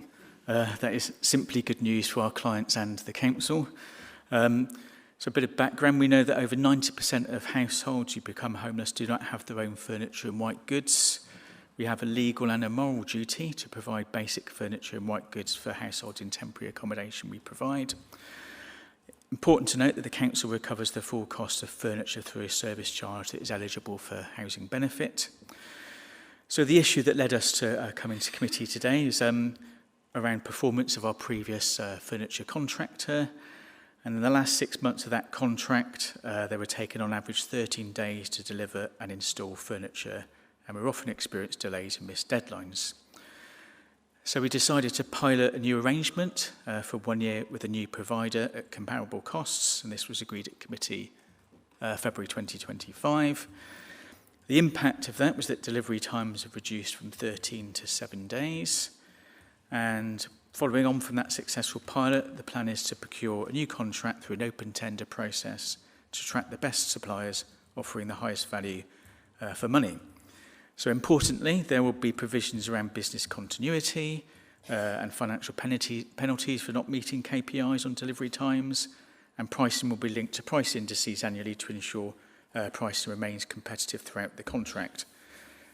That is simply good news for our clients and the council. So a bit of background. We know that over 90% of households who become homeless do not have their own furniture and white goods. We have a legal and a moral duty to provide basic furniture and white goods for households in temporary accommodation we provide. Important to note that the council recovers the full cost of furniture through a service charge that is eligible for housing benefit. So the issue that led us to come into committee today is around performance of our previous furniture contractor. And in the last 6 months of that contract, they were taking on average 13 days to deliver and install furniture, and we often experienced delays and missed deadlines. So we decided to pilot a new arrangement for 1 year with a new provider at comparable costs, and this was agreed at committee February 2025. The impact of that was that delivery times have reduced from 13 to 7 days, and following on from that successful pilot, the plan is to procure a new contract through an open tender process to attract the best suppliers offering the highest value for money. So importantly, there will be provisions around business continuity and financial penalties for not meeting KPIs on delivery times, and pricing will be linked to price indices annually to ensure pricing remains competitive throughout the contract.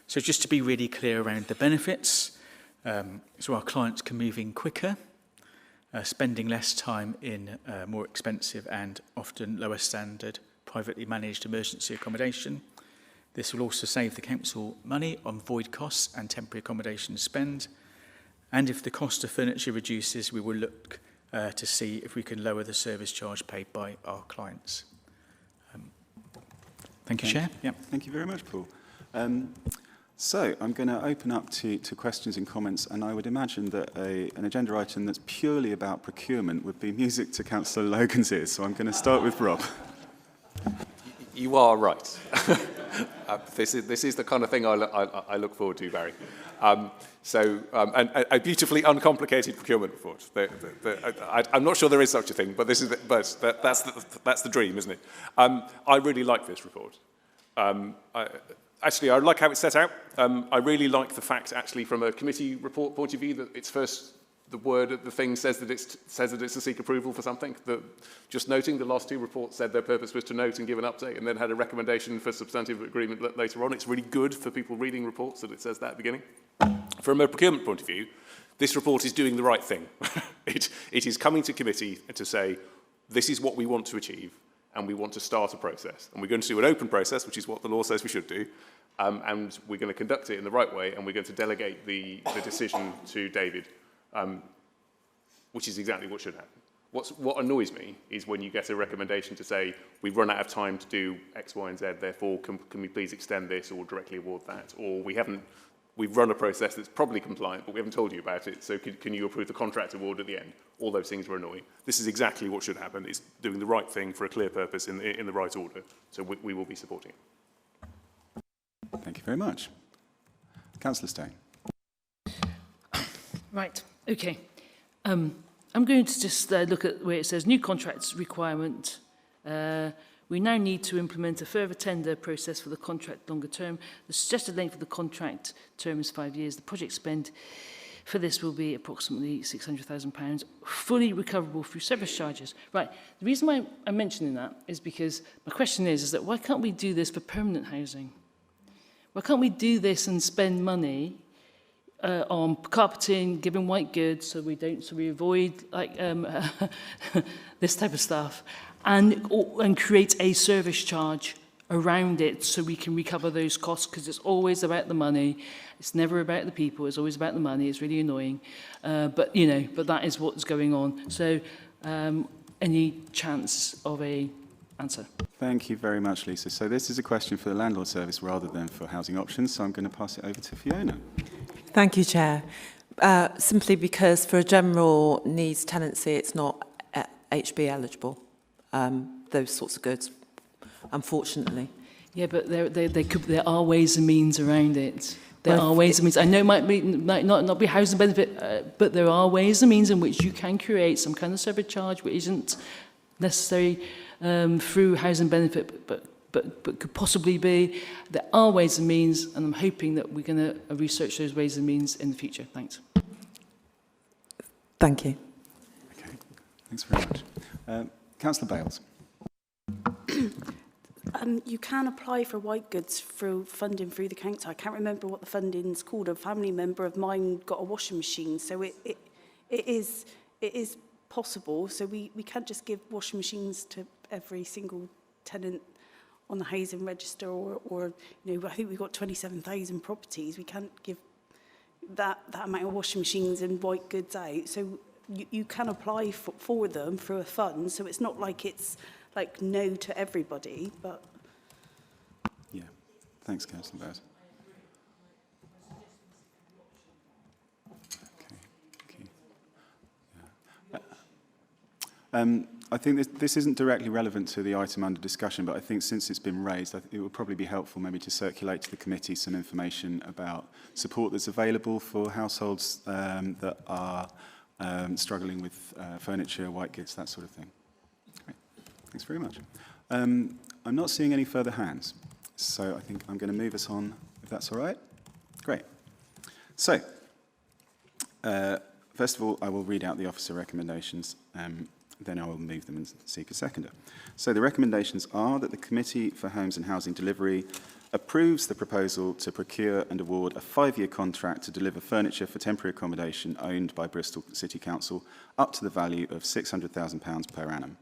So just to be really clear around the benefits, so our clients can move in quicker, spending less time in more expensive and often lower standard privately managed emergency accommodation. This will also save the council money on void costs and temporary accommodation spend. And if the cost of furniture reduces, we will look to see if we can lower the service charge paid by our clients. Thank you, Chair. Yeah. Thank you very much, Paul. So I'm going to open up to questions and comments, and I would imagine that an agenda item that's purely about procurement would be music to Councillor Logan's ears. So I'm going to start with Rob. You are right. This is the kind of thing I look forward to, Barry. And a beautifully uncomplicated procurement report. I'm not sure there is such a thing, but that's the dream, isn't it? I really like this report. Actually, I like how it's set out. I really like the fact, actually, from a committee report point of view, that it's first the thing says that it's to seek approval for something. Just noting, the last two reports said their purpose was to note and give an update, and then had a recommendation for substantive agreement later on. It's really good for people reading reports that it says that at the beginning. From a procurement point of view, this report is doing the right thing. It is coming to committee to say, this is what we want to achieve, and we want to start a process. And we're going to do an open process, which is what the law says we should do, and we're going to conduct it in the right way, and we're going to delegate the decision to David, which is exactly what should happen. What annoys me is when you get a recommendation to say, we've run out of time to do X, Y, and Z, therefore can we please extend this or directly award that, or we've run a process that's probably compliant, but we haven't told you about it, so can you approve the contract award at the end? All those things were annoying. This is exactly what should happen. It's doing the right thing for a clear purpose in the right order, so we will be supporting it. Thank you very much. Councillor Stone. Right, okay. I'm going to just look at where it says new contracts requirement. We now need to implement a further tender process for the contract longer term. The suggested length of the contract term is 5 years. The project spend for this will be approximately £600,000, fully recoverable through service charges. Right, the reason why I'm mentioning that is because my question is that why can't we do this for permanent housing? Why can't we do this and spend money on carpeting, giving white goods, so we avoid like this type of stuff, and create a service charge around it so we can recover those costs, because it's always about the money. It's never about the people. It's always about the money. It's really annoying, but that is what's going on. So, any chance of a answer? Thank you very much, Lisa. So this is a question for the Landlord Service rather than for Housing Options, so I'm going to pass it over to Fiona. Thank you, Chair. Simply because for a general needs tenancy, it's not HB eligible, those sorts of goods, unfortunately. Yeah, but there are ways and means around it. There are ways and means. I know it might not be housing benefit, but there are ways and means in which you can create some kind of service charge which isn't necessary through housing benefit, but could possibly be. There are ways and means, and I'm hoping that we're going to research those ways and means in the future. Thanks. Thank you. Okay, thanks very much. Councillor Bales. You can apply for white goods through funding through the council. I can't remember what the funding's called. A family member of mine got a washing machine, so it is possible. So we can't just give washing machines to every single tenant on the housing register, or I think we've got 27,000 properties. We can't give that amount of washing machines and white goods out. So you can apply for them through a fund. So it's not like it's like no to everybody, but... Yeah, thanks, Councillor Bowes. Okay. Yeah. I think this isn't directly relevant to the item under discussion, but I think since it's been raised, it would probably be helpful maybe to circulate to the committee some information about support that's available for households that are struggling with furniture, white goods, that sort of thing. Great. Thanks very much. I'm not seeing any further hands, so I think I'm going to move us on, if that's all right. Great. So, first of all, I will read out the officer recommendations. Then I will move them and seek a seconder. So the recommendations are that the Committee for Homes and Housing Delivery approves the proposal to procure and award a 5-year contract to deliver furniture for temporary accommodation owned by Bristol City Council up to the value of £600,000 per annum.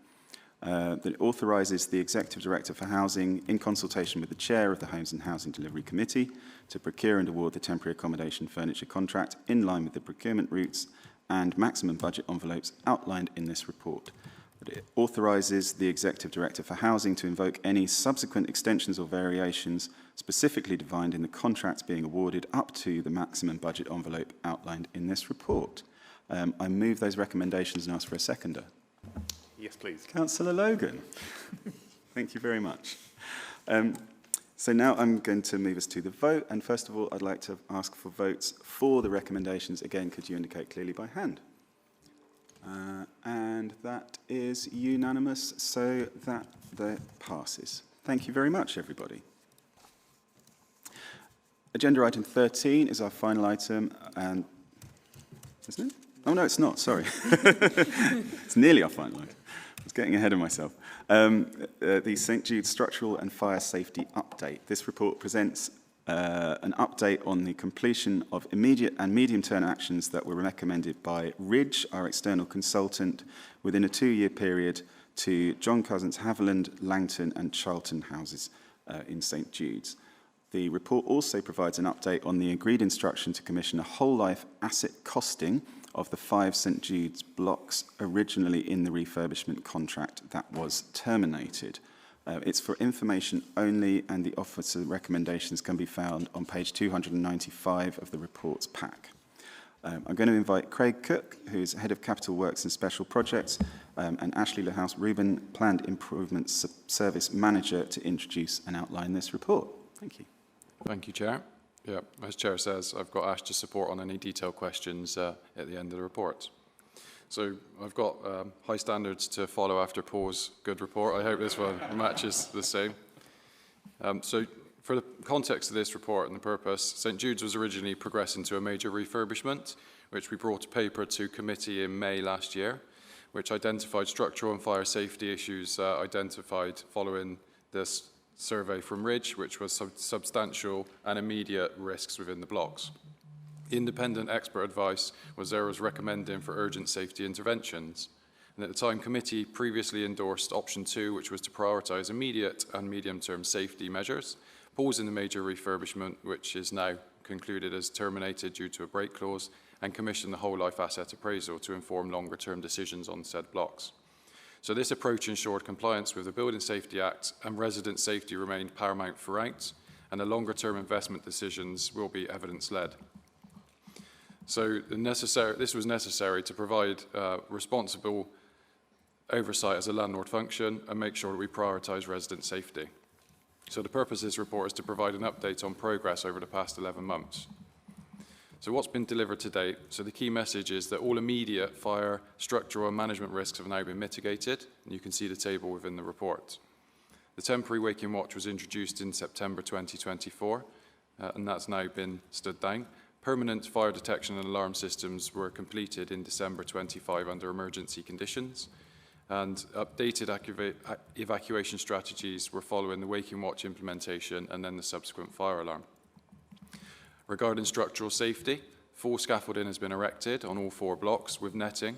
That it authorises the Executive Director for Housing, in consultation with the Chair of the Homes and Housing Delivery Committee, to procure and award the temporary accommodation furniture contract in line with the procurement routes and maximum budget envelopes outlined in this report. That it authorises the Executive Director for Housing to invoke any subsequent extensions or variations specifically defined in the contracts being awarded up to the maximum budget envelope outlined in this report. I move those recommendations and ask for a seconder. Yes, please. Councillor Logan. Thank you very much. So now I'm going to move us to the vote. And first of all, I'd like to ask for votes for the recommendations. Again, could you indicate clearly by hand? And that is unanimous, so that passes. Thank you very much, everybody. Agenda item 13 is our final item, and isn't it? Oh, no, it's not, sorry. It's nearly our final item. I was getting ahead of myself. The St Jude Structural and Fire Safety Update. This report presents an update on the completion of immediate and medium-term actions that were recommended by Ridge, our external consultant, within a 2-year period to John Cousins, Haviland, Langton and Charlton houses in St Jude's. The report also provides an update on the agreed instruction to commission a whole-life asset costing of the 5 St Jude's blocks originally in the refurbishment contract that was terminated. It's for information only, and the officer recommendations can be found on page 295 of the report's pack. I'm going to invite Craig Cook, who's Head of Capital Works and Special Projects, and Ashley Lahouse-Rubin, Planned Improvements Service Manager, to introduce and outline this report. Thank you. Thank you, Chair. Yeah, as Chair says, I've got Ash to support on any detailed questions at the end of the report. So I've got high standards to follow after Paul's good report. I hope this one matches the same. So for the context of this report and the purpose, St Jude's was originally progressing to a major refurbishment, which we brought to paper to committee in May last year, which identified structural and fire safety issues identified following this survey from Ridge, which was substantial and immediate risks within the blocks. Independent expert advice was recommending for urgent safety interventions. And at the time, committee previously endorsed option 2, which was to prioritise immediate and medium-term safety measures, pausing the major refurbishment, which is now concluded as terminated due to a break clause, and commission the whole life asset appraisal to inform longer-term decisions on said blocks. So this approach ensured compliance with the Building Safety Act, and resident safety remained paramount throughout, and the longer-term investment decisions will be evidence-led. So this was necessary to provide responsible oversight as a landlord function and make sure that we prioritise resident safety. So the purpose of this report is to provide an update on progress over the past 11 months. So what's been delivered to date? So the key message is that all immediate fire, structural and management risks have now been mitigated, and you can see the table within the report. The temporary waking watch was introduced in September 2024, and that's now been stood down. Permanent fire detection and alarm systems were completed in December 25 under emergency conditions, and updated evacuation strategies were following the waking watch implementation and then the subsequent fire alarm. Regarding structural safety, full scaffolding has been erected on all 4 blocks with netting,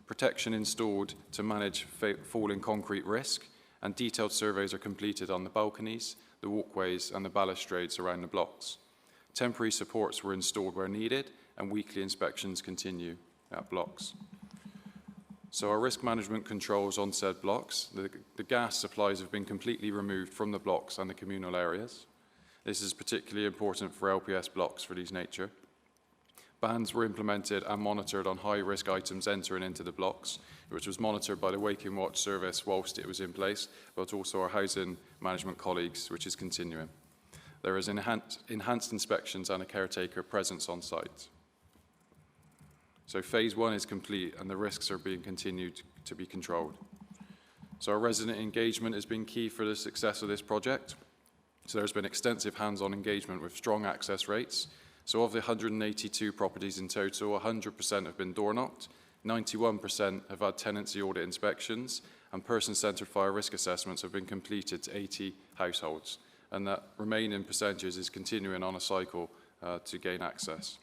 protection installed to manage falling concrete risk, and detailed surveys are completed on the balconies, the walkways and the balustrades around the blocks. Temporary supports were installed where needed, and weekly inspections continue at blocks. So our risk management controls on said blocks, the gas supplies have been completely removed from the blocks and the communal areas. This is particularly important for LPS blocks for these nature. Bans were implemented and monitored on high-risk items entering into the blocks, which was monitored by the Waking Watch service whilst it was in place, but also our housing management colleagues, which is continuing. There is enhanced inspections and a caretaker presence on site. So phase 1 is complete and the risks are being continued to be controlled. So our resident engagement has been key for the success of this project. So there's been extensive hands-on engagement with strong access rates. So of the 182 properties in total, 100% have been door-knocked, 91% have had tenancy audit inspections, and person-centred fire risk assessments have been completed to 80 households. and that remaining percentages is continuing on a cycle to gain access.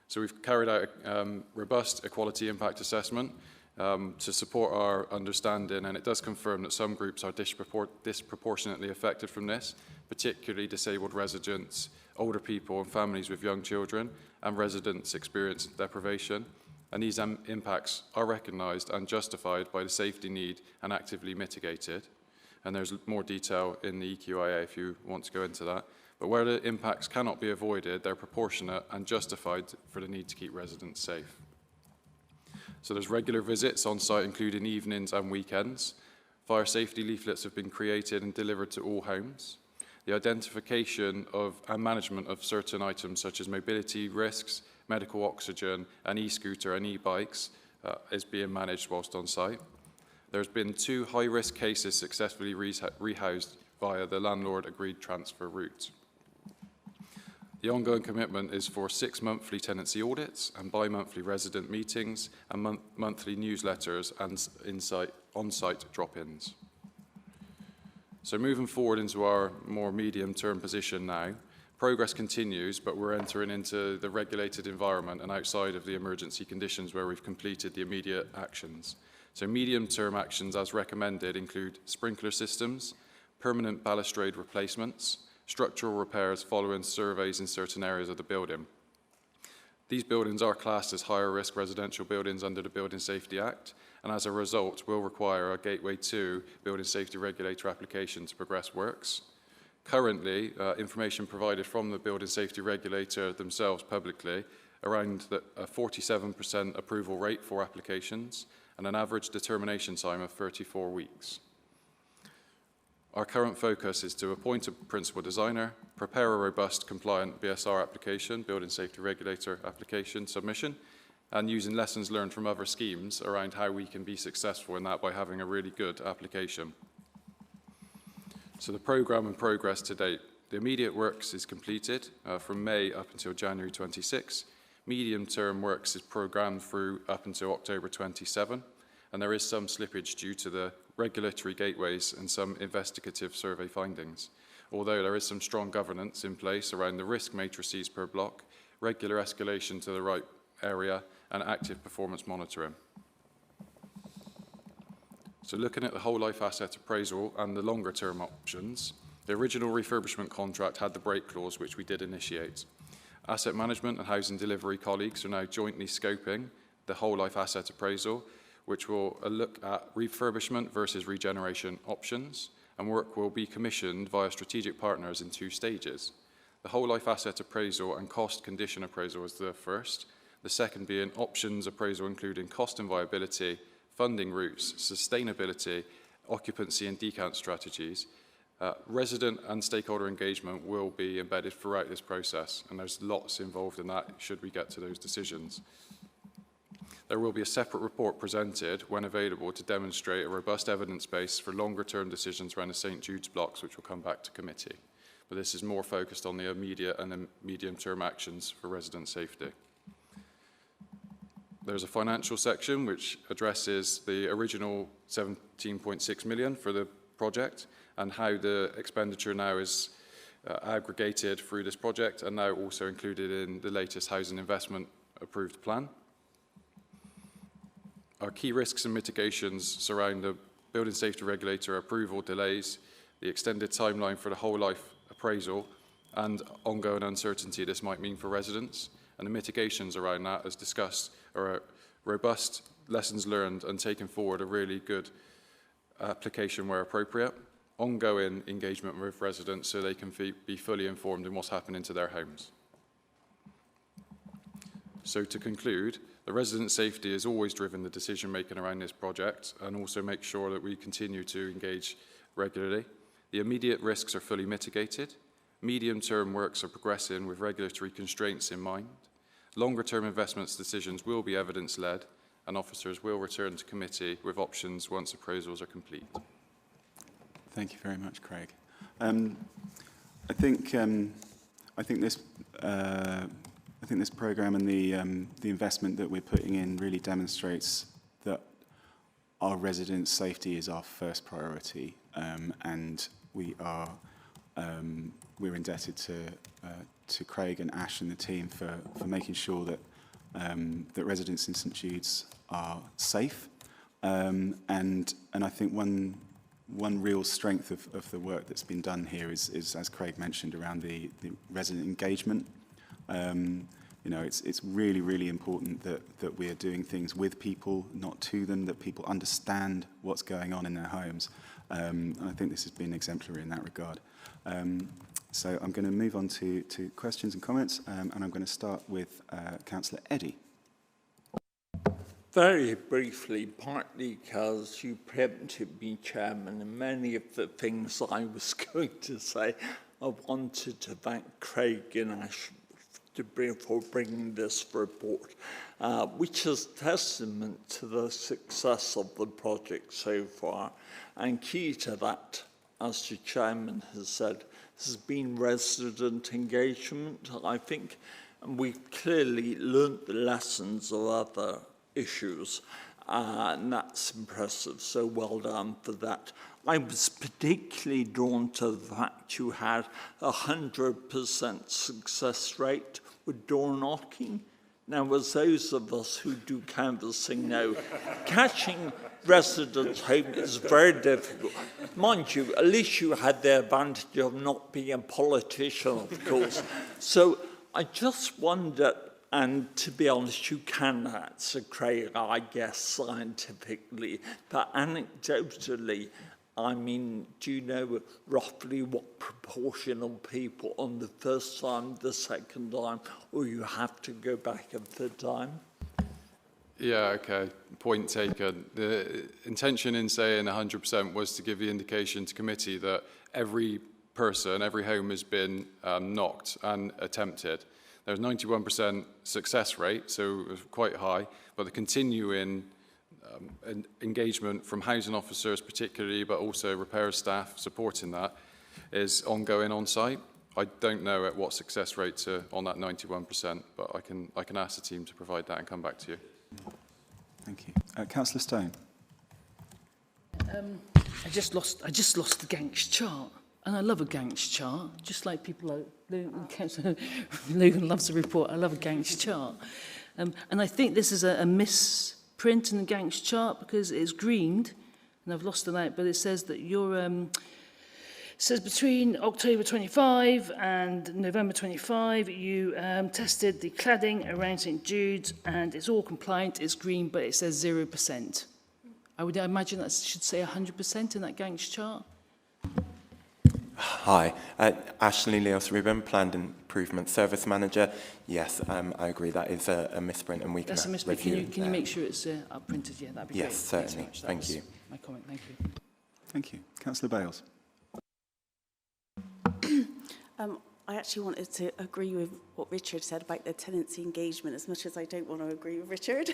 So we've carried out a robust equality impact assessment to support our understanding, and it does confirm that some groups are disproportionately affected from this, particularly disabled residents, older people and families with young children, and residents experiencing deprivation. And these impacts are recognised and justified by the safety need and actively mitigated. And there's more detail in the EQIA if you want to go into that. But where the impacts cannot be avoided, they're proportionate and justified for the need to keep residents safe. So there's regular visits on site, including evenings and weekends. Fire safety leaflets have been created and delivered to all homes. The identification of and management of certain items such as mobility risks, medical oxygen, and e-scooter and e-bikes is being managed whilst on site. There's been 2 high-risk cases successfully rehoused via the landlord-agreed transfer route. The ongoing commitment is for 6 monthly tenancy audits and bi-monthly resident meetings and monthly newsletters and on-site drop-ins. So moving forward into our more medium-term position now, progress continues, but we're entering into the regulated environment and outside of the emergency conditions where we've completed the immediate actions. So medium-term actions as recommended include sprinkler systems, permanent balustrade replacements, structural repairs following surveys in certain areas of the building. These buildings are classed as higher risk residential buildings under the Building Safety Act, and as a result will require a Gateway 2 Building Safety Regulator application to progress works. Currently, information provided from the Building Safety Regulator themselves publicly, around a 47% approval rate for applications and an average determination time of 34 weeks. Our current focus is to appoint a principal designer, prepare a robust compliant BSR application, Building Safety Regulator application submission, and using lessons learned from other schemes around how we can be successful in that by having a really good application. So the programme and progress to date. The immediate works is completed from May up until January 26. Medium-term works is programmed through up until October 27, and there is some slippage due to the regulatory gateways and some investigative survey findings, although there is some strong governance in place around the risk matrices per block, regular escalation to the right area, and active performance monitoring. So looking at the whole life asset appraisal and the longer term options, the original refurbishment contract had the break clause, which we did initiate. Asset management and housing delivery colleagues are now jointly scoping the whole life asset appraisal, which will look at refurbishment versus regeneration options, and work will be commissioned via strategic partners in 2 stages. The whole life asset appraisal and cost condition appraisal is the first, the second being options appraisal including cost and viability, funding routes, sustainability, occupancy and decant strategies. Resident and stakeholder engagement will be embedded throughout this process, and there's lots involved in that should we get to those decisions. There will be a separate report presented when available to demonstrate a robust evidence base for longer term decisions around the St Jude's blocks, which will come back to committee. But this is more focused on the immediate and the medium term actions for resident safety. There's a financial section which addresses the original 17.6 million for the project and how the expenditure now is aggregated through this project and now also included in the latest housing investment approved plan. Our key risks and mitigations surround the Building Safety Regulator approval delays, the extended timeline for the whole life appraisal, and ongoing uncertainty this might mean for residents. And the mitigations around that, as discussed, are a robust lessons learned and taking forward a really good application where appropriate, ongoing engagement with residents so they can be fully informed in what's happening to their homes. So to conclude, the resident safety has always driven the decision making around this project and also make sure that we continue to engage regularly. The immediate risks are fully mitigated. Medium-term works are progressing with regulatory constraints in mind. Longer-term investments decisions will be evidence-led, and officers will return to committee with options once appraisals are complete. Thank you very much, Craig. I think this programme and the investment that we're putting in really demonstrates that our residents' safety is our first priority, and we are we're indebted to Craig and Ash and the team for making sure that that residents in St Jude's are safe. And I think one real strength of the work that's been done here is as Craig mentioned, around the resident engagement. You know, it's really, really important that we are doing things with people, not to them, that people understand what's going on in their homes. And I think this has been exemplary in that regard. So I'm going to move on to questions and comments, and I'm going to start with Councillor Eddy. Very briefly, partly because you preempted me, Chairman, and many of the things I was going to say, I wanted to thank Craig and Ash for bringing this report, which is testament to the success of the project so far. And key to that, as the Chairman has said, has been resident engagement, I think. And we've clearly learnt the lessons of other issues, and that's impressive, so well done for that. I was particularly drawn to the fact you had 100% success rate with door knocking. Now, as those of us who do canvassing know, catching residents home is very difficult. Mind you, at least you had the advantage of not being a politician, of course. So I just wonder, and to be honest, you can answer, Craig, I guess, scientifically, but anecdotally, I mean, do you know roughly what proportion of people on the first time, the second time, or you have to go back a third time? Yeah, okay, point taken. The intention in saying 100% was to give the indication to committee that every person, every home has been knocked and attempted. There's 91% success rate, so it was quite high, but the continuing engagement from housing officers particularly, but also repair staff supporting that, is ongoing on site. I don't know at what success rates are on that 91%, but I can ask the team to provide that and come back to you. Thank you. Councillor Stone. I just lost the Gantt chart, and I love a Gantt chart, just like people like Councillor Logan loves a report. I love a Gantt chart, and I think this is a misprint in the Gantt chart because it's greened, and I've lost the light, but it says that you're says between October 25 and November 25, you tested the cladding around St Jude's, and it's all compliant. It's green, but it says 0%. I would imagine that should say 100% in that Gantt chart. Hi, Ashley Leos Rubin, Planned Improvement Service Manager. Yes, I agree that is a misprint, and we can That's a misprint. Can you make sure it's upprinted? Yeah, that'd be great. Yes, certainly. Thank you. My comment. Thank you. Thank you. Councillor Bales. I actually wanted to agree with what Richard said about the tenancy engagement, as much as I don't want to agree with Richard.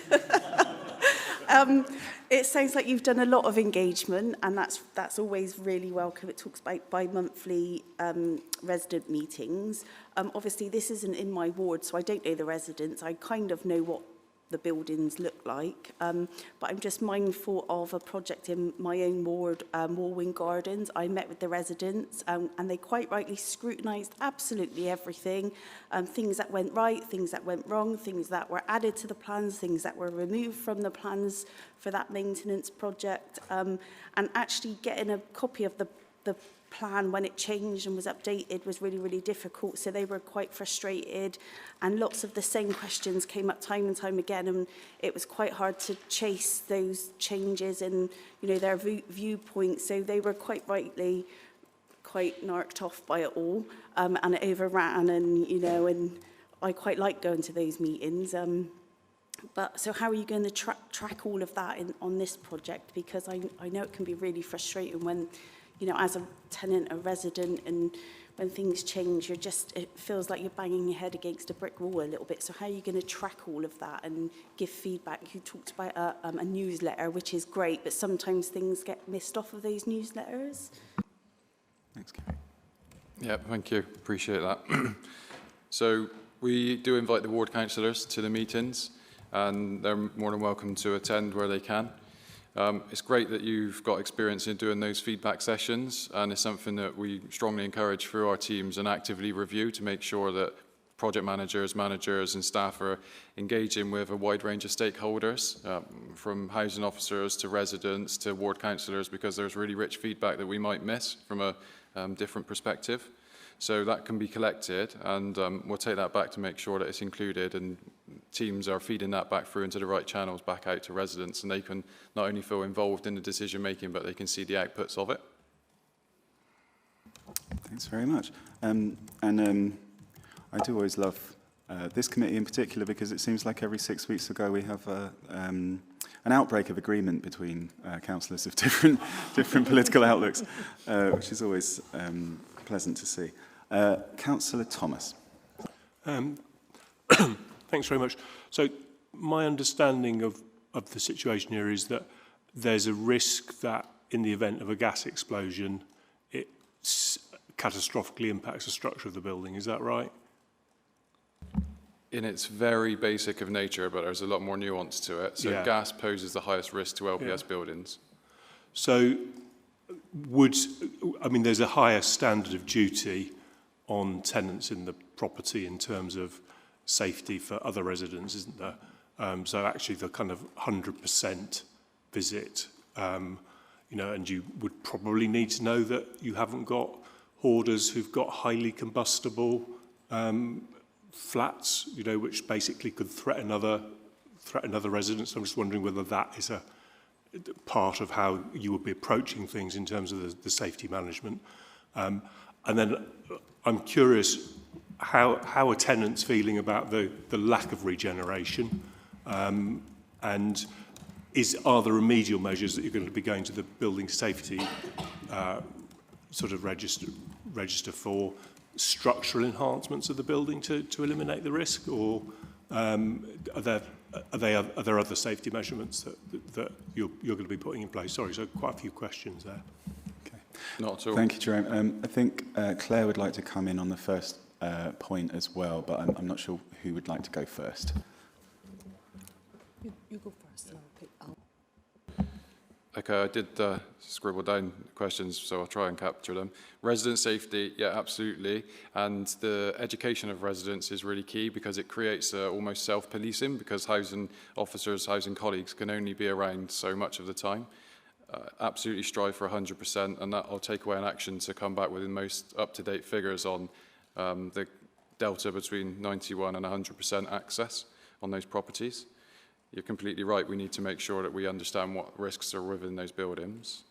It sounds like you've done a lot of engagement, and that's always really welcome. It talks about bi-monthly resident meetings. Obviously, this isn't in my ward, so I don't know the residents. I kind of know what the buildings look like, but I'm just mindful of a project in my own ward, Walwyn Gardens. I met with the residents, and they quite rightly scrutinised absolutely everything, things that went right, things that went wrong, things that were added to the plans, things that were removed from the plans for that maintenance project, and actually getting a copy of the plan when it changed and was updated was really, really difficult. So they were quite frustrated, and lots of the same questions came up time and time again, and it was quite hard to chase those changes and, you know, their viewpoints. So they were quite rightly quite narked off by it all, and it overran, and, you know, and I quite like going to those meetings. But so how are you going to track all of that on this project? Because I know it can be really frustrating when, you know, as a tenant, a resident, and when things change, it feels like you're banging your head against a brick wall a little bit. So how are you going to track all of that and give feedback? You talked about a newsletter, which is great, but sometimes things get missed off of those newsletters. Thanks, Kerry. Yeah, thank you. Appreciate that. So we do invite the ward councillors to the meetings, and they're more than welcome to attend where they can. It's great that you've got experience in doing those feedback sessions, and it's something that we strongly encourage through our teams and actively review to make sure that project managers, managers and staff are engaging with a wide range of stakeholders, from housing officers to residents to ward councillors, because there's really rich feedback that we might miss from a different perspective. So that can be collected, and we'll take that back to make sure that it's included, and teams are feeding that back through into the right channels back out to residents, and they can not only feel involved in the decision making, but they can see the outputs of it. Thanks very much. I do always love this committee in particular, because it seems like every 6 weeks ago we have an outbreak of agreement between councillors of different political outlooks, which is always pleasant to see. Councillor Thomas. Thanks very much. So my understanding of the situation here is that there's a risk that in the event of a gas explosion, it catastrophically impacts the structure of the building. Is that right? In its very basic of nature, but there's a lot more nuance to it. So gas poses the highest risk to LPS buildings. So there's a higher standard of duty on tenants in the property in terms of safety for other residents, isn't there? So actually the kind of 100% visit, and you would probably need to know that you haven't got hoarders who've got highly combustible flats, which basically could threaten other residents. I'm just wondering whether that is a part of how you would be approaching things in terms of the safety management. And then I'm curious, how are tenants feeling about the lack of regeneration? And are there remedial measures that you're going to be going to the building safety sort of register for structural enhancements of the building to eliminate the risk, or are there other safety measurements that you're going to be putting in place? Sorry, so quite a few questions there. Okay. Not at all. Thank you, Jerome. I think Claire would like to come in on the first point as well, but I'm not sure who would like to go first. You go first. Okay, I did scribble down questions, so I'll try and capture them. Resident safety, yeah, absolutely. And the education of residents is really key, because it creates almost self-policing, because housing officers, housing colleagues can only be around so much of the time. Absolutely strive for 100%, and that I'll take away an action to come back with the most up-to-date figures on the delta between 91 and 100% access on those properties. You're completely right. We need to make sure that we understand what risks are within those buildings.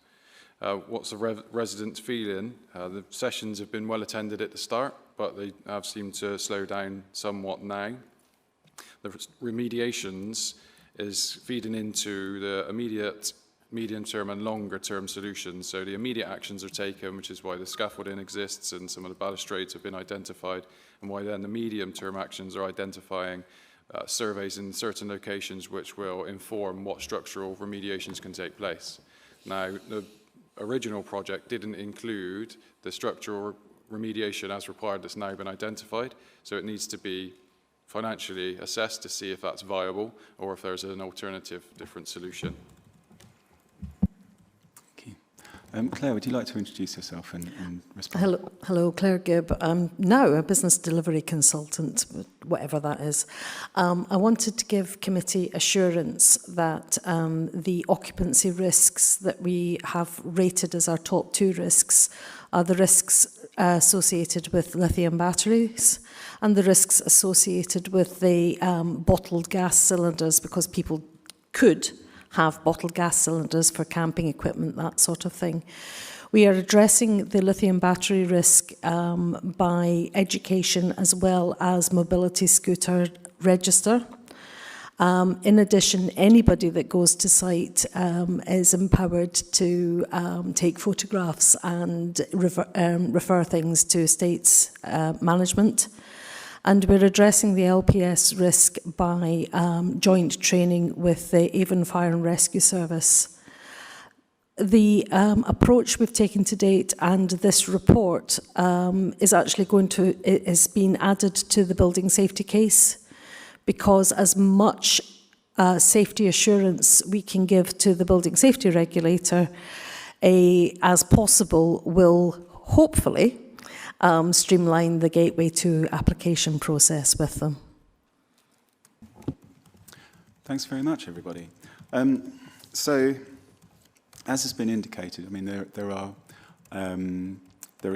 What's the residents feeling? The sessions have been well attended at the start, but they have seemed to slow down somewhat now. The remediations is feeding into the immediate, medium-term and longer-term solutions. So the immediate actions are taken, which is why the scaffolding exists and some of the balustrades have been identified, and why then the medium-term actions are identifying surveys in certain locations which will inform what structural remediations can take place. Now, the original project didn't include the structural remediation as required that's now been identified, so it needs to be financially assessed to see if that's viable or if there's an alternative, different solution. Claire, would you like to introduce yourself and respond? Hello, Claire Gibb. I'm now a business delivery consultant, whatever that is. I wanted to give committee assurance that the occupancy risks that we have rated as our top 2 risks are the risks associated with lithium batteries and the risks associated with the bottled gas cylinders, because people could have bottled gas cylinders for camping equipment, that sort of thing. We are addressing the lithium battery risk by education as well as mobility scooter register. In addition, anybody that goes to site is empowered to take photographs and refer things to estates management. And we're addressing the LPS risk by joint training with the Avon Fire and Rescue Service. The approach we've taken to date and this report is being added to the building safety case, because as much safety assurance we can give to the building safety regulator as possible will hopefully streamline the gateway to application process with them. Thanks very much, everybody. So, as has been indicated, I mean, there are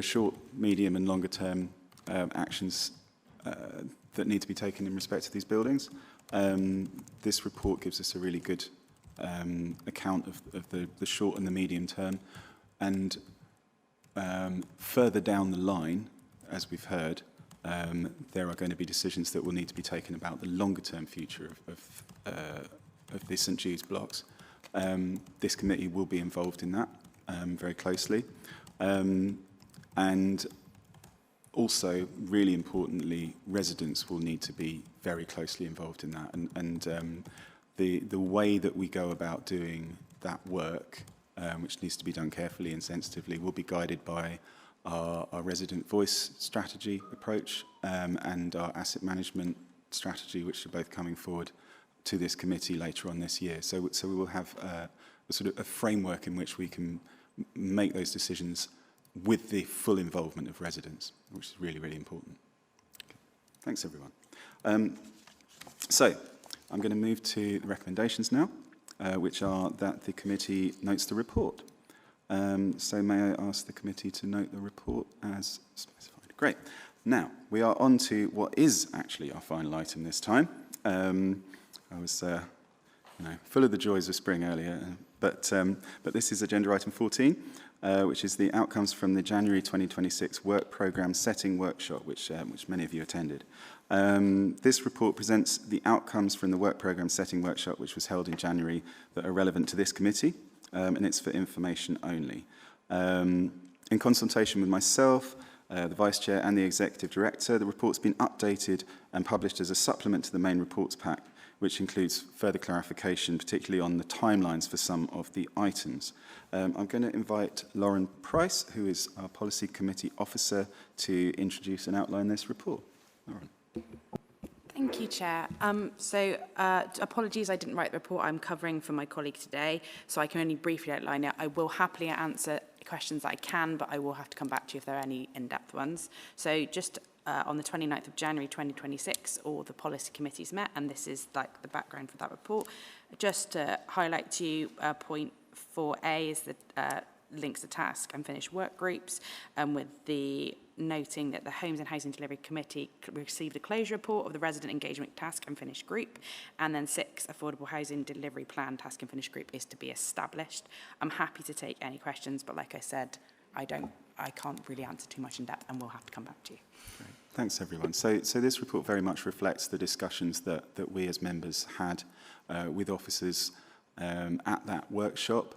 short, medium and longer term actions that need to be taken in respect to these buildings. This report gives us a really good account of the short and the medium term. And further down the line, as we've heard, there are going to be decisions that will need to be taken about the longer term future of the St Jude's blocks. This committee will be involved in that very closely. And also, really importantly, residents will need to be very closely involved in that. And the way that we go about doing that work, which needs to be done carefully and sensitively, will be guided by our resident voice strategy approach and our asset management strategy, which are both coming forward to this committee later on this year. So we will have a sort of a framework in which we can make those decisions with the full involvement of residents, which is really, really important. Okay. Thanks, everyone. So I'm going to move to the recommendations now, which are that the committee notes the report. So may I ask the committee to note the report as specified? Great. Now, we are on to what is actually our final item this time. I was full of the joys of spring earlier, but this is agenda item 14, which is the outcomes from the January 2026 work programme setting workshop, which many of you attended. This report presents the outcomes from the work programme setting workshop, which was held in January, that are relevant to this committee, and it's for information only. In consultation with myself, the Vice Chair and the Executive Director, the report's been updated and published as a supplement to the main reports pack, which includes further clarification, particularly on the timelines for some of the items. I'm going to invite Lauren Price, who is our Policy Committee Officer, to introduce and outline this report. Lauren. Thank you, Chair. Apologies, I didn't write the report. I'm covering for my colleague today, so I can only briefly outline it. I will happily answer questions that I can, but I will have to come back to you if there are any in-depth ones. So just on the 29th of January 2026, all the policy committees met, and this is like the background for that report. Just to highlight to you, point 4A is the links to task and finished work groups, with the noting that the Homes and Housing Delivery Committee received a closure report of the Resident Engagement Task and Finished Group, and then 6, Affordable Housing Delivery Plan Task and Finished Group is to be established. I'm happy to take any questions, but like I said, I can't really answer too much in depth, and we'll have to come back to you. Great. Thanks, everyone. So this report very much reflects the discussions that we as members had with officers at that workshop.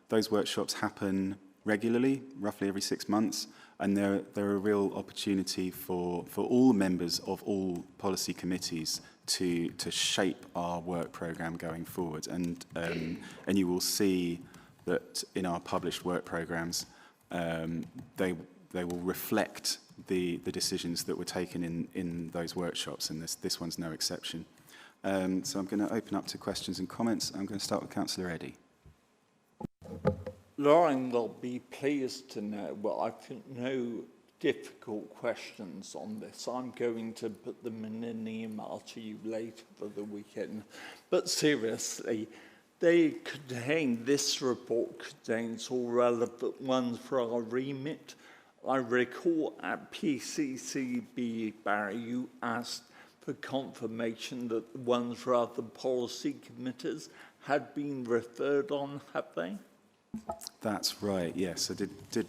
Those workshops happen regularly, roughly every 6 months, and they're a real opportunity for all members of all policy committees to shape our work programme going forward. And you will see that in our published work programmes, they will reflect the decisions that were taken in those workshops, and this one's no exception. So I'm going to open up to questions and comments. I'm going to start with Councillor Eddy. Lauren will be pleased to know, well, I think no difficult questions on this. I'm going to put them in an email to you later for the weekend. But seriously, this report contains all relevant ones for our remit. I recall at PCCB, Barry, you asked for confirmation that the ones for other policy committees had been referred on, have they? That's right, yes. I did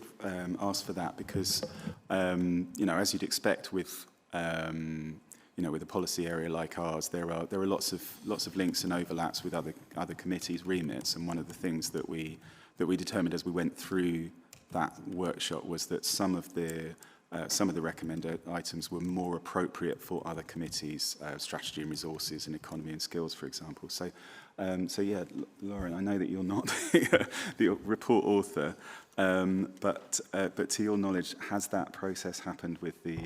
ask for that because, as you'd expect with, with a policy area like ours, there are lots of links and overlaps with other committees' remits, and one of the things that we determined as we went through that workshop was that some of the recommended items were more appropriate for other committees, strategy and resources and economy and skills, for example. So yeah, Lauren, I know that you're not the report author, but to your knowledge, has that process happened with the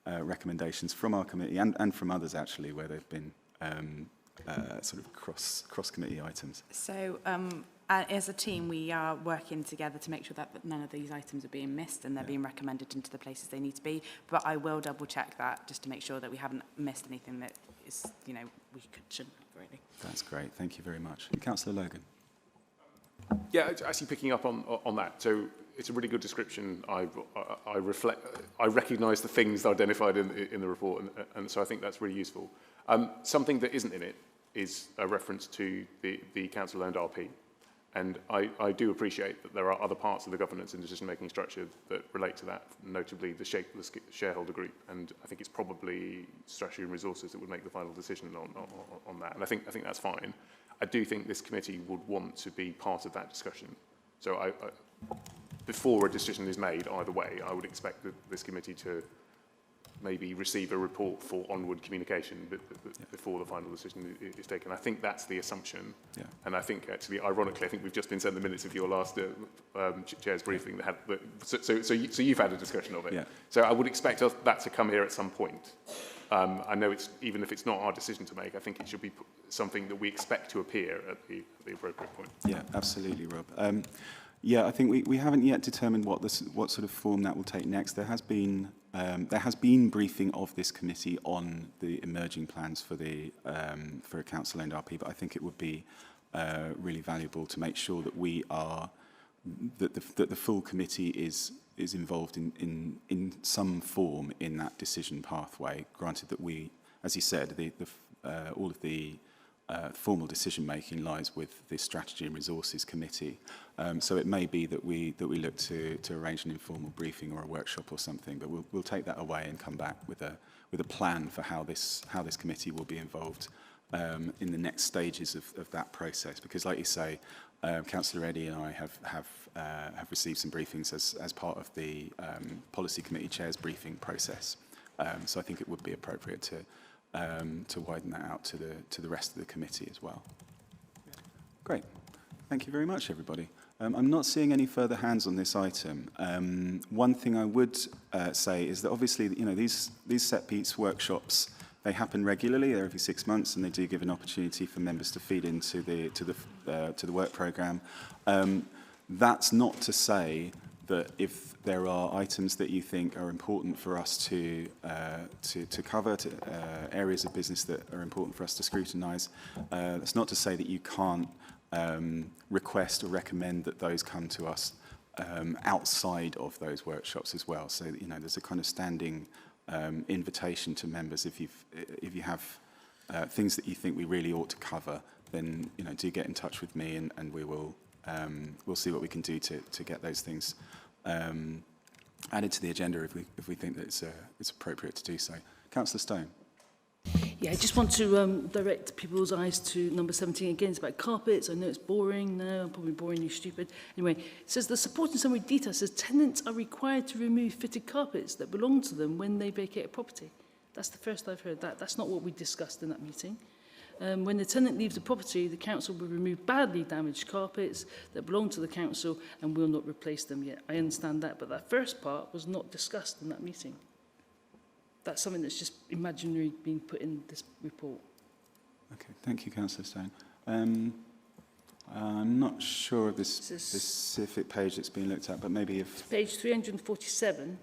recommendations from our committee and from others actually, where they've been sort of cross-committee items? So as a team, we are working together to make sure that none of these items are being missed and they're being recommended into the places they need to be. But I will double check that just to make sure that we haven't missed anything that is, you know, shouldn't have really. That's great. Thank you very much. Councillor Logan. Yeah, actually picking up on that. So it's a really good description. I recognise the things identified in the report, and so I think that's really useful. Something that isn't in it is a reference to the council-owned RP. And I do appreciate that there are other parts of the governance and decision-making structure that relate to that, notably the shape of the shareholder group. And I think it's probably strategy and resources that would make the final decision on that. And I think that's fine. I do think this committee would want to be part of that discussion. So before a decision is made, either way, I would expect this committee to maybe receive a report for onward communication before the final decision is taken. I think that's the assumption. Yeah. And I think, actually, ironically, I think we've just been sent the minutes of your last chair's briefing. That had, so you've had a discussion of it. Yeah. So I would expect that to come here at some point. I know even if it's not our decision to make, I think it should be something that we expect to appear at the appropriate point. Yeah, absolutely, Rob. Yeah, I think we haven't yet determined what sort of form that will take next. There has been briefing of this committee on the emerging plans for a council-owned RP, but I think it would be really valuable to make sure that that the full committee is involved in some form in that decision pathway. Granted that we, as you said, all of the formal decision-making lies with the Strategy and Resources Committee. So it may be that we look to arrange an informal briefing or a workshop or something, but we'll take that away and come back with a plan for how this committee will be involved in the next stages of that process. Because, like you say, Councillor Eddy and I have received some briefings as part of the Policy Committee Chair's briefing process. So I think it would be appropriate to widen that out to the rest of the committee as well. Great. Thank you very much, everybody. I'm not seeing any further hands on this item. One thing I would say is that obviously, you know, these set piece workshops, they happen regularly. They're every 6 months, and they do give an opportunity for members to feed into the work programme. That's not to say that if there are items that you think are important for us to cover, areas of business that are important for us to scrutinise, that's not to say that you can't request or recommend that those come to us outside of those workshops as well. So, you know, there's a kind of standing invitation to members. If you have things that you think we really ought to cover, then, you know, do get in touch with me, and we will we'll see what we can do to get those things added to the agenda if we think that it's appropriate to do so. Councillor Stone. Yeah, I just want to direct people's eyes to number 17 again. It's about carpets. I know it's boring now. I'm probably boring you stupid. Anyway, it says the supporting summary detail says tenants are required to remove fitted carpets that belong to them when they vacate a property. That's the first I've heard that. That's not what we discussed in that meeting. When the tenant leaves the property, the council will remove badly damaged carpets that belong to the council and will not replace them yet. I understand that, but that first part was not discussed in that meeting. That's something that's just imaginary being put in this report. Okay, thank you, Councillor Stone. I'm not sure of this specific page that's being looked at, but maybe if... Page 347.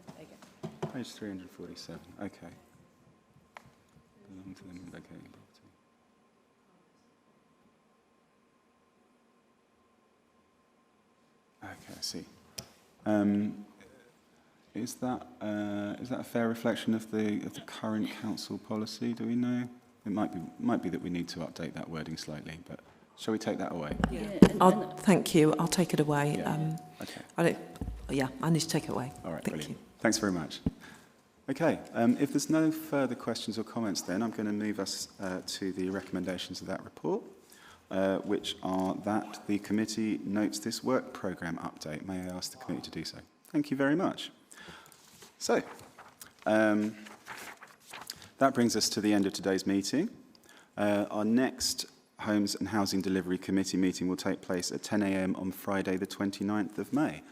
Page 347, okay. Belong to them, okay. Okay, I see. Is that a fair reflection of the current council policy? Do we know? It might be that we need to update that wording slightly, but shall we take that away? Yeah. Thank you. I'll take it away. Okay. I need to take it away. All right, brilliant. Thanks very much. Okay, if there's no further questions or comments, then I'm going to move us to the recommendations of that report. Which are that the committee notes this work programme update. May I ask the committee to do so? Thank you very much. So, that brings us to the end of today's meeting. Our next Homes and Housing Delivery Committee meeting will take place at 10 a.m. on Friday the 29th of May.